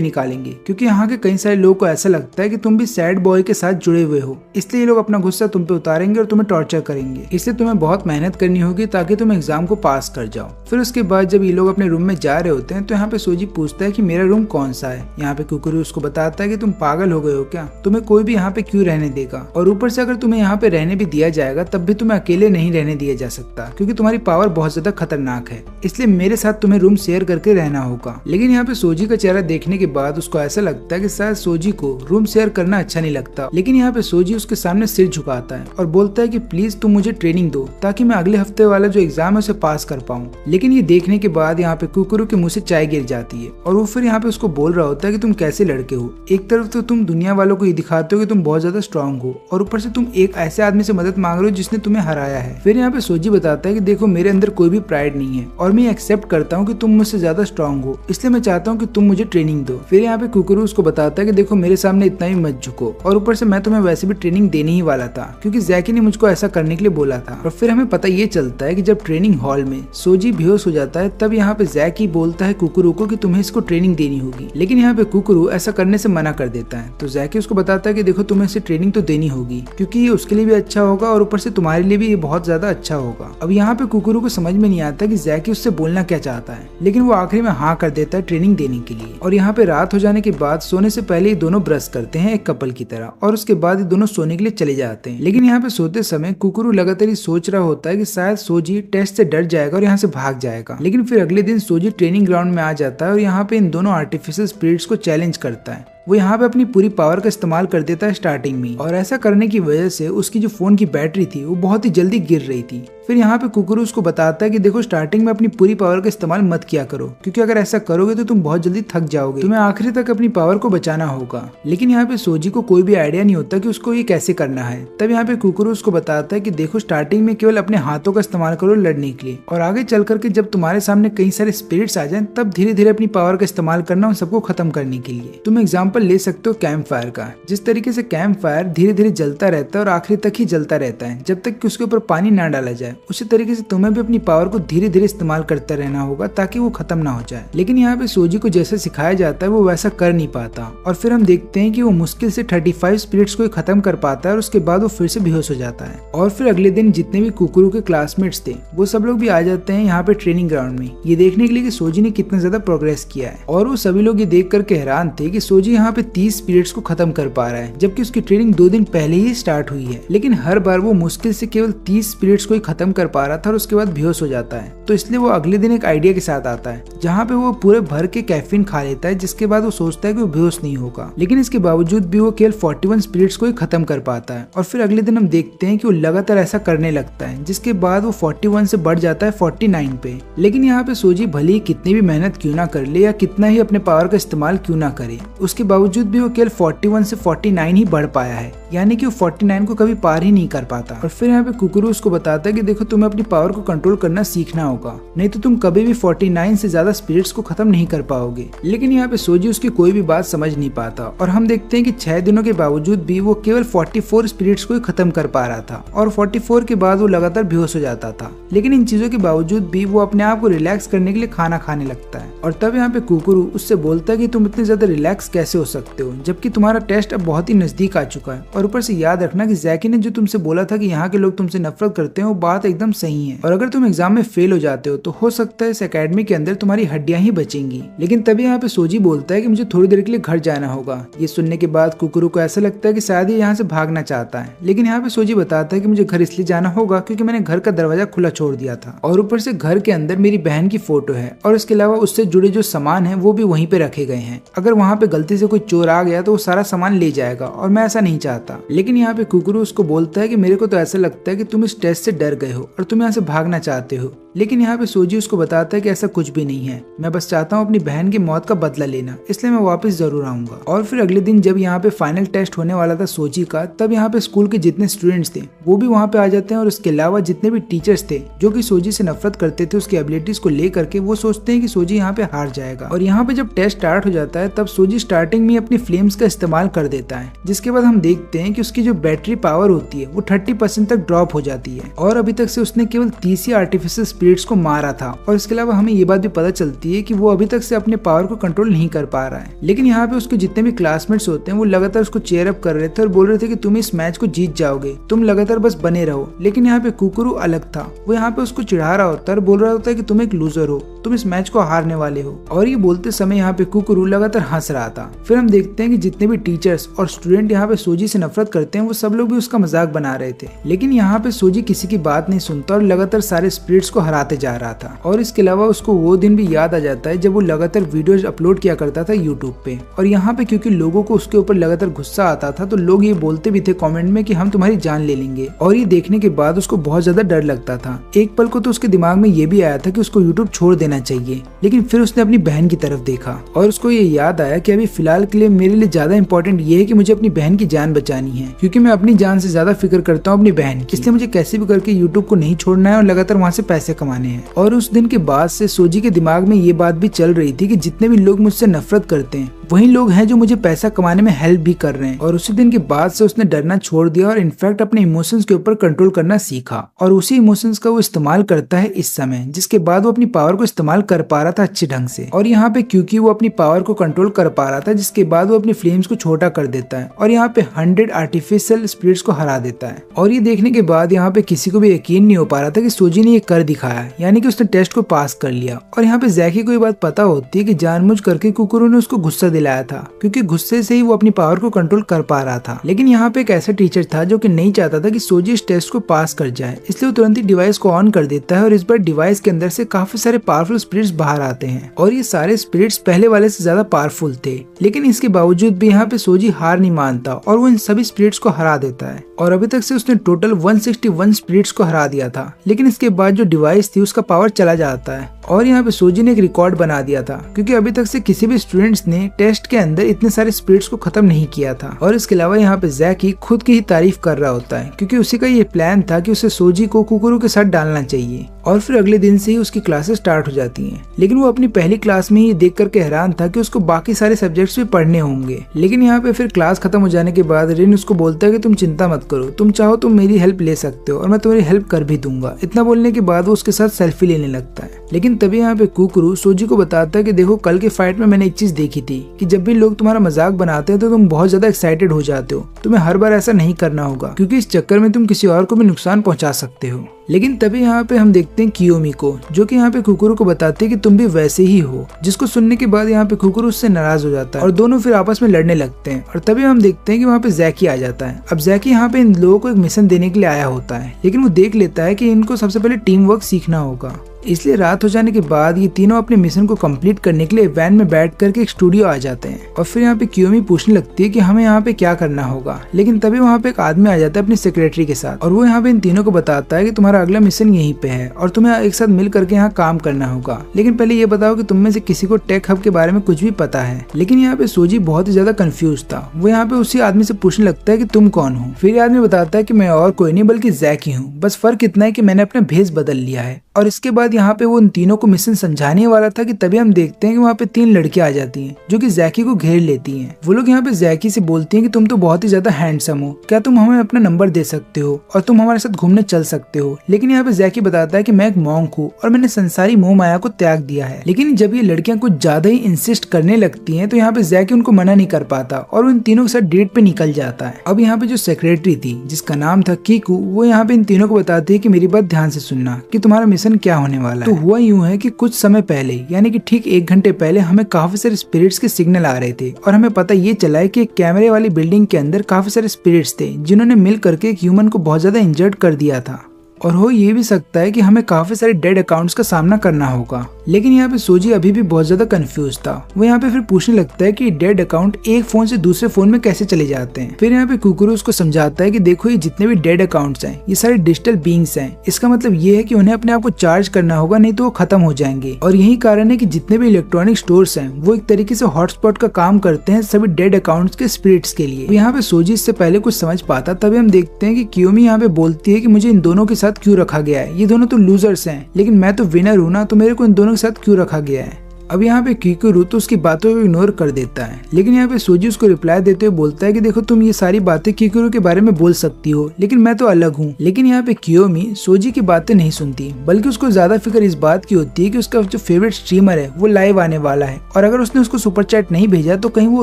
निकालेंगे, क्योंकि यहाँ के कई सारे लोगों को ऐसा लगता है कि तुम भी सैड बॉय के साथ जुड़े हुए हो, इसलिए ये लोग अपना गुस्सा तुम पे उतारेंगे और तुम्हें टॉर्चर करेंगे। इसलिए तुम्हें बहुत मेहनत करनी होगी ताकि तुम एग्जाम को पास कर जाओ। फिर उसके बाद जब ये लोग अपने रूम में जा रहे होते हैं तो यहाँ पे सोजी पूछता है कि मेरा रूम कौन सा है। यहाँ पे कुकुरू उसको बताता है कि तुम पागल हो गए हो क्या, तुम्हें कोई भी यहाँ पे क्यों रहने देगा, और ऊपर से अगर तुम्हें यहाँ पे रहने भी दिया जाएगा तब भी तुम्हें अकेले नहीं रहने दिया जा सकता, क्योंकि तुम्हारी पावर बहुत ज्यादा खतरनाक है, इसलिए मेरे साथ तुम्हें रूम शेयर करके रहना होगा। लेकिन यहाँ पे सोजी का चेहरा देखने के बाद उसको ऐसा लगता है कि शायद सोजी को रूम शेयर करना अच्छा नहीं लगता। लेकिन यहाँ पे सोजी उसके सामने सिर झुकाता है और बोलता है कि प्लीज तुम मुझे ट्रेनिंग दो ताकि मैं अगले हफ्ते वाला जो एग्जाम है उसे पास कर पाऊँ। लेकिन ये देखने के बाद यहाँ पे कुकुरू के मुंह से चाय गिर जाती है और वो फिर यहाँ पे उसको बोल रहा होता है कि तुम कैसे लड़के हो, एक तरफ तो तुम दुनिया वालों को ये दिखाते हो कि तुम बहुत ज्यादा स्ट्रांग हो और ऊपर से तुम एक ऐसे आदमी से मदद मांग रहे हो जिसने तुम्हें हराया है। फिर यहाँ पे सोजी बताता है कि देखो मेरे अंदर कोई भी प्राइड नहीं है और मैं एक्सेप्ट करता हूँ कि तुम मुझसे ज्यादा स्ट्रांग हो, इसलिए मैं चाहता हूँ कि तुम मुझे ट्रेनिंग दो। फिर यहाँ पे कुकुरू उसको बताता है कि देखो मेरे सामने इतना ही मत झुको, और ऊपर से मैं तुम्हें वैसे भी ट्रेनिंग देने ही वाला था क्योंकि जैकी ने मुझको ऐसा करने के लिए बोला था। और फिर हमें पता ये चलता है कि जब ट्रेनिंग हॉल में सोजी बेहोश हो जाता है तब यहाँ पे जैकी बोलता है कुकुरू को कि तुम्हें इसको ट्रेनिंग देनी होगी, लेकिन यहाँ पे कुकुरू ऐसा करने से मना कर देता है। तो जैकी उसको बताता है कि देखो तुम्हें इसे ट्रेनिंग तो देनी होगी क्योंकि ये उसके लिए भी अच्छा होगा और ऊपर से तुम्हारे लिए भी ये बहुत ज्यादा अच्छा होगा। अब यहाँ पे कुकुरू को समझ में नहीं आता कि जैकी उससे बोलना क्या चाहता है, लेकिन वो आखिरी में हाँ कर देता है ट्रेनिंग देने के लिए। और यहाँ पे रात हो जाने के बाद सोने से पहले ये दोनों ब्रश करते हैं एक कपल की तरह, और उसके बाद ये दोनों सोने के लिए चले जाते हैं। लेकिन यहाँ पे सोते समय कुकुरू लगातार सोच रहा होता है कि शायद सोजी टेस्ट से डर जाएगा और यहाँ से भाग जाएगा। लेकिन फिर अगले दिन सोजी ट्रेनिंग ग्राउंड में आ जाता है और यहाँ पे इन दोनों आर्टिफिशियल स्पिरिट्स को चैलेंज करता है। वो यहाँ पे अपनी पूरी पावर का इस्तेमाल कर देता है स्टार्टिंग में, और ऐसा करने की वजह से उसकी जो फोन की बैटरी थी वो बहुत ही जल्दी गिर रही थी। फिर यहाँ पे कुकुरू उसको बताता है कि देखो स्टार्टिंग में अपनी पूरी पावर का इस्तेमाल मत किया करो, क्योंकि अगर ऐसा करोगे तो तुम बहुत जल्दी थक जाओगे, तुम्हें आखिरी तक अपनी पावर को बचाना होगा। लेकिन यहाँ पे सोजी को कोई भी आइडिया नहीं होता कि उसको ये कैसे करना है। तब यहाँ पे कुकुरू उसको बताता है कि देखो स्टार्टिंग में केवल अपने हाथों का इस्तेमाल करो लड़ने के लिए, और आगे चल करके जब तुम्हारे सामने कई सारे स्पिरिट्स आ जाए तब धीरे धीरे अपनी पावर का इस्तेमाल करना उन सबको खत्म करने के लिए। तुम एग्जाम्पल ले सकते हो कैंप फायर का, जिस तरीके से कैंप फायर धीरे धीरे जलता रहता है और आखिरी तक ही जलता रहता है जब तक कि उसके ऊपर पानी ना डाला जाए, उसी तरीके से तुम्हें भी अपनी पावर को धीरे धीरे इस्तेमाल करता रहना होगा ताकि वो खत्म ना हो जाए। लेकिन यहाँ पे सोजी को जैसा सिखाया जाता है वो वैसा कर नहीं पाता, और फिर हम देखते हैं कि वो मुश्किल से 35 स्पिरिट्स को खत्म कर पाता है और उसके बाद वो फिर से बेहोश हो जाता है। और फिर अगले दिन जितने भी कुकुरू के क्लासमेट्स थे वो सब लोग भी आ जाते हैं यहाँ पे ट्रेनिंग ग्राउंड में, ये देखने के लिए कि सोजी ने कितना ज्यादा प्रोग्रेस किया है। और वो सभी लोग ये देख करके हैरान थे कि सोजी यहाँ पे 30 स्पिरिट्स को खत्म कर पा रहा है, जबकि उसकी ट्रेनिंग 2 दिन पहले ही स्टार्ट हुई है। लेकिन हर बार वो मुश्किल से केवल 30 स्पिरिट्स को ही खत्म कर पा रहा था और उसके बाद बेहोश हो जाता है। तो इसलिए वो अगले दिन एक आइडिया के साथ आता है जहाँ पे वो पूरे भर के कैफीन खा लेता है, जिसके बाद वो सोचता है कि वो बेहोश नहीं होगा। लेकिन इसके बावजूद भी वो केवल 41 स्पिरिट्स को ही खत्म कर पाता है। और फिर अगले दिन हम देखते हैं कि वो लगातार ऐसा करने लगता है, जिसके बाद वो 41 से बढ़ जाता है 49 पे। लेकिन यहाँ पे सोजी भले ही कितनी भी मेहनत क्यों ना कर ले या कितना ही अपने पावर का इस्तेमाल क्यों ना करे, उसके बावजूद भी वो केवल 41 से 49 ही बढ़ पाया है, यानी कि वो 49 को कभी पार ही नहीं कर पाता। और फिर यहाँ पे कुकुरू उसको बताता है कि देखो तुम्हें अपनी पावर को कंट्रोल करना सीखना होगा, नहीं तो तुम कभी भी 49 से ज्यादा स्पिरिट्स को खत्म नहीं कर पाओगे। लेकिन यहाँ पे सोजी उसकी कोई भी बात समझ नहीं पाता, और हम देखते हैं कि 6 दिनों के बावजूद भी वो केवल 44 स्पिरिट्स को ही खत्म कर पा रहा था, और 44 के बाद वो लगातार बेहोश हो जाता था। लेकिन इन चीजों के बावजूद भी वो अपने आप को रिलैक्स करने के लिए खाना खाने लगता है। और तब यहाँ पे कुकुरू उससे बोलता है कि तुम इतने ज्यादा रिलैक्स कैसे हो सकते हो, जबकि तुम्हारा टेस्ट अब बहुत ही नजदीक आ चुका है। और ऊपर से याद रखना कि जैकी ने जो तुमसे बोला था कि यहाँ के लोग तुमसे नफरत करते हैं, वो बात एकदम सही है। और अगर तुम एग्जाम में फेल हो जाते हो तो हो सकता है इस एकेडमी के अंदर तुम्हारी हड्डियां ही बचेंगी। लेकिन तभी यहाँ पे सोजी बोलता है कि मुझे थोड़ी देर के लिए घर जाना होगा। ये सुनने के बाद कुकुरू को ऐसा लगता है कि शायद ये यहाँ से भागना चाहता है, लेकिन यहाँ पे सोजी बताता है कि मुझे घर इसलिए जाना होगा क्योंकि मैंने घर का दरवाजा खुला छोड़ दिया था, और ऊपर से घर के अंदर मेरी बहन की फोटो है, और इसके अलावा उससे जुड़े जो सामान है वो भी वहीं पे रखे गए हैं। अगर वहाँ पे गलती से कोई चोर आ गया तो वो सारा सामान ले जाएगा, और मैं ऐसा नहीं चाहता। लेकिन यहाँ पे कुकुरू उसको बोलता है कि मेरे को तो ऐसा लगता है कि तुम इस टेस्ट से डर गए हो और तुम यहाँ से भागना चाहते हो। लेकिन यहाँ पे सोजी उसको बताता है कि ऐसा कुछ भी नहीं है, मैं बस चाहता हूँ अपनी बहन की मौत का बदला लेना, इसलिए मैं वापस जरूर आऊंगा। और फिर अगले दिन जब यहाँ पे फाइनल टेस्ट होने वाला था सोजी का, तब यहाँ पे स्कूल के जितने स्टूडेंट्स थे वो भी वहाँ पे आ जाते हैं, और इसके अलावा जितने भी टीचर्स थे जो कि सोजी से नफरत करते थे उसकी एबिलिटीज को लेकर के, वो सोचते हैं कि सोजी यहाँ पे हार जाएगा। और यहाँ पे जब टेस्ट स्टार्ट हो जाता है तब सोजी स्टार्टिंग में अपनी फ्लेम्स का इस्तेमाल कर देता है, जिसके बाद हम देखते हैं कि उसकी जो बैटरी पावर होती है वो 30% तक ड्रॉप हो जाती है, और अभी तक से उसने केवल 30 ही आर्टिफिशियल स्पिरिट्स को मारा था। और इसके अलावा हमें ये बात भी पता चलती है कि वो अभी तक से अपने पावर को कंट्रोल नहीं कर पा रहा है। लेकिन यहाँ पे उसके जितने भी क्लासमेट्स होते हैं वो लगातार उसको चेयर अप कर रहे थे और बोल रहे थे कि तुम इस मैच को जीत जाओगे, तुम लगातार बस बने रहो। लेकिन यहाँ पे कुकुरू अलग था, वो यहाँ पे उसको चिढ़ा रहा होता है और बोल रहा होता है कि तुम एक लूजर हो, तुम इस मैच को हारने वाले हो। और ये बोलते समय यहाँ पे कुकुरू लगातार हंस रहा था। फिर हम देखते हैं कि जितने भी टीचर्स और स्टूडेंट यहाँ पे सोजी से नफरत करते हैं वो सब लोग भी उसका मजाक बना रहे थे। लेकिन यहाँ पे सोजी किसी की बात नहीं सुनता और लगातार सारे स्पिरिट्स को हराते जा रहा था। और इसके अलावा उसको वो दिन भी याद आ जाता है जब वो लगातार वीडियोज अपलोड किया करता था यूट्यूब पे। और यहाँ पे क्योंकि लोगों को उसके ऊपर लगातार गुस्सा आता था तो लोग ये बोलते भी थे कमेंट में कि हम तुम्हारी जान ले लेंगे। और ये देखने के बाद उसको बहुत ज्यादा डर लगता था। एक पल को तो उसके दिमाग में ये भी आया था कि उसको यूट्यूब छोड़ देना चाहिए, लेकिन फिर उसने अपनी बहन की तरफ देखा और उसको ये याद आया कि अभी फिलहाल के लिए मेरे लिए ज्यादा इंपॉर्टेंट ये है कि मुझे अपनी बहन की जान बचानी है, क्योंकि मैं अपनी जान से ज्यादा फिक्र करता हूँ अपनी बहन की। इसलिए मुझे कैसे भी करके यूट्यूब को नहीं छोड़ना है और लगातार वहाँ से पैसे कमाने हैं। और उस दिन के बाद से सोजी के दिमाग में ये बात भी चल रही थी कि जितने भी लोग मुझसे नफरत करते हैं वही लोग हैं जो मुझे पैसा कमाने में हेल्प भी कर रहे हैं। और उसी दिन के बाद से उसने डरना छोड़ दिया और इनफैक्ट अपने इमोशंस के ऊपर कंट्रोल करना सीखा, और उसी इमोशंस का वो इस्तेमाल करता है इस समय, जिसके बाद वो अपनी पावर को इस्तेमाल कर पा रहा था अच्छे ढंग से। और यहाँ पे क्योंकि वो अपनी पावर को कंट्रोल कर पा रहा था, जिसके बाद वो अपनी फ्लेम्स को छोटा कर देता है और यहाँ पे 100 आर्टिफिशियल स्पिरिट्स को हरा देता है। और ये देखने के बाद यहाँ पे किसी को भी यकीन नहीं हो पा रहा था कि सोजी ने ये कर दिखाया, यानी कि उसने टेस्ट को पास कर लिया। और यहाँ पे जैकी को ये बात पता होती है कि जानबूझ करके कुकुरू ने उसको गुस्सा दिलाया था, क्योंकि गुस्से से ही वो अपनी पावर को कंट्रोल कर पा रहा था। लेकिन यहाँ पे एक ऐसा टीचर था जो कि नहीं चाहता था कि सोजी इस टेस्ट को पास कर जाए, इसलिए वो तुरंत ही डिवाइस को ऑन कर देता है और इस बार डिवाइस के अंदर से काफी सारे पावरफुल स्पिरिट्स बाहर आते हैं। और ये सारे स्पिरिट्स पहले वाले से ज्यादा पावरफुल थे, लेकिन इसके बावजूद भी यहाँ पे सोजी हार नहीं मानता और वो इन सभी स्पिरिट्स को हरा देता है। और अभी तक से उसने टोटल 161 स्पिरिट्स को हरा दिया था, लेकिन इसके बाद जो डिवाइस थी उसका पावर चला जाता है। और यहाँ पे सोजी ने एक रिकॉर्ड बना दिया था, क्योंकि अभी तक से किसी भी स्टूडेंट्स ने टेस्ट के अंदर इतने सारे स्पिरिट्स को खत्म नहीं किया था। और इसके अलावा यहाँ पे जैकी खुद की ही तारीफ कर रहा होता है, क्योंकि उसी का ये प्लान था कि उसे सोजी को कुकुरू के साथ डालना चाहिए। और फिर अगले दिन से ही उसकी क्लासेस स्टार्ट हो जाती हैं। लेकिन वो अपनी पहली क्लास में ही देख करके हैरान था कि उसको बाकी सारे सब्जेक्ट्स भी पढ़ने होंगे। लेकिन यहाँ पे फिर क्लास खत्म हो जाने के बाद रिन उसको बोलता है कि तुम चिंता मत करो, तुम चाहो तो मेरी हेल्प ले सकते हो और मैं तुम्हारी हेल्प कर भी दूंगा। इतना बोलने के बाद वो उसके साथ सेल्फी लेने लगता है। लेकिन तभी यहाँ पे कुकुरू सोजी को बताता है कि देखो, कल के फाइट में मैंने एक चीज देखी थी कि जब भी लोग तुम्हारा मजाक बनाते हैं तो तुम बहुत ज्यादा एक्साइटेड हो जाते हो। तुम्हें हर बार ऐसा नहीं करना होगा, क्योंकि इस चक्कर में तुम किसी और को भी नुकसान पहुंचा सकते हो। लेकिन तभी यहाँ पे हम देखते हैं कियोमी को, जो कि यहाँ पे कुकुरू को बताते हैं कि तुम भी वैसे ही हो, जिसको सुनने के बाद यहाँ पे कुकुरू उससे नाराज हो जाता है और दोनों फिर आपस में लड़ने लगते हैं। और तभी हम देखते हैं कि वहाँ पे जैकी आ जाता है। अब जैकी यहाँ पे इन लोगों को एक मिशन देने के लिए आया होता है, लेकिन वो देख लेता है कि इनको सबसे पहले टीम वर्क सीखना होगा। इसलिए रात हो जाने के बाद ये तीनों अपने मिशन को कंप्लीट करने के लिए वैन में बैठ करके एक स्टूडियो आ जाते हैं। और फिर यहाँ पे कियोमी पूछने लगती है कि हमें यहाँ पे क्या करना होगा। लेकिन तभी वहाँ पे एक आदमी आ जाता है अपनी सेक्रेटरी के साथ, और वो यहाँ पे इन तीनों को बताता है कि तुम्हारा अगला मिशन यहीं पे है और तुम्हें एक साथ मिल करके यहाँ काम करना होगा। लेकिन पहले ये बताओ कि तुम में से किसी को टेक हब के बारे में कुछ भी पता है। लेकिन यहाँ पे सोजी बहुत ही ज्यादा कंफ्यूज था। वो यहाँ पे उसी आदमी से पूछने लगता है कि तुम कौन हो। फिर आदमी बताता है कि मैं और कोई नहीं बल्कि जैकी हूँ, बस फर्क इतना है कि मैंने अपना भेष बदल लिया है। और इसके बाद बाद यहाँ पे वो उन तीनों को मिशन समझाने वाला था कि तभी हम देखते हैं कि वहाँ पे 3 लड़कियां आ जाती हैं जो कि जैकी को घेर लेती हैं। वो लोग यहाँ पे जैकी से बोलती हैं कि तुम तो बहुत ही ज्यादा हैंडसम हो, क्या तुम हमें अपना नंबर दे सकते हो और तुम हमारे साथ घूमने चल सकते हो। लेकिन यहाँ पे जैकी बताता है कि मैं एक मॉन्क हूँ और मैंने संसारी मोह माया को त्याग दिया है। लेकिन जब ये लड़कियां कुछ ज्यादा ही इंसिस्ट करने लगती हैं तो यहाँ पे जैकी उनको मना नहीं कर पाता और वो इन तीनों के साथ डेट पे निकल जाता है। अब यहाँ पे जो सेक्रेटरी थी जिसका नाम था कीकू, वो यहाँ पे इन तीनों को बताती है कि मेरी बात ध्यान से सुनना कि तुम्हारा मिशन क्या होने वाला है। तो हुआ यूं है कि कुछ समय पहले यानी कि ठीक 1 घंटे पहले हमें काफी सारे स्पिरिट्स के सिग्नल आ रहे थे और हमें पता ये चला है कि एक कैमरे वाली बिल्डिंग के अंदर काफी सारे स्पिरिट्स थे जिन्होंने मिल करके एक ह्यूमन को बहुत ज्यादा इंजर्ड कर दिया था। और हो ये भी सकता है कि हमें काफी सारे डेड अकाउंट्स का सामना करना होगा। लेकिन यहाँ पे सोजी अभी भी बहुत ज्यादा कंफ्यूज था। वो यहाँ पे फिर पूछने लगता है कि डेड अकाउंट एक फोन से दूसरे फोन में कैसे चले जाते हैं। फिर यहाँ पे कुकुरु उसको समझाता है कि देखो ये जितने भी डेड अकाउंट्स हैं ये सारे डिजिटल बीइंग्स हैं। इसका मतलब ये है कि उन्हें अपने आप को चार्ज करना होगा, नहीं तो वो खत्म हो जाएंगे। और यही कारण है कि जितने भी इलेक्ट्रॉनिक स्टोर्स हैं वो एक तरीके से हॉटस्पॉट का काम करते हैं सभी डेड अकाउंट्स के स्पिरिट्स के लिए। यहाँ पे सोजी इससे पहले कुछ समझ पाता, तभी हम देखते हैं कि कियोमी यहाँ पे बोलती है कि मुझे इन दोनों के साथ क्यों रखा गया है, ये दोनों तो लूजर्स हैं लेकिन मैं तो विनर हूँ ना, तो मेरे को इन दोनों के साथ क्यों रखा गया है। अब यहाँ पे कीकुरू तो उसकी बातों को इग्नोर कर देता है। लेकिन यहाँ पे सोजी उसको रिप्लाई देते हुए बोलता है कि देखो तुम ये सारी बातें कीकुरू के बारे में बोल सकती हो लेकिन मैं तो अलग हूँ। लेकिन यहाँ पे कियोमी सोजी की बातें नहीं सुनती, बल्कि उसको ज्यादा फिक्र इस बात की होती है कि उसका जो फेवरेट स्ट्रीमर है वो लाइव आने वाला है और अगर उसने उसको सुपर चैट नहीं भेजा तो कहीं वो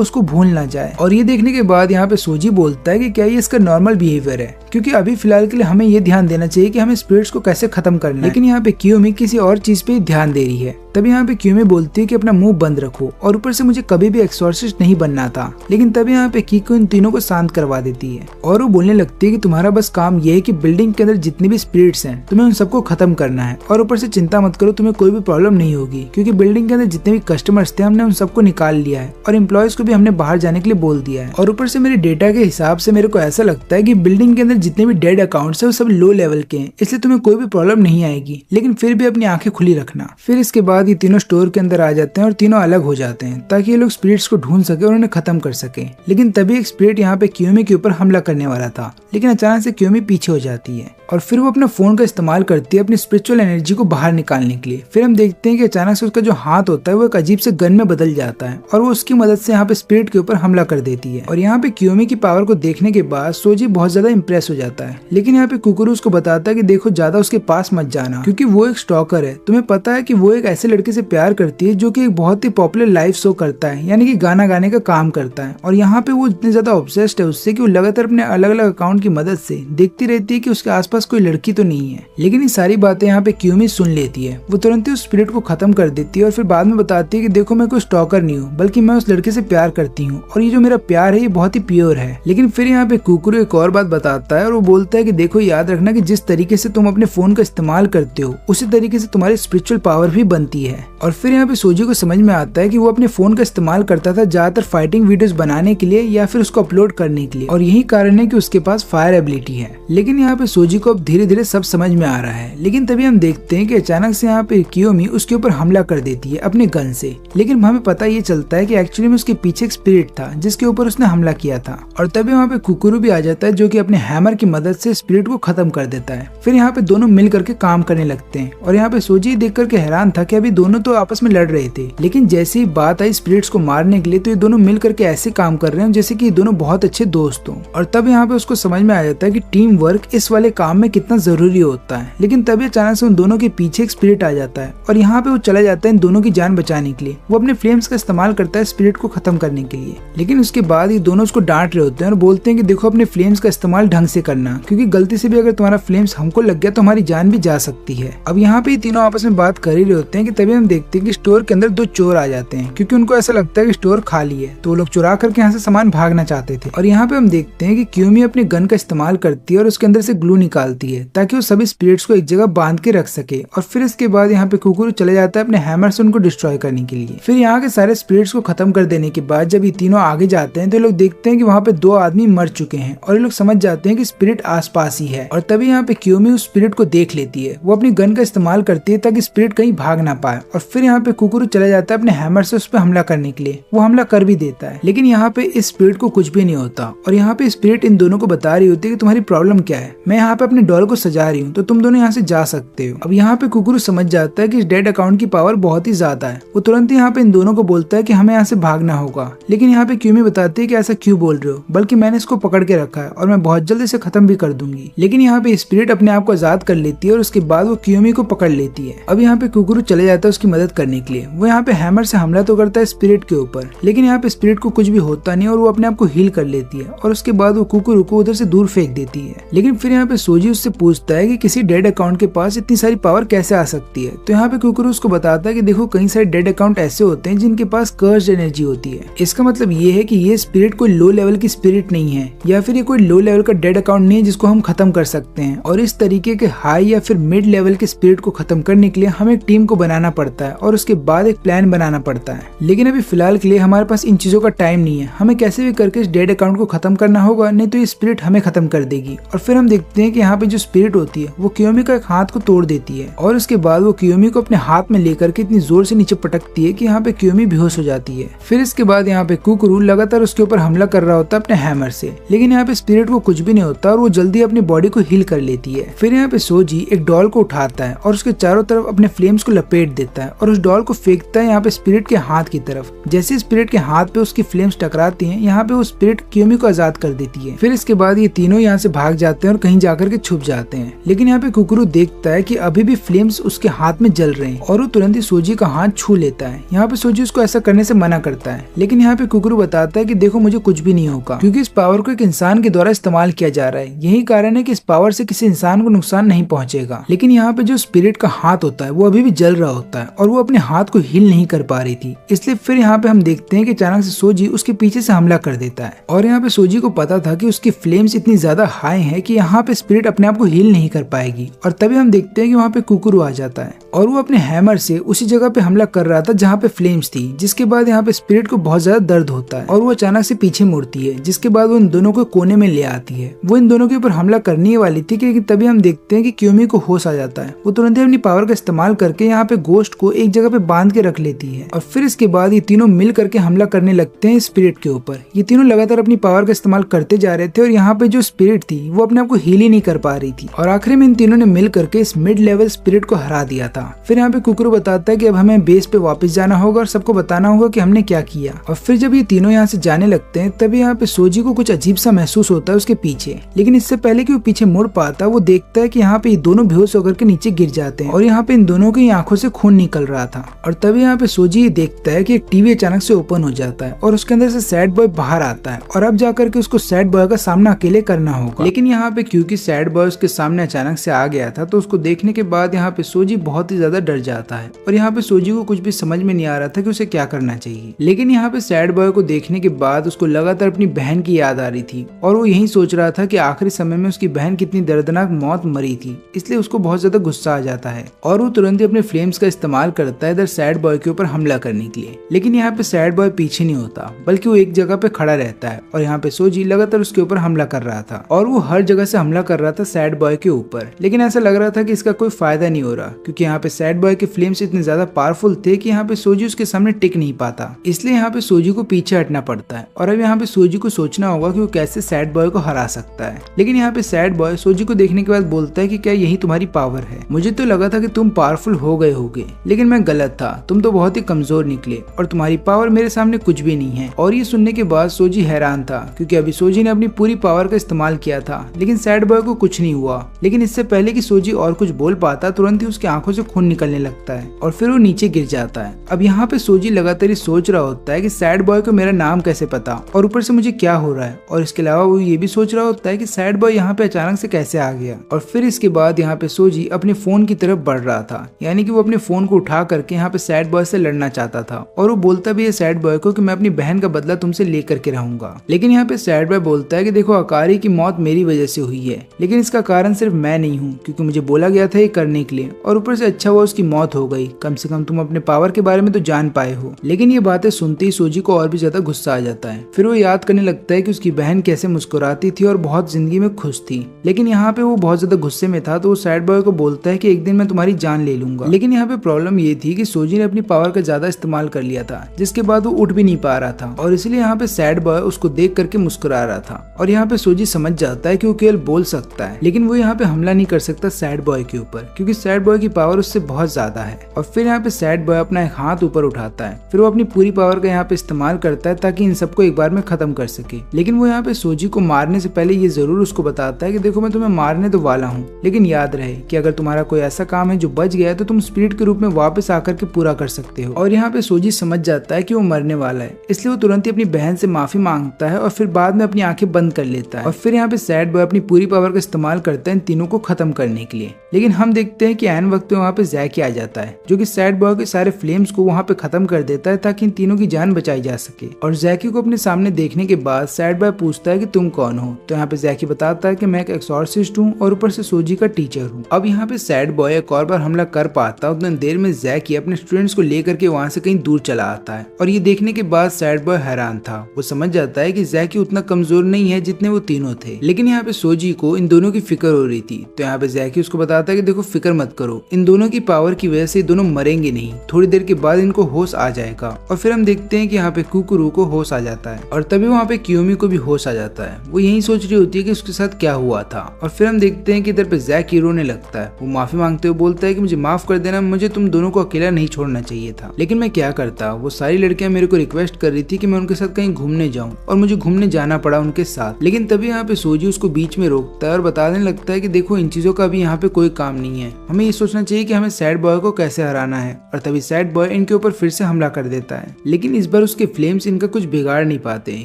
उसको भूल ना जाए। और ये देखने के बाद यहाँ पे सोजी बोलता है कि क्या ये इसका नॉर्मल बिहेवियर है, क्योंकि अभी फिलहाल के लिए हमें ये ध्यान देना चाहिए कि हमें स्पिरिट्स को कैसे खत्म करना है। लेकिन यहाँ पे कियोमी किसी और चीज पे ध्यान दे रही है। तभी यहाँ पे कियोमी बोलती है कि अपना मुंह बंद रखो और ऊपर से मुझे कभी भी एक्सॉर्सिस्ट नहीं बनना था। लेकिन तभी यहाँ पे कीकू इन तीनों को शांत करवा देती है और वो बोलने लगती है कि तुम्हारा बस काम ये है कि बिल्डिंग के अंदर जितने भी स्पिरिट्स हैं तुम्हें उन सबको खत्म करना है और ऊपर से चिंता मत करो, तुम्हें कोई भी प्रॉब्लम नहीं होगी क्योंकि बिल्डिंग के अंदर जितने भी कस्टमर्स थे हमने उन सबको निकाल लिया है और एम्प्लॉयज को भी हमने बाहर जाने के लिए बोल दिया है। और ऊपर से मेरे डेटा के हिसाब से मेरे को ऐसा लगता है कि बिल्डिंग के अंदर जितने भी डेड अकाउंट्स है वो सब लो लेवल के हैं, इसलिए तुम्हें कोई भी प्रॉब्लम नहीं आएगी, लेकिन फिर भी अपनी आंखें खुली रखना। फिर इसके बाद ये तीनों स्टोर के अंदर आ जाते हैं और तीनों अलग हो जाते हैं ताकि ये लोग स्पिरिट्स को ढूंढ सके और उन्हें खत्म कर सके। लेकिन तभी एक स्पिरिट यहाँ पे कियोमी के ऊपर हमला करने वाला था, लेकिन अचानक से कियोमी पीछे हो जाती है और फिर वो अपना फोन का इस्तेमाल करती है अपनी स्पिरिचुअल एनर्जी को बाहर निकालने के लिए। फिर हम देखते हैं कि अचानक से उसका जो हाथ होता है वो एक अजीब से गन में बदल जाता है और वो उसकी मदद से यहाँ पे स्पिरिट के ऊपर हमला कर देती है। और यहाँ पे कियोमी की पावर को देखने के बाद सोजी बहुत ज्यादा इंप्रेस हो जाता है। लेकिन यहाँ पे कुकुरु उसको बताता है कि देखो ज्यादा उसके पास मत जाना क्योंकि वो एक स्टॉकर है। तुम्हें पता है कि वो एक ऐसे लड़के से प्यार करती है जो कि एक बहुत ही पॉपुलर लाइव शो करता है, यानी कि गाना गाने का काम करता है। और यहाँ पे वो इतने ज्यादा ऑब्सेस्ड है उससे कि वो लगातार अपने अलग अलग अकाउंट की मदद से देखती रहती है कि उसके आसपास कोई लड़की तो नहीं है। लेकिन ये सारी बातें यहाँ पे कियोमी सुन लेती है। वो तुरंत ही उस स्पिरिट को खत्म कर देती है और फिर बाद में बताती है कि देखो मैं कोई स्टॉकर नहीं हूँ, बल्कि मैं उस लड़के से प्यार करती हूँ और ये जो मेरा प्यार है ये बहुत ही प्योर है। लेकिन फिर यहाँ पे कुकुरु एक और बात बताता है और वो बोलता है कि देखो याद रखना कि जिस तरीके से तुम अपने फोन का इस्तेमाल करते हो उसी तरीके से तुम्हारी स्पिरिचुअल पावर भी बनती है। और फिर यहाँ पे सोजी को समझ में आता है कि वो अपने फोन का इस्तेमाल करता था ज्यादातर फाइटिंग वीडियोस बनाने के लिए या फिर उसको अपलोड करने के लिए, और यही कारण है कि उसके पास फायर एबिलिटी है। लेकिन यहाँ पे सोजी को अब धीरे धीरे सब समझ में आ रहा है। लेकिन तभी हम देखते हैं कि अचानक से यहाँ पे कियोमी उसके ऊपर हमला कर देती है अपने गन से। लेकिन हमें पता ये चलता है कि एक्चुअली में उसके पीछे एक स्पिरिट था जिसके ऊपर उसने हमला किया था। और तभी वहाँ पे कुकुरु भी आ जाता है जो कि अपने हैमर की मदद से स्पिरिट को खत्म कर देता है। फिर यहाँ पे दोनों मिल करके काम करने लगते हैं और यहाँ पे सोजी देख करके हैरान था कि अभी दोनों तो आपस में लड़ रहे थे, लेकिन जैसे ही बात आई स्पिरिट्स को मारने के लिए तो ये दोनों मिल करके ऐसे काम कर रहे हैं जैसे कि ये दोनों बहुत अच्छे दोस्त हों। और तब यहाँ पे उसको समझ में आ जाता है कि टीम वर्क इस वाले काम में कितना जरूरी होता है। लेकिन तभी अचानक से उन दोनों के पीछे एक स्पिरिट आ जाता है और यहाँ पे वो चला जाता है इन दोनों की जान बचाने के लिए। वो अपने फ्लेम्स का इस्तेमाल करता है स्पिरिट को खत्म करने के लिए। लेकिन उसके बाद ये दोनों उसको डांट रहे होते हैं और बोलते हैं कि देखो अपने फ्लेम्स का इस्तेमाल ढंग से करना, क्योंकि गलती से भी अगर तुम्हारा फ्लेम्स हमको लग गया तो हमारी जान भी जा सकती है। अब यहाँ पे तीनों आपस में बात कर ही रहे होते हैं कि तभी हम देखते हैं कि स्टोर के अंदर 2 चोर आ जाते हैं, क्योंकि उनको ऐसा लगता है कि स्टोर खाली है तो वो लोग चुरा करके यहाँ से सामान भागना चाहते थे। और यहाँ पे हम देखते हैं कि कियोमी अपने गन का इस्तेमाल करती है और उसके अंदर से ग्लू निकालती है ताकि वो सभी स्पिरिट्स को एक जगह बांध के रख सके। और फिर इसके बाद यहाँ पे कुकुरु चले जाता है अपने हैमर से उनको डिस्ट्रॉय करने के लिए। फिर यहाँ के सारे स्पिरिट्स को खत्म कर देने के बाद जब ये तीनों आगे जाते हैं तो लोग देखते हैं कि वहाँ पे 2 आदमी मर चुके हैं और ये लोग समझ जाते हैं कि स्पिरिट आसपास ही है। और तभी यहाँ पे कियोमी उस स्पिरिट को देख लेती है। वो अपनी गन का इस्तेमाल करती है ताकि स्पिरिट कहीं भाग ना पाए। और फिर यहाँ पे कुकुरु चला जाता है अपने हैमर से उस पर हमला करने के लिए। वो हमला कर भी देता है, लेकिन यहाँ पे इस स्पिरिट को कुछ भी नहीं होता। और यहाँ पे स्पिरिट इन दोनों को बता रही होती है कि तुम्हारी प्रॉब्लम क्या है। मैं यहाँ पे अपने अपने डॉल को सजा रही हूँ तो तुम दोनों यहाँ से जा सकते हो। अब यहाँ पे कुकुरू समझ जाता है कि इस डेड अकाउंट की पावर बहुत ही ज्यादा है। वो तुरंत यहाँ पे इन दोनों को बोलता है कि हमें यहाँ से भागना होगा, लेकिन यहाँ पे क्यूमी बताती है कि ऐसा क्यों बोल रहे हो, बल्कि मैंने इसको पकड़ के रखा है और मैं बहुत जल्द इसे खत्म भी कर दूंगी। लेकिन यहाँ पे स्पिरिट अपने आप को आजाद कर लेती है और उसके बाद वो क्यूमी को पकड़ लेती है। अब यहाँ पे कुकुरू चले जाता है उसकी मदद करने के लिए। वो यहाँ पे हैमर से हमला तो करता है स्पिरिट के ऊपर, लेकिन यहाँ पे स्पिरिट को कुछ भी होता नहीं और वो अपने आप को हील कर लेती है और उसके बाद वो कुकुरू को उधर से दूर फेंक देती है। लेकिन फिर यहाँ पे सोजी उससे पूछता है कि किसी डेड अकाउंट के पास इतनी सारी पावर कैसे आ सकती है। तो यहाँ पे कुकुरू उसको बताता है कि देखो कई सारे डेड अकाउंट ऐसे होते हैं जिनके पास कर्स्ड एनर्जी होती है। इसका मतलब ये है कि ये स्पिरिट कोई लो लेवल की स्पिरिट नहीं है या फिर ये कोई लो लेवल का डेड अकाउंट नहीं है जिसको हम खत्म कर सकते हैं। और इस तरीके के हाई या फिर मिड लेवल के स्पिरिट को खत्म करने के लिए हमें एक टीम को बनाना पड़ता है और उसके बाद एक प्लान बनाना पड़ता है। लेकिन अभी फिलहाल के लिए हमारे पास इन चीजों का टाइम नहीं है। हमें कैसे भी करके इस डेड अकाउंट को खत्म करना होगा, नहीं तो ये स्पिरिट हमें खत्म कर देगी। और फिर हम देखते हैं कि यहाँ पे जो स्पिरिट होती है वो कियोमी का एक हाथ को तोड़ देती है और उसके बाद वो कियोमी को अपने हाथ में लेकर के इतनी जोर से नीचे पटकती है कि यहाँ पे कियोमी बेहोश हो जाती है। फिर इसके बाद यहाँ पे कुकुरू लगातार उसके ऊपर हमला कर रहा होता है अपने हैमर से, लेकिन यहाँ पे स्पिरिट को कुछ भी नहीं होता और वो जल्दी अपनी बॉडी को हील कर लेती है। फिर यहाँ पे सोजी एक डॉल को उठाता है और उसके चारों तरफ अपने फ्लेम्स को लपेट देता है और उस डॉल को फेंकता है यहाँ पे स्पिरिट के हाथ की तरफ। जैसे स्पिरिट के हाथ पे उसकी फ्लेम्स टकराती हैं, यहाँ पे वो स्पिरिट कियोमी को आजाद कर देती है। फिर इसके बाद ये तीनों यहाँ से भाग जाते हैं और कहीं जाकर के छुप जाते हैं। लेकिन यहाँ पे कुकुरू देखता है कि अभी भी फ्लेम्स उसके हाथ में जल रहे हैं और वो तुरंत ही सोजी का हाथ छू लेता है। यहाँ पे सोजी उसको ऐसा करने से मना करता है, लेकिन यहाँ पे कुकुरू बताता है कि देखो मुझे कुछ भी नहीं होगा क्योंकि इस पावर को एक इंसान के द्वारा इस्तेमाल किया जा रहा है। यही कारण है कि इस पावर से किसी इंसान को नुकसान नहीं पहुंचेगा। लेकिन यहाँ पे जो स्पिरिट का हाथ होता है वो अभी भी जल रहा होता है और वो अपने हाथ को हील नहीं कर पा रही थी। इसलिए फिर यहाँ पे हम देखते हैं कि अचानक से सोजी उसके पीछे से हमला कर देता है और यहाँ पे सोजी को पता था कि उसकी फ्लेम्स इतनी ज्यादा हाई है कि यहाँ पे स्पिरिट अपने आप को हील नहीं कर पाएगी। और तभी हम देखते हैं कि वहाँ पे कुकुरू आ जाता है और वो अपने हैमर से उसी जगह पे हमला कर रहा था जहाँ पे फ्लेम्स थी, जिसके बाद यहाँ पे स्पिरिट को बहुत ज्यादा दर्द होता है और वो अचानक से पीछे मुड़ती है, जिसके बाद वो इन दोनों को कोने में ले आती है। वो इन दोनों के ऊपर हमला करने वाली थी कि तभी हम देखते हैं कि कियोमी को होश आ जाता है। वो तुरंत ही अपनी पावर का इस्तेमाल करके यहाँ पे गोश्त को एक जगह पे बांध के रख लेती है और फिर इसके बाद ये तीनों मिल करके हमला करने लगते हैं स्पिरिट के ऊपर। ये तीनों लगातार अपनी पावर का इस्तेमाल करते जा रहे थे और यहाँ पे जो स्पिरिट थी वो अपने आप को हील ही नहीं कर पा रही थी और आखिर में इन तीनों ने मिल करके इस मिड लेवल स्पिरिट को हरा दिया था। फिर यहाँ पे कुकुरू बताता है कि अब हमें बेस पे वापस जाना होगा और सबको बताना होगा कि हमने क्या किया। और फिर जब ये तीनों यहाँ से जाने लगते हैं तभी यहाँ पे सोजी को कुछ अजीब सा महसूस होता है उसके पीछे, लेकिन इससे पहले कि वो पीछे मुड़ पाता वो देखता है कि यहाँ पे ये दोनों बेहोश होकर के नीचे गिर जाते हैं और यहाँ पे इन दोनों की आंखों से खून निकल रहा था। और तभी यहाँ पे सोजी ये देखता है कि एक टीवी अचानक से ओपन हो जाता है और उसके अंदर से सैड बॉय बाहर आता है और अब जाकर के उसको सैड बॉय का सामना अकेले करना होगा। लेकिन यहाँ पे क्योंकि सैड बॉय उसके सामने अचानक से आ गया था तो उसको देखने के बाद यहाँ पे सोजी बहुत ही ज्यादा डर जाता है और यहाँ पे सोजी को कुछ भी समझ में नहीं आ रहा था कि उसे क्या करना चाहिए। लेकिन यहाँ पे सैड बॉय को देखने के बाद उसको लगातार अपनी बहन की याद आ रही थी और वो यही सोच रहा था कि आखिरी समय में उसकी बहन कितनी दर्दनाक मौत मरी थी, इसलिए उसको बहुत ज्यादा गुस्सा आ जाता है और वो तुरंत ही अपने फ्लेम्स का इस्तेमाल करता है इधर सैड बॉय के ऊपर हमला करने के लिए। लेकिन यहाँ पे सैड बॉय पीछे नहीं होता बल्कि वो एक जगह पे खड़ा रहता है और यहाँ पे सोजी लगातार उसके ऊपर हमला कर रहा था और वो हर जगह से हमला कर रहा था सैड बॉय के ऊपर। लेकिन ऐसा लग रहा था कि इसका कोई फायदा नहीं हो रहा क्योंकि यहाँ पे सैड बॉय के फ्लेम्स इतने ज्यादा पावरफुल थे कि यहाँ पे सोजी उसके सामने टिक नहीं पाता, इसलिए यहाँ पे सोजी को पीछे हटना पड़ता है और अब यहाँ पे सोजी को सोचना होगा कि वो कैसे सैड बॉय को हरा सकता है। लेकिन यहाँ पे सैड बॉय सोजी को देखने के बाद बोलता है कि क्या यही तुम्हारी पावर है? मुझे तो लगा था कि तुम पावरफुल हो गए होगे, लेकिन मैं गलत था, तुम तो बहुत ही कमजोर निकले और तुम्हारी पावर मेरे सामने कुछ भी नहीं है। और ये सुनने के बाद सोजी हैरान था क्योंकि अभी सोजी ने अपनी पूरी पावर का इस्तेमाल किया था लेकिन सैड बॉय को कुछ नहीं हुआ। लेकिन इससे पहले कि सोजी और कुछ बोल पाता तुरंत ही उसकी आंखों से खून निकलने लगता है और फिर वो नीचे गिर जाता है। अब यहाँ पे सोजी लगातार सोच रहा होता है कि सैड बॉय को मेरा नाम कैसे पता और ऊपर से मुझे क्या हो रहा है, और इसके अलावा वो ये भी सोच रहा होता है कि सैड बॉय यहाँ पे अचानक से कैसे आ गया। और फिर इसके बाद यहाँ पे सोजी अपने फोन की तरफ बढ़ रहा था, यानी कि वो अपने फोन को उठा करके यहाँ पे सैड बॉय से लड़ना चाहता था और वो बोलता भी है सैड बॉय को कि मैं अपनी बहन का बदला तुमसे ले करके रहूंगा। लेकिन यहाँ पे सैड बॉय बोलता है कि देखो अकारी की मौत मेरी वजह से हुई है, लेकिन इसका कारण सिर्फ मैं नहीं हूँ क्योंकि मुझे बोला गया था ये करने के लिए, और ऊपर से अच्छा हुआ उसकी मौत हो गई, कम से कम तुम अपने पावर के बारे में तो जान पाए हो। लेकिन ये बातें सुनते ही सोजी को और भी ज्यादा गुस्सा आ जाता है। फिर वो याद करने लगता है कि उसकी बहन कैसे मुस्कुराती थी और बहुत जिंदगी में खुश थी। लेकिन यहाँ पे वो बहुत ज्यादा गुस्से में था तो वो सैड बॉय को बोलता है कि एक दिन मैं तुम्हारी जान ले लूंगा। लेकिन यहाँ पे प्रॉब्लम ये थी कि सोजी ने अपनी पावर का ज्यादा इस्तेमाल कर लिया था, जिसके बाद वो उठ भी नहीं पा रहा था और इसलिए यहाँ पे सैड बॉय उसको देख करके मुस्कुरा रहा था। और यहाँ पे सोजी समझ जाता है कि वो केवल बोल सकता सकता है, लेकिन वो यहाँ पे हमला नहीं कर सकता सैड बॉय के ऊपर, क्योंकि सैड बॉय की पावर उससे बहुत ज्यादा है। और फिर यहाँ पे सैड बॉय अपना एक हाथ ऊपर उठाता है, फिर वो अपनी पूरी पावर का यहाँ पे इस्तेमाल करता है ताकि इन सबको एक बार में खत्म कर सके। लेकिन वो यहाँ पे सोजी को मारने से पहले ये जरूर उसको बताता है कि देखो मैं तुम्हें मारने तो वाला हूँ, लेकिन याद रहे कि अगर तुम्हारा कोई ऐसा काम है जो बच गया है तो तुम स्पिरिट के रूप में वापस आकर के पूरा कर सकते हो। और यहाँ पे सोजी समझ जाता है कि वो मरने वाला है, इसलिए वो तुरंत ही अपनी बहन से माफी मांगता है और फिर बाद में अपनी आंखें बंद कर लेता है। और फिर यहाँ पे सैड बॉय अपनी पूरी पावर का इस्तेमाल करता है इन तीनों को खत्म करने के लिए। लेकिन हम देखते हैं कि ऐन वक्त में वहाँ पे जैकी आ जाता है, जो कि सैड बॉय के सारे फ्लेम्स को वहाँ पे खत्म कर देता है ताकि इन तीनों की जान बचाई जा सके। और जैकी को अपने सामने देखने के बाद सैड बॉय पूछता है कि तुम कौन हो, तो यहाँ पे जैकी बताता है कि मैं एक एक्सॉर्सिस्ट हूँ और ऊपर से सोजी का टीचर हूँ। अब यहाँ पे सैड बॉय एक और बार हमला कर पाता, उतनी देर में जैकी अपने स्टूडेंट्स को लेकर के वहाँ से कहीं दूर चला आता है। और ये देखने के बाद सैड बॉय हैरान था, वो समझ जाता है कि जैकी उतना कमजोर नहीं है जितने वो तीनों थे। लेकिन यहाँ पे सोजी को इन दोनों की फिक्र हो रही थी, तो यहाँ पे जैकी उसको बताता है कि देखो फिक्र मत करो, इन दोनों की पावर की वजह से दोनों मरेंगे नहीं, थोड़ी देर के बाद इनको होश आ जाएगा। और फिर हम देखते हैं कि यहाँ पे कुकुरू को होश आ जाता है और तभी वहाँ पे कियोमी को भी होश आ जाता है। वो यही सोच रही होती है कि उसके साथ क्या हुआ था। और फिर हम देखते हैं कि इधर पे जैकी रोने लगता है, वो माफी मांगते हुए बोलता है कि मुझे माफ कर देना, मुझे तुम दोनों को अकेला नहीं छोड़ना चाहिए था, लेकिन मैं क्या करता, वो सारी लड़कियां मेरे को रिक्वेस्ट कर रही थी कि मैं उनके साथ कहीं घूमने जाऊं और मुझे घूमने जाना पड़ा उनके साथ। लेकिन तभी यहाँ पे सोजी उसको बीच में रोकता है और बताने लगता है कि देखो इन चीजों का अभी यहाँ पे कोई काम नहीं है, हमें ये सोचना चाहिए कि हमें सैड बॉय को कैसे हराना है। और तभी सैड बॉय इनके ऊपर फिर से हमला कर देता है, लेकिन इस बार उसके फ्लेम्स इनका कुछ बिगाड़ नहीं पाते,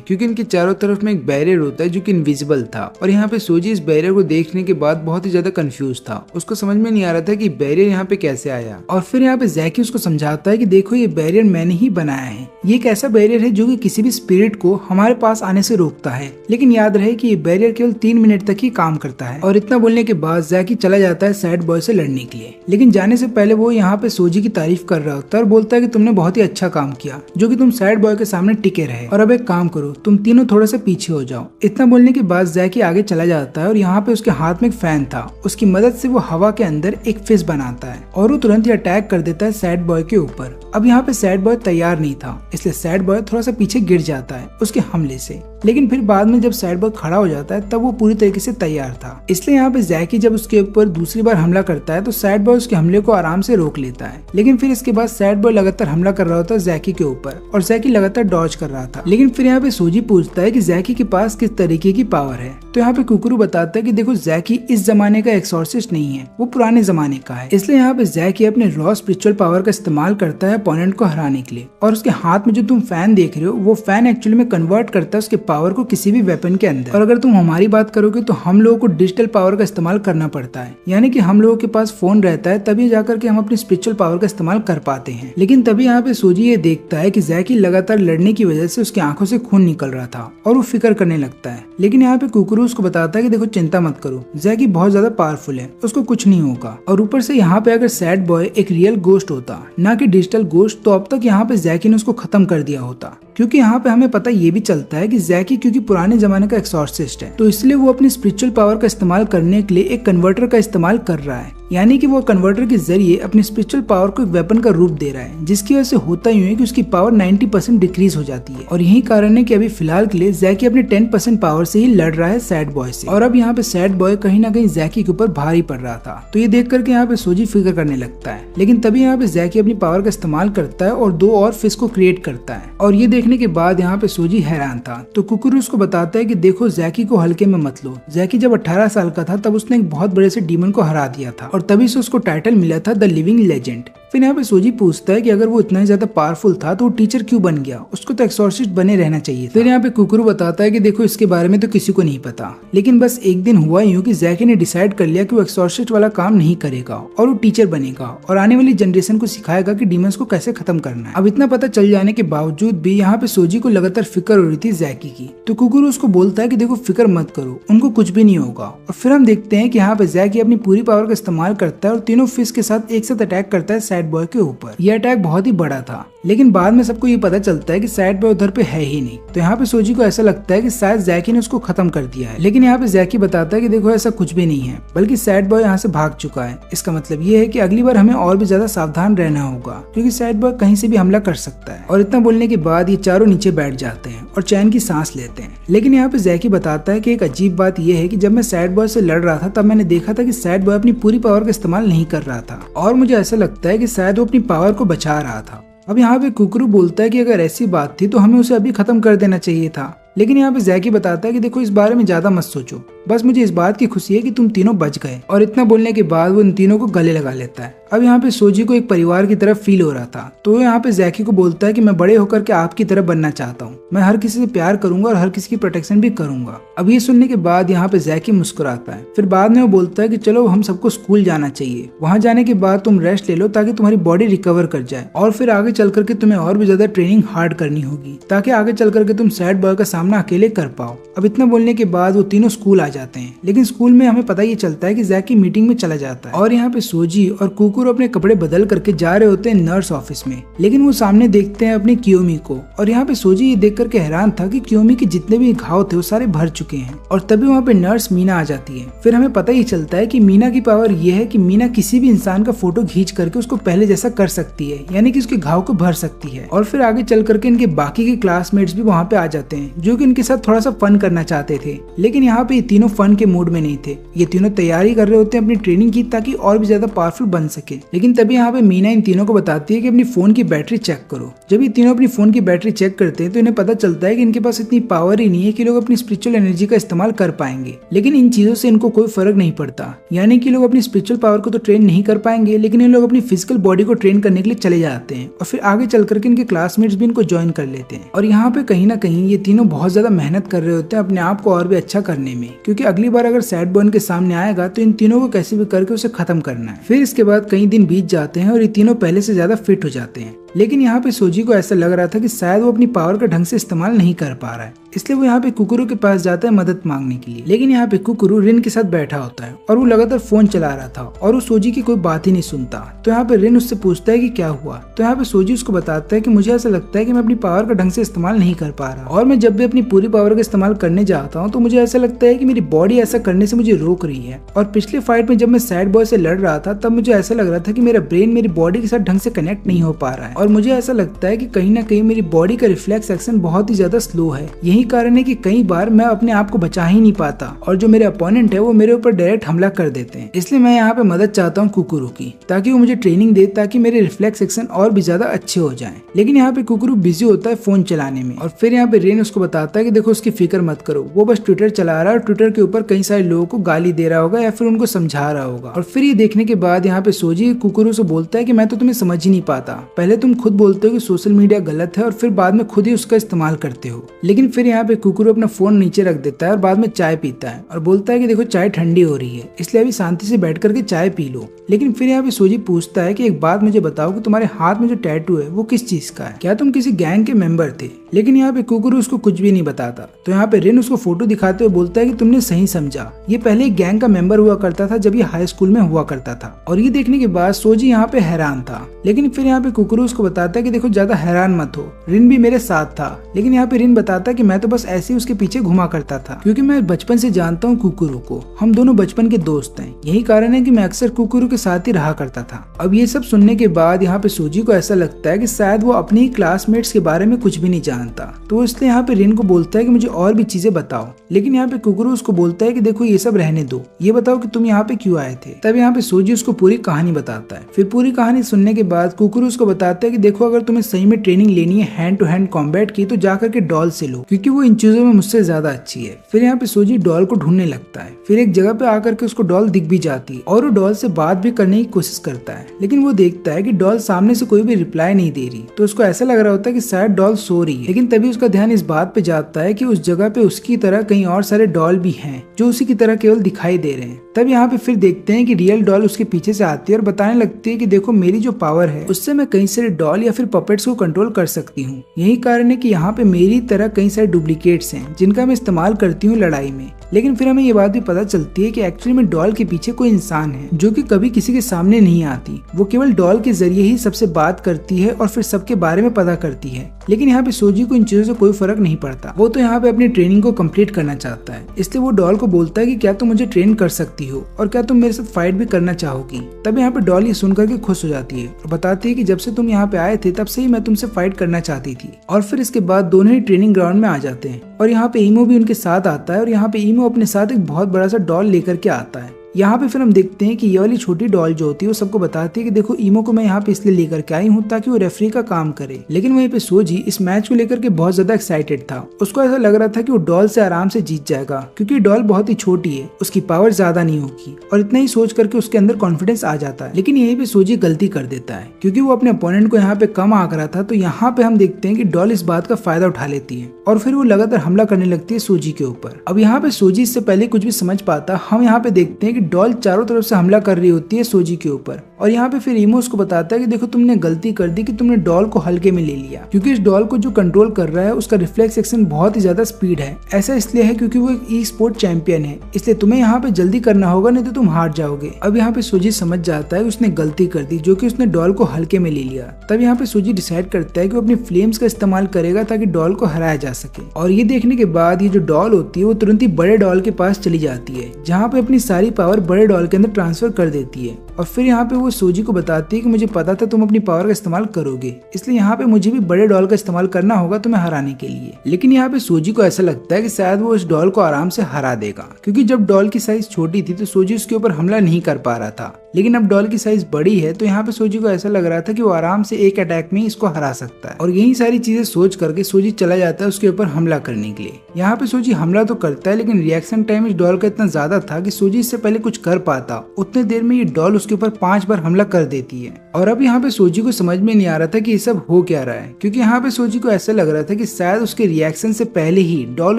क्योंकि इनके चारों तरफ में एक बैरियर होता है जो कि इनविजिबल था। और यहाँ पे सोजी इस बैरियर को देखने के बाद बहुत ही ज्यादा कंफ्यूज था, उसको समझ में नहीं आ रहा था कि बैरियर यहाँ पे कैसे आया। और फिर यहाँ पे जैकी उसको समझाता है कि देखो ये बैरियर मैंने ही बनाया है, ये एक ऐसा बैरियर है जो कि किसी भी स्पिरिट को हमारे पास आने से रोकता है, लेकिन याद रहे कि ये बैरियर केवल 3 मिनट तक ही काम करता है। और इतना बोलने के बाद जैकी चला जाता है सैड बॉय से लड़ने के लिए, लेकिन जाने से पहले वो यहाँ पे सोजी की तारीफ कर रहा होता है और बोलता है कि तुमने बहुत ही अच्छा काम किया, जो कि तुम सैड बॉय के सामने टिके रहे, और अब एक काम करो, तुम तीनों थोड़ा सा पीछे हो जाओ। इतना बोलने के बाद जैकी आगे चला जाता है और यहाँ पे उसके हाथ में एक फैन था, उसकी मदद से वो हवा के अंदर एक फिश बनाता है और वो तुरंत ही अटैक कर देता है सैड बॉय के ऊपर। अब यहाँ पे सैड बॉय तैयार नहीं था, इसलिए सैड बॉय थोड़ा सा पीछे गिर जाता है उसके हमले से, लेकिन फिर बाद में जब सैड बॉय खड़ा हो जाता है तब वो पूरी तरीके से तैयार था। इसलिए यहाँ पे जैकी जब उसके ऊपर दूसरी बार हमला करता है तो सैड बॉय उसके हमले को आराम से रोक लेता है, लेकिन फिर इसके बाद सैड बॉय लगातार हमला कर रहा होता है जैकी के ऊपर और जैकी लगातार डॉज कर रहा था। लेकिन फिर यहाँ पे सोजी पूछता है कि जैकी के पास किस तरीके की पावर है, तो यहाँ पे कुकुरू बताता है कि देखो जैकी इस जमाने का एक्सॉर्सिस्ट नहीं है, वो पुराने जमाने का है। इसलिए यहाँ पे जैकी अपने रॉ स्पिरिचुअल पावर का इस्तेमाल करता है अपोनेंट को हराने के लिए, और उसके हाथ में जो तुम फैन देख रहे हो वो फैन एक्चुअली में कन्वर्ट करता है उसके पावर को किसी भी वेपन के अंदर। और अगर तुम हमारी बात करोगे तो हम लोगों को डिजिटल पावर का इस्तेमाल करना पड़ता है, यानी कि हम लोगों के पास फोन रहता है तभी जाकर के हम अपनी स्पिरिचुअल पावर का इस्तेमाल कर पाते हैं। लेकिन तभी यहाँ पे सोजी ये देखता है कि जैकी लगातार लड़ने की वजह से उसकी आंखों से खून निकल रहा था और वो फिक्र करने लगता है। लेकिन यहाँ पे कुकुरू उसको बताता है कि देखो चिंता मत करो, जैकी बहुत ज्यादा पावरफुल है, उसको कुछ नहीं होगा। और ऊपर से यहाँ पे अगर सैड बॉय एक रियल गोस्ट होता ना कि डिजिटल गोस्ट, तो अब तक यहाँ पे जैकी ने उसको खत्म कर दिया होता, क्योंकि यहाँ पे हमें पता ये भी चलता है कि जैकी क्योंकि पुराने जमाने का एक्सॉर्सिस्ट है, तो इसलिए वो अपनी स्पिरिचुअल पावर का इस्तेमाल करने के लिए एक कन्वर्टर का इस्तेमाल कर रहा है, यानी कि वो कन्वर्टर के जरिए अपनी स्पिरिचुअल पावर को एक वेपन का रूप दे रहा है, जिसकी वजह से होता यूं है कि उसकी पावर 90% डिक्रीज हो जाती है। और यही कारण है कि अभी फिलहाल के लिए जैकी अपने 10% पावर से ही लड़ रहा है सैड बॉय से। और अब यहाँ पे सैड बॉय कहीं ना कहीं जैकी के ऊपर भारी पड़ रहा था, तो ये देख करके यहाँ पे सोजी फिक्र करने लगता है। लेकिन तभी यहाँ पे जैकी अपनी पावर का इस्तेमाल करता है और 2 और फिश को क्रिएट करता है, और ये देखने के बाद यहाँ पे सोजी हैरान था। तो कुकुरू उसको बताता है कि देखो जैकी को हल्के में मत लो, जैकी जब 18 साल का था तब उसने एक बहुत बड़े से डीमन को हरा दिया था और तभी से उसको टाइटल मिला था द लिविंग लेजेंड। फिर यहाँ पे सोजी पूछता है कि अगर वो इतना ही ज्यादा पावरफुल था तो वो टीचर क्यों बन गया, उसको तो एक्सॉर्सिस्ट बने रहना चाहिए था। फिर यहाँ पे कुकुरू बताता है कि देखो इसके बारे में तो किसी को नहीं पता, लेकिन बस एक दिन हुआ यूं कि जैकी ने डिसाइड कर लिया कि वो एक्सॉर्सिस्ट वाला काम नहीं करेगा और वो टीचर बनेगा और आने वाली जनरेशन को सिखाएगा कि डीमंस को कैसे खत्म करना है। अब इतना पता चल जाने के बावजूद भी यहाँ पे सोजी को लगातार फिक्र हो रही थी जैकी की, तो कुकुरू उसको बोलता है कि देखो फिक्र मत करो, उनको कुछ भी नहीं होगा। और फिर हम देखते हैं कि यहाँ पे जैकी अपनी पूरी पावर का इस्तेमाल करता है और तीनों फिश के साथ एक साथ अटैक करता है सैड बॉय के ऊपर। यह अटैक बहुत ही बड़ा था, लेकिन बाद में सबको ये पता चलता है कि सैड बॉय उधर पे है ही नहीं। तो यहाँ पे सोजी को ऐसा लगता है कि शायद जैकी ने उसको खत्म कर दिया है, लेकिन यहाँ पे जैकी बताता है कि देखो ऐसा कुछ भी नहीं है, बल्कि सैड बॉय यहाँ से भाग चुका है। इसका मतलब ये है कि अगली बार हमें और भी ज्यादा सावधान रहना होगा, क्योंकि सैड बॉय कहीं से भी हमला कर सकता है। और इतना बोलने के बाद ये चारों नीचे बैठ जाते हैं और चैन की सांस लेते हैं। लेकिन यहाँ पे जैकी बताता है कि एक अजीब बात यह है कि जब मैं सैड बॉय से लड़ रहा था तब मैंने देखा था कि सैड बॉय अपनी पूरी पावर का इस्तेमाल नहीं कर रहा था, और मुझे ऐसा लगता है कि शायद वो अपनी पावर को बचा रहा था। अब यहाँ पे कुकरू बोलता है कि अगर ऐसी बात थी तो हमें उसे अभी खत्म कर देना चाहिए था। लेकिन यहाँ पे जैकी बताता है कि देखो इस बारे में ज्यादा मत सोचो, बस मुझे इस बात की खुशी है कि तुम तीनों बच गए। और इतना बोलने के बाद वो इन तीनों को गले लगा लेता है। अब यहाँ पे सोजी को एक परिवार की तरफ फील हो रहा था, तो वो यहाँ पे जैकी को बोलता है कि मैं बड़े होकर के आपकी तरह बनना चाहता हूँ, मैं हर किसी से प्यार करूंगा और हर किसी की प्रोटेक्शन भी करूंगा। अब ये सुनने के बाद यहाँ पे जैकी मुस्कुराता है। फिर बाद में वो बोलता है कि चलो हम सबको स्कूल जाना चाहिए, वहाँ जाने के बाद तुम रेस्ट ले लो ताकि तुम्हारी बॉडी रिकवर कर जाए, और फिर आगे चल करके तुम्हें और भी ज्यादा ट्रेनिंग हार्ड करनी होगी ताकि आगे चल करके तुम सैड बॉय का सामना अकेले कर पाओ। अब इतना बोलने के बाद वो तीनों स्कूल आ जाते हैं, लेकिन स्कूल में हमें पता ये चलता है कि जैकी मीटिंग में चला जाता है। और यहाँ पे सोजी और कुकुर अपने कपड़े बदल करके जा रहे होते हैं नर्स ऑफिस में, लेकिन वो सामने देखते हैं अपनी कियोमी को। और यहाँ पे सोजी ये देख करके हैरान था कि कियोमी के जितने भी घाव थे वो सारे भर चुके हैं। और तभी वहाँ पे नर्स मीना आ जाती है। फिर हमें पता ही चलता है कि मीना की पावर ये है कि मीना किसी भी इंसान का फोटो खींच करके उसको पहले जैसा कर सकती है, यानी कि उसके घाव को भर सकती है। और फिर आगे चल करके इनके बाकी के क्लासमेट्स भी वहाँ पे आ जाते हैं, जो कि इनके साथ थोड़ा सा फन करना चाहते थे। लेकिन यहाँ पे ये तीनों फन के मूड में नहीं थे, ये तीनों तैयारी कर रहे होते हैं अपनी ट्रेनिंग की ताकि और भी ज्यादा पावरफुल बन सके। लेकिन तभी यहाँ पे मीना इन तीनों को बताती है कि अपनी फोन की बैटरी चेक करो। जब ये तीनों अपनी फोन की बैटरी चेक करते हैं तो इन्हें पता चलता है कि इनके पास इतनी पावर ही नहीं है कि लोग अपनी स्पिरिचुअल एनर्जी का इस्तेमाल कर पाएंगे। लेकिन इन चीजों से इनको कोई फर्क नहीं पड़ता, यानी कि लोग अपनी स्पिरिचुअल पावर को तो ट्रेन नहीं कर पाएंगे, लेकिन इन लोग अपनी फिजिकल बॉडी को ट्रेन करने के लिए चले जाते हैं। और फिर आगे चल करके इनके क्लासमेट्स भी इनको ज्वाइन कर लेते हैं। और यहाँ पे कहीं ना कहीं ये तीनों बहुत ज्यादा मेहनत कर रहे होते हैं अपने आप को और भी अच्छा करने में, क्योंकि अगली बार अगर सैड बॉय के सामने आएगा तो इन तीनों को कैसे भी करके उसे खत्म करना है। फिर इसके बाद कई दिन बीत जाते हैं और ये तीनों पहले से ज्यादा फिट हो जाते हैं। लेकिन यहाँ पे सोजी को ऐसा लग रहा था कि शायद वो अपनी पावर का ढंग से इस्तेमाल नहीं कर पा रहा है, इसलिए वो यहाँ पे कुकुरू के पास जाता है मदद मांगने के लिए। लेकिन यहाँ पे कुकुरू रिन के साथ बैठा होता है और वो लगातार फोन चला रहा था और वो सोजी की कोई बात ही नहीं सुनता। तो यहाँ पे रिन उससे पूछता है कि क्या हुआ। तो यहाँ पे सोजी उसको बताता है कि मुझे ऐसा लगता है कि मैं अपनी पावर का ढंग से इस्तेमाल नहीं कर पा रहा, और मैं जब भी अपनी पूरी पावर का इस्तेमाल करने जाता हूँ तो मुझे ऐसा लगता है कि मेरी बॉडी ऐसा करने से मुझे रोक रही है। और पिछले फाइट में जब मैं सैड बॉय से लड़ रहा था तब मुझे ऐसा लग रहा था कि मेरा ब्रेन मेरी बॉडी के साथ ढंग से कनेक्ट नहीं हो पा रहा है, और मुझे ऐसा लगता है कि कहीं ना कहीं मेरी बॉडी का रिफ्लेक्स एक्शन बहुत ही ज्यादा स्लो है। यही कारण है कि कई बार मैं अपने आप को बचा ही नहीं पाता और जो मेरे अपोनेंट है वो मेरे ऊपर डायरेक्ट हमला कर देते हैं। इसलिए मैं यहाँ पे मदद चाहता हूँ कुकुरू की, ताकि वो मुझे ट्रेनिंग दे ताकि मेरे रिफ्लेक्स एक्शन और भी ज्यादा अच्छे हो जाएं। लेकिन यहाँ पे कुकुरू बिजी होता है फोन चलाने में। और फिर यहाँ पे रेन उसको बताता है कि देखो उसकी फिक्र मत करो, वो बस ट्विटर चला रहा है और ट्विटर के ऊपर कई सारे लोगों को गाली दे रहा होगा या फिर उनको समझा रहा होगा। और फिर ये देखने के बाद यहाँ पे सोजी कुकुरू से बोलता है कि मैं तो तुम्हें समझ ही नहीं पाता, पहले तुम खुद बोलते हो कि सोशल मीडिया गलत है और फिर बाद में खुद ही उसका इस्तेमाल करते हो। लेकिन फिर यहाँ पे कुकुरू अपना फोन नीचे रख देता है और बाद में चाय पीता है और बोलता है कि देखो चाय ठंडी हो रही है, इसलिए अभी शांति से बैठ करके चाय पी लो। लेकिन फिर यहाँ पे सोजी पूछता है कि एक बात मुझे बताओ कि तुम्हारे हाथ में जो टैटू है वो किस चीज का है, क्या तुम किसी गैंग के मेंबर थे। लेकिन यहाँ पे कुकुरू उसको कुछ भी नहीं बताता। तो यहाँ पे रिन उसको फोटो दिखाते हुए बोलता है कि तुमने सही समझा, ये पहले एक गैंग का मेंबर हुआ करता था जब ये हाई स्कूल में हुआ करता था। और ये देखने के बाद सोजी यहाँ पे हैरान था। लेकिन फिर यहाँ पे कुकुरू उसको बताता है कि देखो ज्यादा हैरान मत हो, रिन भी मेरे साथ था। लेकिन यहाँ पे रिन बताता है कि मैं तो बस ऐसे ही उसके पीछे घुमा करता था, क्योंकि मैं बचपन से जानता हूँ कुकुरू को, हम दोनों बचपन के दोस्त हैं, यही कारण है कि मैं अक्सर कुकुरू के साथ ही रहा करता था। अब ये सब सुनने के बाद यहाँ पे सोजी को ऐसा लगता है कि शायद वो अपने ही क्लासमेट्स के बारे में कुछ भी नहीं जानता, तो इसलिए यहाँ पे रिन को बोलता है कि मुझे और भी चीजें बताओ। लेकिन यहाँ पे कुकुरू उसको बोलता है कि देखो ये सब रहने दो, ये बताओ कि तुम यहाँ पे क्यों आए थे। तब यहाँ पे सोजी उसको पूरी कहानी बताता है। फिर पूरी कहानी सुनने के बाद कुकुरू उसको बताता है कि देखो अगर तुम्हें सही में ट्रेनिंग लेनी है हैंड टू हैंड कॉम्बैट की तो जाकर के डॉल से लो, क्योंकि वो इन चीजों में मुझसे ज्यादा अच्छी है। फिर यहाँ पे सोजी डॉल को ढूंढने लगता है। फिर एक जगह पे आकर के उसको डॉल दिख भी जाती है और वो डॉल से बात भी करने की कोशिश करता है, लेकिन वो देखता है कि डॉल सामने से कोई भी रिप्लाई नहीं दे रही। तो उसको ऐसा लग रहा होता है कि शायद डॉल सो रही है। लेकिन तभी उसका ध्यान इस बात पे जाता है कि उस जगह पे उसकी तरह कई और सारे डॉल भी हैं जो उसी की तरह केवल दिखाई दे रहे हैं। तब यहाँ पे फिर देखते हैं कि रियल डॉल उसके पीछे से आती है और बताने लगती है कि देखो मेरी जो पावर है उससे मैं कई सारे डॉल या फिर पपेट्स को कंट्रोल कर सकती हूँ। यही कारण है कि यहाँ पे मेरी तरह कई सारे डुप्लीकेट्स हैं जिनका मैं इस्तेमाल करती हूँ लड़ाई में। लेकिन फिर हमें ये बात भी पता चलती है कि एक्चुअली में डॉल के पीछे कोई इंसान है जो कि कभी किसी के सामने नहीं आती। वो केवल डॉल के जरिए ही सबसे बात करती है और फिर सबके बारे में पता करती है। लेकिन यहाँ पे सोजी को इन चीजों से कोई फर्क नहीं पड़ता। वो तो यहाँ पे अपनी ट्रेनिंग को कंप्लीट करना चाहता है, इसलिए वो डॉल को बोलता है कि क्या तुम मुझे ट्रेन कर सकती हो और क्या तुम मेरे साथ फाइट भी करना चाहोगी। तब यहाँ पे डॉल ये सुनकर के खुश हो जाती है और बताती है कि जब से तुम यहाँ पे आए थे तब से ही मैं तुमसे फाइट करना चाहती थी। और फिर इसके बाद दोनों ही ट्रेनिंग ग्राउंड में आ जाते हैं और यहाँ पे ईमो भी उनके साथ आता है और यहाँ पे ईमो अपने साथ एक बहुत बड़ा सा डॉल लेकर के आता है। यहाँ पे फिर हम देखते हैं कि ये वाली छोटी डॉल जो होती है वो सबको बताती है कि देखो ईमो को मैं यहाँ पे इसलिए लेकर के आई हूँ ताकि वो रेफरी का काम करे। लेकिन वहीं पे सोजी इस मैच को लेकर के बहुत ज्यादा एक्साइटेड था। उसको ऐसा लग रहा था कि वो डॉल से आराम से जीत जाएगा क्योंकि डॉल बहुत ही छोटी है, उसकी पावर ज्यादा नहीं होगी और इतना ही सोच करके उसके अंदर कॉन्फिडेंस आ जाता है। लेकिन यहीं पे सोजी गलती कर देता है क्योंकि वो अपने अपोनेंट को यहाँ पे कम आंक रहा था। तो यहाँ पे हम देखते हैं कि डॉल इस बात का फायदा उठा लेती है और फिर वो लगातार हमला करने लगती है सोजी के ऊपर। अब यहाँ पे सोजी इससे पहले कुछ भी समझ पाता, हम यहाँ पे देखते हैं कि डॉल चारों तरफ से हमला कर रही होती है सोजी के ऊपर और यहाँ पे फिर ईमो उसको बताता है कि देखो तुमने गलती कर दी कि तुमने डॉल को हल्के में ले लिया क्योंकि इस डॉल को जो कंट्रोल कर रहा है उसका रिफ्लेक्स एक्शन बहुत ही ज्यादा स्पीड है। ऐसा इसलिए है क्योंकि वो एक ई स्पोर्ट चैंपियन है, इसलिए तुम्हें यहाँ पे जल्दी करना होगा नहीं तो तुम हार जाओगे। अब यहाँ पे सोजी समझ जाता है उसने गलती कर दी जो कि उसने डॉल को हल्के में ले लिया। तब यहाँ पे सोजी डिसाइड करता है कि वो अपनी फ्लेम्स का इस्तेमाल करेगा ताकि डॉल को हराया जा सके। और ये देखने के बाद ये जो डॉल होती है वो तुरंत ही बड़े डॉल के पास चली जाती है जहाँ पे अपनी सारी पावर बड़े डॉल के अंदर ट्रांसफर कर देती है। और फिर यहाँ पे वो सोजी को बताती है कि मुझे पता था तुम अपनी पावर का इस्तेमाल करोगे, इसलिए यहाँ पे मुझे भी बड़े डॉल का इस्तेमाल करना होगा तुम्हें हराने के लिए। लेकिन यहाँ पे सोजी को ऐसा लगता है कि शायद वो इस डॉल को आराम से हरा देगा क्योंकि जब डॉल की साइज छोटी थी तो सोजी उसके ऊपर हमला नहीं कर पा रहा था। लेकिन अब डॉल की साइज बड़ी है तो यहाँ पे सोजी को ऐसा लग रहा था कि वो आराम से एक अटैक में इसको हरा सकता है। और यही सारी चीजें सोच करके सोजी चला जाता है उसके ऊपर हमला करने के लिए। यहाँ पे सोजी हमला तो करता है लेकिन रिएक्शन टाइम इस डॉल का इतना ज्यादा था कि सोजी इससे पहले कुछ कर पाता उतने देर में ये डॉल उसके ऊपर 5 बार हमला कर देती है। और अब यहाँ पे सोजी को समझ में नहीं आ रहा था कि ये सब हो क्या रहा है क्योंकि यहाँ पे सोजी को ऐसा लग रहा था कि शायद उसके रिएक्शन से पहले ही डॉल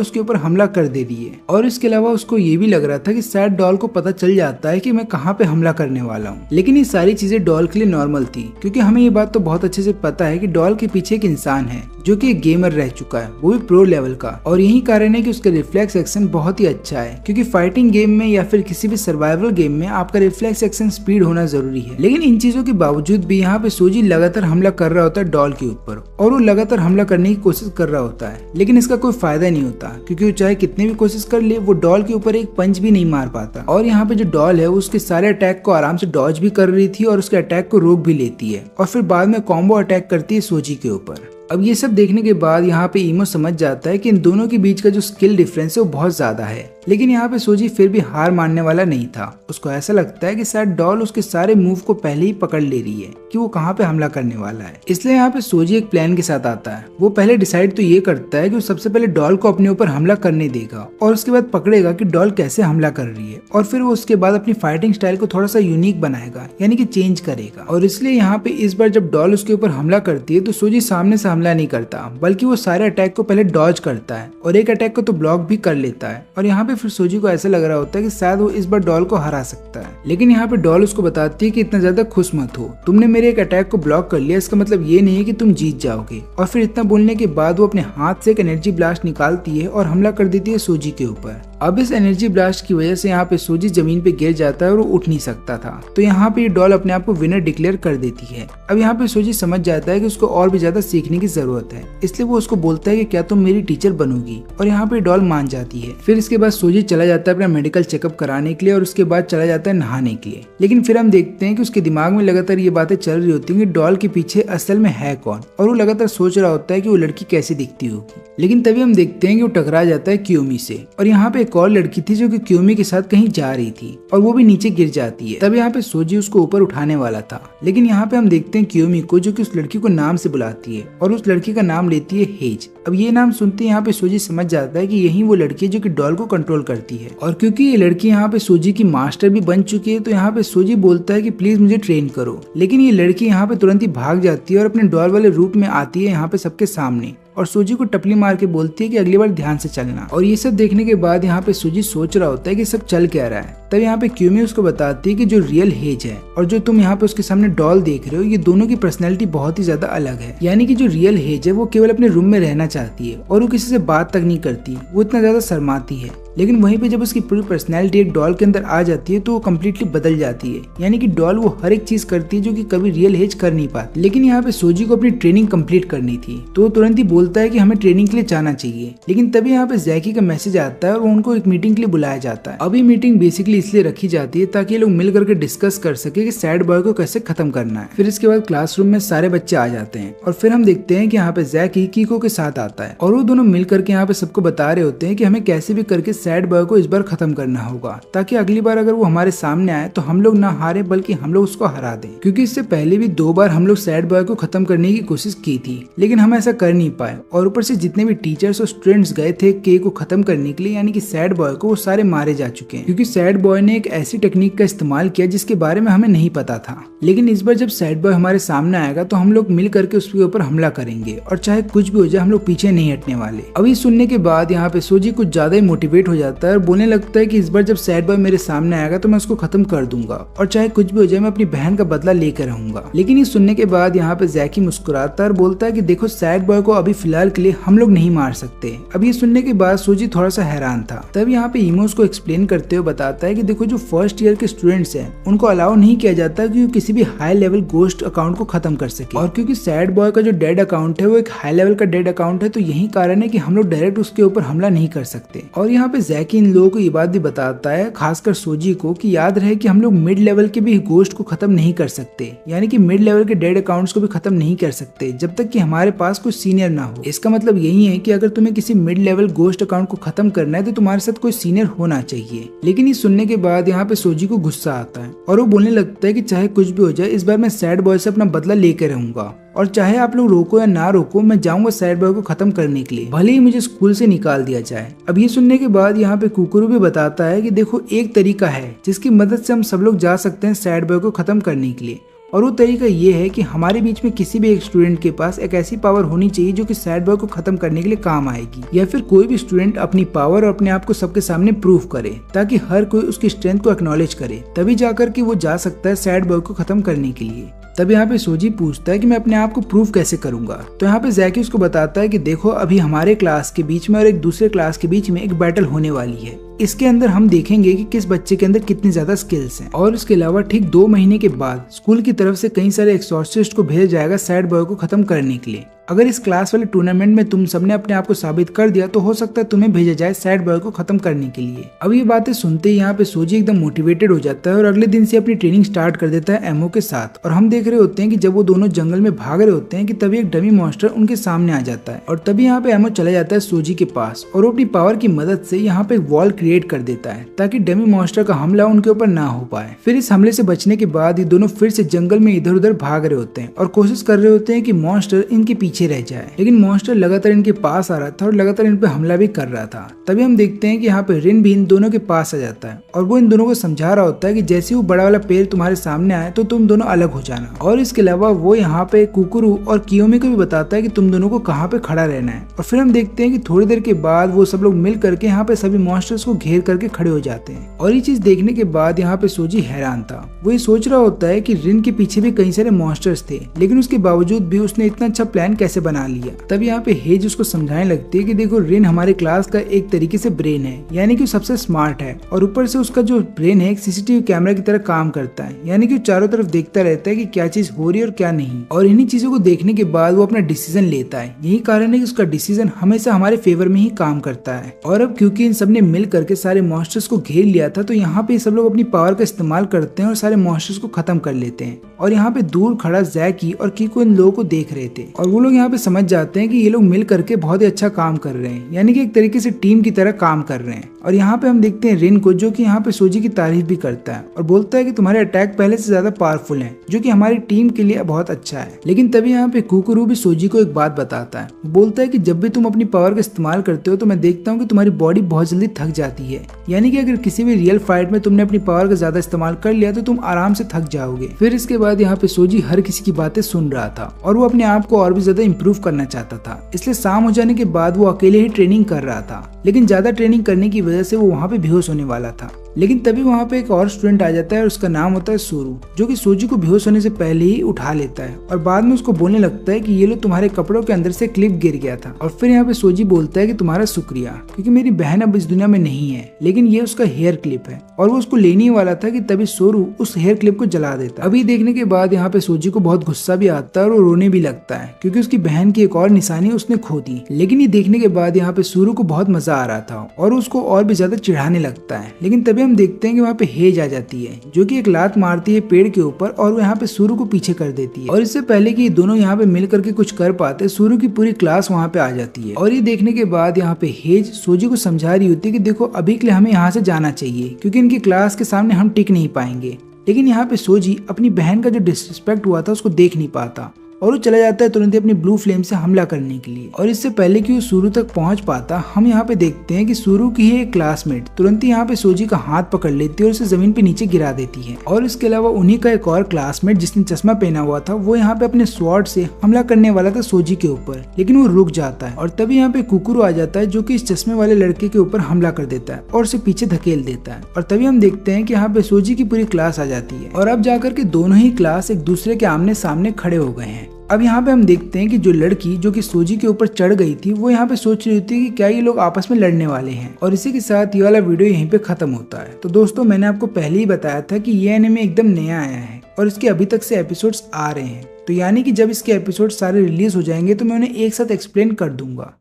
उसके ऊपर हमला कर दे रही है। और इसके अलावा उसको ये भी लग रहा था कि शायद डॉल को पता चल जाता है कि मैं कहाँ पे हमला करने वाला हूँ। लेकिन ये सारी चीजें डॉल के लिए नॉर्मल थी क्योंकि हमें ये बात तो बहुत अच्छे से पता है कि डॉल के पीछे एक इंसान है जो कि एक गेमर रह चुका है, वो भी प्रो लेवल का। और यही कारण है कि उसका रिफ्लेक्स एक्शन बहुत ही अच्छा है क्योंकि फाइटिंग गेम में या फिर किसी भी सर्वाइवल गेम में आपका रिफ्लेक्स एक्शन स्पीड होना जरूरी है। लेकिन इन चीजों के बावजूद भी यहाँ पे सोजी लगातार हमला कर रहा होता है डॉल के ऊपर और वो लगातार हमला करने की कोशिश कर रहा होता है लेकिन इसका कोई फायदा नहीं होता क्योंकि वो चाहे कितनी भी कोशिश कर ले वो डॉल के ऊपर एक पंच भी नहीं मार पाता। और यहाँ पे जो डॉल है उसके सारे अटैक को आराम से डॉज भी कर रही थी और उसके अटैक को रोक भी लेती है और फिर बाद में कॉम्बो अटैक करती है सोजी के ऊपर। अब ये सब देखने के बाद यहाँ पे ईमो समझ जाता है कि इन दोनों के बीच का जो स्किल डिफरेंस है वो बहुत ज्यादा है। लेकिन यहाँ पे सोजी फिर भी हार मानने वाला नहीं था। उसको ऐसा लगता है कि शायद डॉल उसके सारे मूव को पहले ही पकड़ ले रही है कि वो कहाँ पे हमला करने वाला है। इसलिए यहाँ पे सोजी एक प्लान के साथ आता है। वो पहले डिसाइड तो ये करता है कि वो सबसे पहले डॉल को अपने ऊपर हमला करने देगा और उसके बाद पकड़ेगा कि डॉल कैसे हमला कर रही है और फिर वो उसके बाद अपनी फाइटिंग स्टाइल को थोड़ा सा यूनिक बनाएगा यानी कि चेंज करेगा। और इसलिए यहाँ पे इस बार जब डॉल उसके ऊपर हमला करती है तो सोजी सामने से हमला नहीं करता बल्कि वो सारे अटैक को पहले डॉज करता है और एक अटैक को तो ब्लॉक भी कर लेता है। और यहाँ पे फिर सोजी को ऐसा लग रहा होता है कि शायद वो इस बार डॉल को हरा सकता है। लेकिन यहाँ पे डॉल उसको बताती है कि इतना ज्यादा खुश मत हो, तुमने मेरे एक अटैक को ब्लॉक कर लिया, इसका मतलब ये नहीं है कि तुम जीत जाओगे। और फिर इतना बोलने के बाद वो अपने हाथ से एक एनर्जी ब्लास्ट निकालती है और हमला कर देती है सोजी के ऊपर। अब इस एनर्जी ब्लास्ट की वजह से यहाँ पे सोजी जमीन पे गिर जाता है और वो उठ नहीं सकता था। तो यहाँ पे ये डॉल अपने आप को विनर डिक्लेयर कर देती है। अब यहाँ पे सोजी समझ जाता है कि उसको और भी ज्यादा सीखने की जरूरत है, इसलिए वो उसको बोलता है कि क्या तुम मेरी टीचर बनोगी, और यहाँ पे डॉल मान जाती है। फिर इसके बाद सोजी चला जाता है अपना मेडिकल चेकअप कराने के लिए और उसके बाद चला जाता है नहाने के लिए। लेकिन फिर हम देखते हैं कि उसके दिमाग में लगातार ये बातें चल रही होती हैं कि डॉल के पीछे असल में है कौन, और वो लगातार सोच रहा होता है कि वो लड़की कैसी दिखती होगी। लेकिन तभी हम देखते हैं कि वो टकरा जाता है क्योमी से, और यहाँ पे एक और लड़की थी जो कि क्योमी के साथ कहीं जा रही थी और वो भी नीचे गिर जाती है। तब यहाँ पे सोजी उसको ऊपर उठाने वाला था, लेकिन यहाँ पे हम देखते हैं क्योमी को जो कि उस लड़की को नाम से बुलाती है और उस लड़की का नाम लेती है हेज। अब ये नाम सुनते यहाँ पे सोजी समझ जाता है कि यही वो लड़की है जो कि डॉल को कंट्रोल करती है, और क्योंकि ये लड़की यहाँ पे सोजी की मास्टर भी बन चुकी है तो यहाँ पे सोजी बोलता है कि प्लीज मुझे ट्रेन करो। लेकिन ये लड़की यहाँ पे तुरंत ही भाग जाती है और अपने डॉल वाले रूप में आती है यहाँ पे सबके सामने, और सूजी को टपली मार के बोलती है कि अगली बार ध्यान से चलना। और ये सब देखने के बाद यहाँ पे सूजी सोच रहा होता है कि सब चल क्या रहा है। तब यहाँ पे क्यूमी उसको बताती है कि जो रियल हेज है और जो तुम यहाँ पे उसके सामने डॉल देख रहे हो, ये दोनों की पर्सनैलिटी बहुत ही ज्यादा अलग है। यानी कि जो रियल हेज है वो केवल अपने रूम में रहना चाहती है और वो किसी से बात तक नहीं करती, वो इतना ज्यादा शर्माती है। लेकिन वहीं पे जब उसकी पूरी पर्सनैलिटी एक डॉल के अंदर आ जाती है तो वो कम्प्लीटली बदल जाती है। यानी कि डॉल वो हर एक चीज करती है जो कि कभी रियल हेज कर नहीं पाती। लेकिन यहाँ पे सोजी को अपनी ट्रेनिंग कंप्लीट करनी थी तो वो तुरंत ही बोलता है कि हमें ट्रेनिंग के लिए जाना चाहिए। लेकिन तभी यहाँ पे जैकी का मैसेज आता है और उनको एक मीटिंग के लिए बुलाया जाता है। अभी मीटिंग बेसिकली इसलिए रखी जाती है ताकि ये लोग मिल करके डिस्कस कर सके कि सैड बॉय को कैसे खत्म करना है। फिर इसके बाद क्लासरूम में सारे बच्चे आ जाते हैं और फिर हम देखते हैं कि यहाँ पे जैकी कीको के साथ आता है और वो दोनों मिल करके यहाँ पे सबको बता रहे होते हैं कि हमें कैसे भी करके सैड बॉय को इस बार खत्म करना होगा ताकि अगली बार अगर वो हमारे सामने आए तो हम लोग ना हारे बल्कि हम लोग उसको हरा दें। क्योंकि इससे पहले भी 2 बार हम लोग सैड बॉय को खत्म करने की कोशिश की थी लेकिन हम ऐसा कर नहीं पाए और ऊपर से जितने भी टीचर्स और स्टूडेंट्स गए थे के को खत्म करने के लिए यानी कि सैड बॉय को, वो सारे मारे जा चुके हैं क्योंकि सैड बॉय ने एक ऐसी टेक्निक का इस्तेमाल किया जिसके बारे में हमें नहीं पता था। लेकिन इस बार जब सैड बॉय हमारे सामने आएगा तो हम लोग मिल करके उसके ऊपर हमला करेंगे और चाहे कुछ भी हो जाए हम लोग पीछे नहीं हटने वाले। अभी सुनने के बाद यहाँ पे सोजी कुछ ज्यादा ही मोटिवेट हो जाता है और बोलने लगता है कि इस बार जब सैड बॉय मेरे सामने आएगा तो मैं उसको खत्म कर दूंगा और चाहे कुछ भी हो जाए मैं अपनी बहन का बदला लेकर रहूंगा। लेकिन ये सुनने के बाद यहाँ पे जैकी मुस्कुराता है और बोलता है कि देखो सैड बॉय को अभी फिलहाल के लिए हम लोग नहीं मार सकते। अब ये सुनने के बाद सोजी थोड़ा सा हैरान था। तब यहाँ पे ईमो उसको एक्सप्लेन करते हुए बताता है कि देखो जो फर्स्ट ईयर के स्टूडेंट्स हैं उनको अलाउ नहीं किया जाता कि वो किसी भी हाई लेवल गोस्ट अकाउंट को खत्म कर सके और क्योंकि सैड बॉय का जो डेड अकाउंट है वो एक हाई लेवल का डेड अकाउंट है तो यही कारण है कि हम लोग डायरेक्ट उसके ऊपर हमला नहीं कर सकते। और यहाँ पे जैकी इन लोगों को ये बात भी बताता है खासकर सोजी को कि याद रहे कि हम लोग मिड लेवल के भी गोस्ट को खत्म नहीं कर सकते, यानी कि मिड लेवल के डेड अकाउंट्स को भी खत्म नहीं कर सकते जब तक कि हमारे पास कोई सीनियर ना हो। इसका मतलब यही है कि अगर तुम्हें किसी मिड लेवल गोस्ट अकाउंट को खत्म करना है तो तुम्हारे साथ कोई सीनियर होना चाहिए। लेकिन ये सुनने के बाद यहाँ पे सोजी को गुस्सा आता है और वो बोलने लगता है कि चाहे कुछ भी हो जाए इस बार मैं सैड बॉय से अपना बदला लेकर रहूंगा और चाहे आप लोग रोको या ना रोको मैं जाऊंगा सैड बॉय को खत्म करने के लिए, भले ही मुझे स्कूल से निकाल दिया जाए। अब ये सुनने के बाद यहाँ पे कुकुरू भी बताता है कि देखो एक तरीका है जिसकी मदद से हम सब लोग जा सकते हैं सैड बॉय को खत्म करने के लिए और वो तरीका ये है कि हमारे बीच में किसी भी एक स्टूडेंट के पास एक ऐसी पावर होनी चाहिए जो कि सैड बॉय को खत्म करने के लिए काम आएगी या फिर कोई भी स्टूडेंट अपनी पावर और अपने आप को सबके सामने प्रूव करे ताकि हर कोई उसकी स्ट्रेंथ को एक्नॉलेज करे, तभी जाकर के वो जा सकता है सैड बॉय को खत्म करने के लिए। तब यहाँ पे सोजी पूछता है कि मैं अपने आप को प्रूव कैसे करूंगा। तो यहाँ पे जैकी उसको बताता है कि देखो अभी हमारे क्लास के बीच में और एक दूसरे क्लास के बीच में एक बैटल होने वाली है। इसके अंदर हम देखेंगे कि किस बच्चे के अंदर कितनी ज्यादा स्किल्स हैं और इसके अलावा ठीक 2 महीने के बाद स्कूल की तरफ से कई सारे एक्सॉर्सिस्ट को भेजा जाएगा सैड बॉय को खत्म करने के लिए। अगर इस क्लास वाले टूर्नामेंट में तुम सबने अपने आप को साबित कर दिया तो हो सकता है तुम्हें भेजा जाए सैड बॉय को खत्म करने के लिए। अब ये बातें सुनते ही यहाँ पे सोजी एकदम मोटिवेटेड हो जाता है और अगले दिन से अपनी ट्रेनिंग स्टार्ट कर देता है एमओ के साथ। और हम देख रहे होते हैं कि जब वो दोनों जंगल में भाग रहे होते हैं कि तभी एक डमी मॉन्स्टर उनके सामने आ जाता है और तभी यहाँ पे एमओ चला जाता है सोजी के पास और वो अपनी पावर की मदद से यहाँ पे एक वॉल क्रिएट कर देता है ताकि डमी मॉन्स्टर का हमला उनके ऊपर ना हो पाए। फिर इस हमले से बचने के बाद ये दोनों फिर से जंगल में इधर उधर भाग रहे होते हैं और कोशिश कर रहे होते हैं कि मॉन्स्टर इनके पीछे रह जाए, लेकिन मॉन्स्टर लगातार इनके पास आ रहा था और लगातार इन पे हमला भी कर रहा था। तभी हम देखते हैं कि यहाँ पे रिन भी इन दोनों के पास आ जाता है और वो इन दोनों को समझा रहा होता है कि जैसे वो बड़ा वाला पेड़ तुम्हारे सामने आए तो तुम दोनों अलग हो जाना। और इसके अलावा वो यहाँ पे कुकुरू और कियोमी को भी बताता है कि तुम दोनों को कहाँ पे खड़ा रहना है। और फिर हम देखते हैं कि थोड़ी देर के बाद वो सब लोग मिल करके यहाँ पे सभी मॉन्स्टर्स को घेर करके खड़े हो जाते हैं। और ये चीज देखने के बाद यहाँ पे सोजी हैरान था। वो ये सोच रहा होता है कि रिन के पीछे भी कई सारे मॉन्स्टर्स थे, लेकिन उसके बावजूद भी उसने इतना अच्छा प्लान कैसे बना लिया। तब यहाँ पे हेज उसको समझाने लगती है कि देखो रिन हमारे क्लास का एक तरीके से ब्रेन है, यानी कि सबसे स्मार्ट है और ऊपर से उसका जो ब्रेन है एक सीसीटीवी कैमरा की तरह काम करता है, यानी कि चारों तरफ देखता रहता है कि क्या चीज हो रही है और क्या नहीं। और इन्हीं चीजों को देखने के बाद वो अपना डिसीजन लेता है। यही कारण है कि उसका डिसीजन हमेशा हमारे फेवर में ही काम करता है। और अब क्योंकि इन सब ने मिल करके सारे मॉन्स्टर्स को घेर लिया था तो यहाँ पे सब लोग अपनी पावर का इस्तेमाल करते हैं और सारे मॉन्स्टर्स को खत्म कर लेते हैं। और यहाँ पे दूर खड़ा जैकी और कीको इन लोगों को देख रहे थे और वो लोग यहाँ पे समझ जाते हैं कि ये लोग मिल करके बहुत ही अच्छा काम कर रहे हैं, यानी कि एक तरीके से टीम की तरह काम कर रहे हैं। और यहाँ पे हम देखते हैं रिन को, जो कि यहाँ पे सोजी की तारीफ भी करता है और बोलता है कि तुम्हारे अटैक पहले से ज्यादा पावरफुल हैं, जो कि हमारी टीम के लिए बहुत अच्छा है। लेकिन तभी यहाँ पे कुकुरू भी सोजी को एक बात बताता है। बोलता है कि जब भी तुम अपनी पावर का इस्तेमाल करते हो तो मैं देखता हूँ कि तुम्हारी बॉडी बहुत जल्दी थक जाती जाती है। यानी कि अगर किसी भी रियल फाइट में तुमने अपनी पावर का ज्यादा इस्तेमाल कर लिया तो तुम आराम से थक जाओगे। फिर इसके बाद यहाँ पे सोजी हर किसी की बातें सुन रहा था और वो अपने आप को और भी ज्यादा इम्प्रूव करना चाहता था। इसलिए शाम हो जाने के बाद वो अकेले ही ट्रेनिंग कर रहा था, लेकिन ज्यादा ट्रेनिंग करने की वजह से वो वहाँ पे बेहोश होने वाला था। लेकिन तभी वहाँ पे एक और स्टूडेंट आ जाता है और उसका नाम होता है सोरू, जो कि सोजी को बेहोश होने से पहले ही उठा लेता है और बाद में उसको बोलने लगता है कि ये लो तुम्हारे कपड़ों के अंदर से क्लिप गिर गया था। और फिर यहाँ पे सोजी बोलता है कि तुम्हारा शुक्रिया, क्योंकि मेरी बहन अब इस दुनिया में नहीं है, लेकिन ये उसका हेयर क्लिप है। और वो उसको लेने ही वाला था कि तभी सोरू उस हेयर क्लिप को जला देता है। अभी देखने के बाद यहाँ पे सोजी को बहुत गुस्सा भी आता है और वो रोने भी लगता है, क्योंकि उसकी बहन की एक और निशानी उसने खो दी। लेकिन ये देखने के बाद यहाँ पे सोरू को बहुत मजा आ रहा था और उसको और भी ज्यादा चिढ़ाने लगता है। लेकिन तभी हम देखते हैं कि वहाँ पे हेज आ जाती है, जो कि एक लात मारती है पेड़ के ऊपर और वो यहाँ पे सोरू को पीछे कर देती है। और इससे पहले कि दोनों यहाँ पे मिल करके कुछ कर पाते, सोरू की पूरी क्लास वहाँ पे आ जाती है। और ये देखने के बाद यहाँ पे हेज सोजी को समझा रही होती है कि देखो अभी के लिए हमें यहाँ से जाना चाहिए, क्योंकि इनकी क्लास के सामने हम टिक नहीं पाएंगे। लेकिन यहाँ पे सोजी अपनी बहन का जो डिसरिस्पेक्ट हुआ था उसको देख नहीं पाता और वो चला जाता है तुरंत ही अपनी ब्लू फ्लेम से हमला करने के लिए। और इससे पहले कि वो सूरू तक पहुंच पाता, हम यहाँ पे देखते हैं कि सूरू की ही एक क्लासमेट तुरंत ही यहाँ पे सोजी का हाथ पकड़ लेती है और उसे जमीन पे नीचे गिरा देती है। और इसके अलावा उन्हीं का एक और क्लासमेट जिसने चश्मा पहना हुआ था, वो यहाँ पे अपने स्वॉर्ड से हमला करने वाला था सोजी के ऊपर, लेकिन वो रुक जाता है। और तभी यहाँ पे कुकुरू आ जाता है, जो कि इस चश्मे वाले लड़के के ऊपर हमला कर देता है और उसे पीछे धकेल देता है। और तभी हम देखते हैं कि यहाँ पे सोजी की पूरी क्लास आ जाती है और अब जाकर के दोनों ही क्लास एक दूसरे के आमने सामने खड़े हो गए हैं। अब यहाँ पे हम देखते हैं कि जो लड़की जो कि सोजी के ऊपर चढ़ गई थी, वो यहाँ पे सोच रही थी कि क्या ये लोग आपस में लड़ने वाले हैं। और इसी के साथ ये वाला वीडियो यहीं पे खत्म होता है। तो दोस्तों, मैंने आपको पहले ही बताया था कि ये एनिमे एकदम नया आया है और इसके अभी तक से एपिसोड्स आ रहे हैं। तो यानी कि जब इसके एपिसोड सारे रिलीज हो जाएंगे तो मैं उन्हें एक साथ एक्सप्लेन कर दूंगा।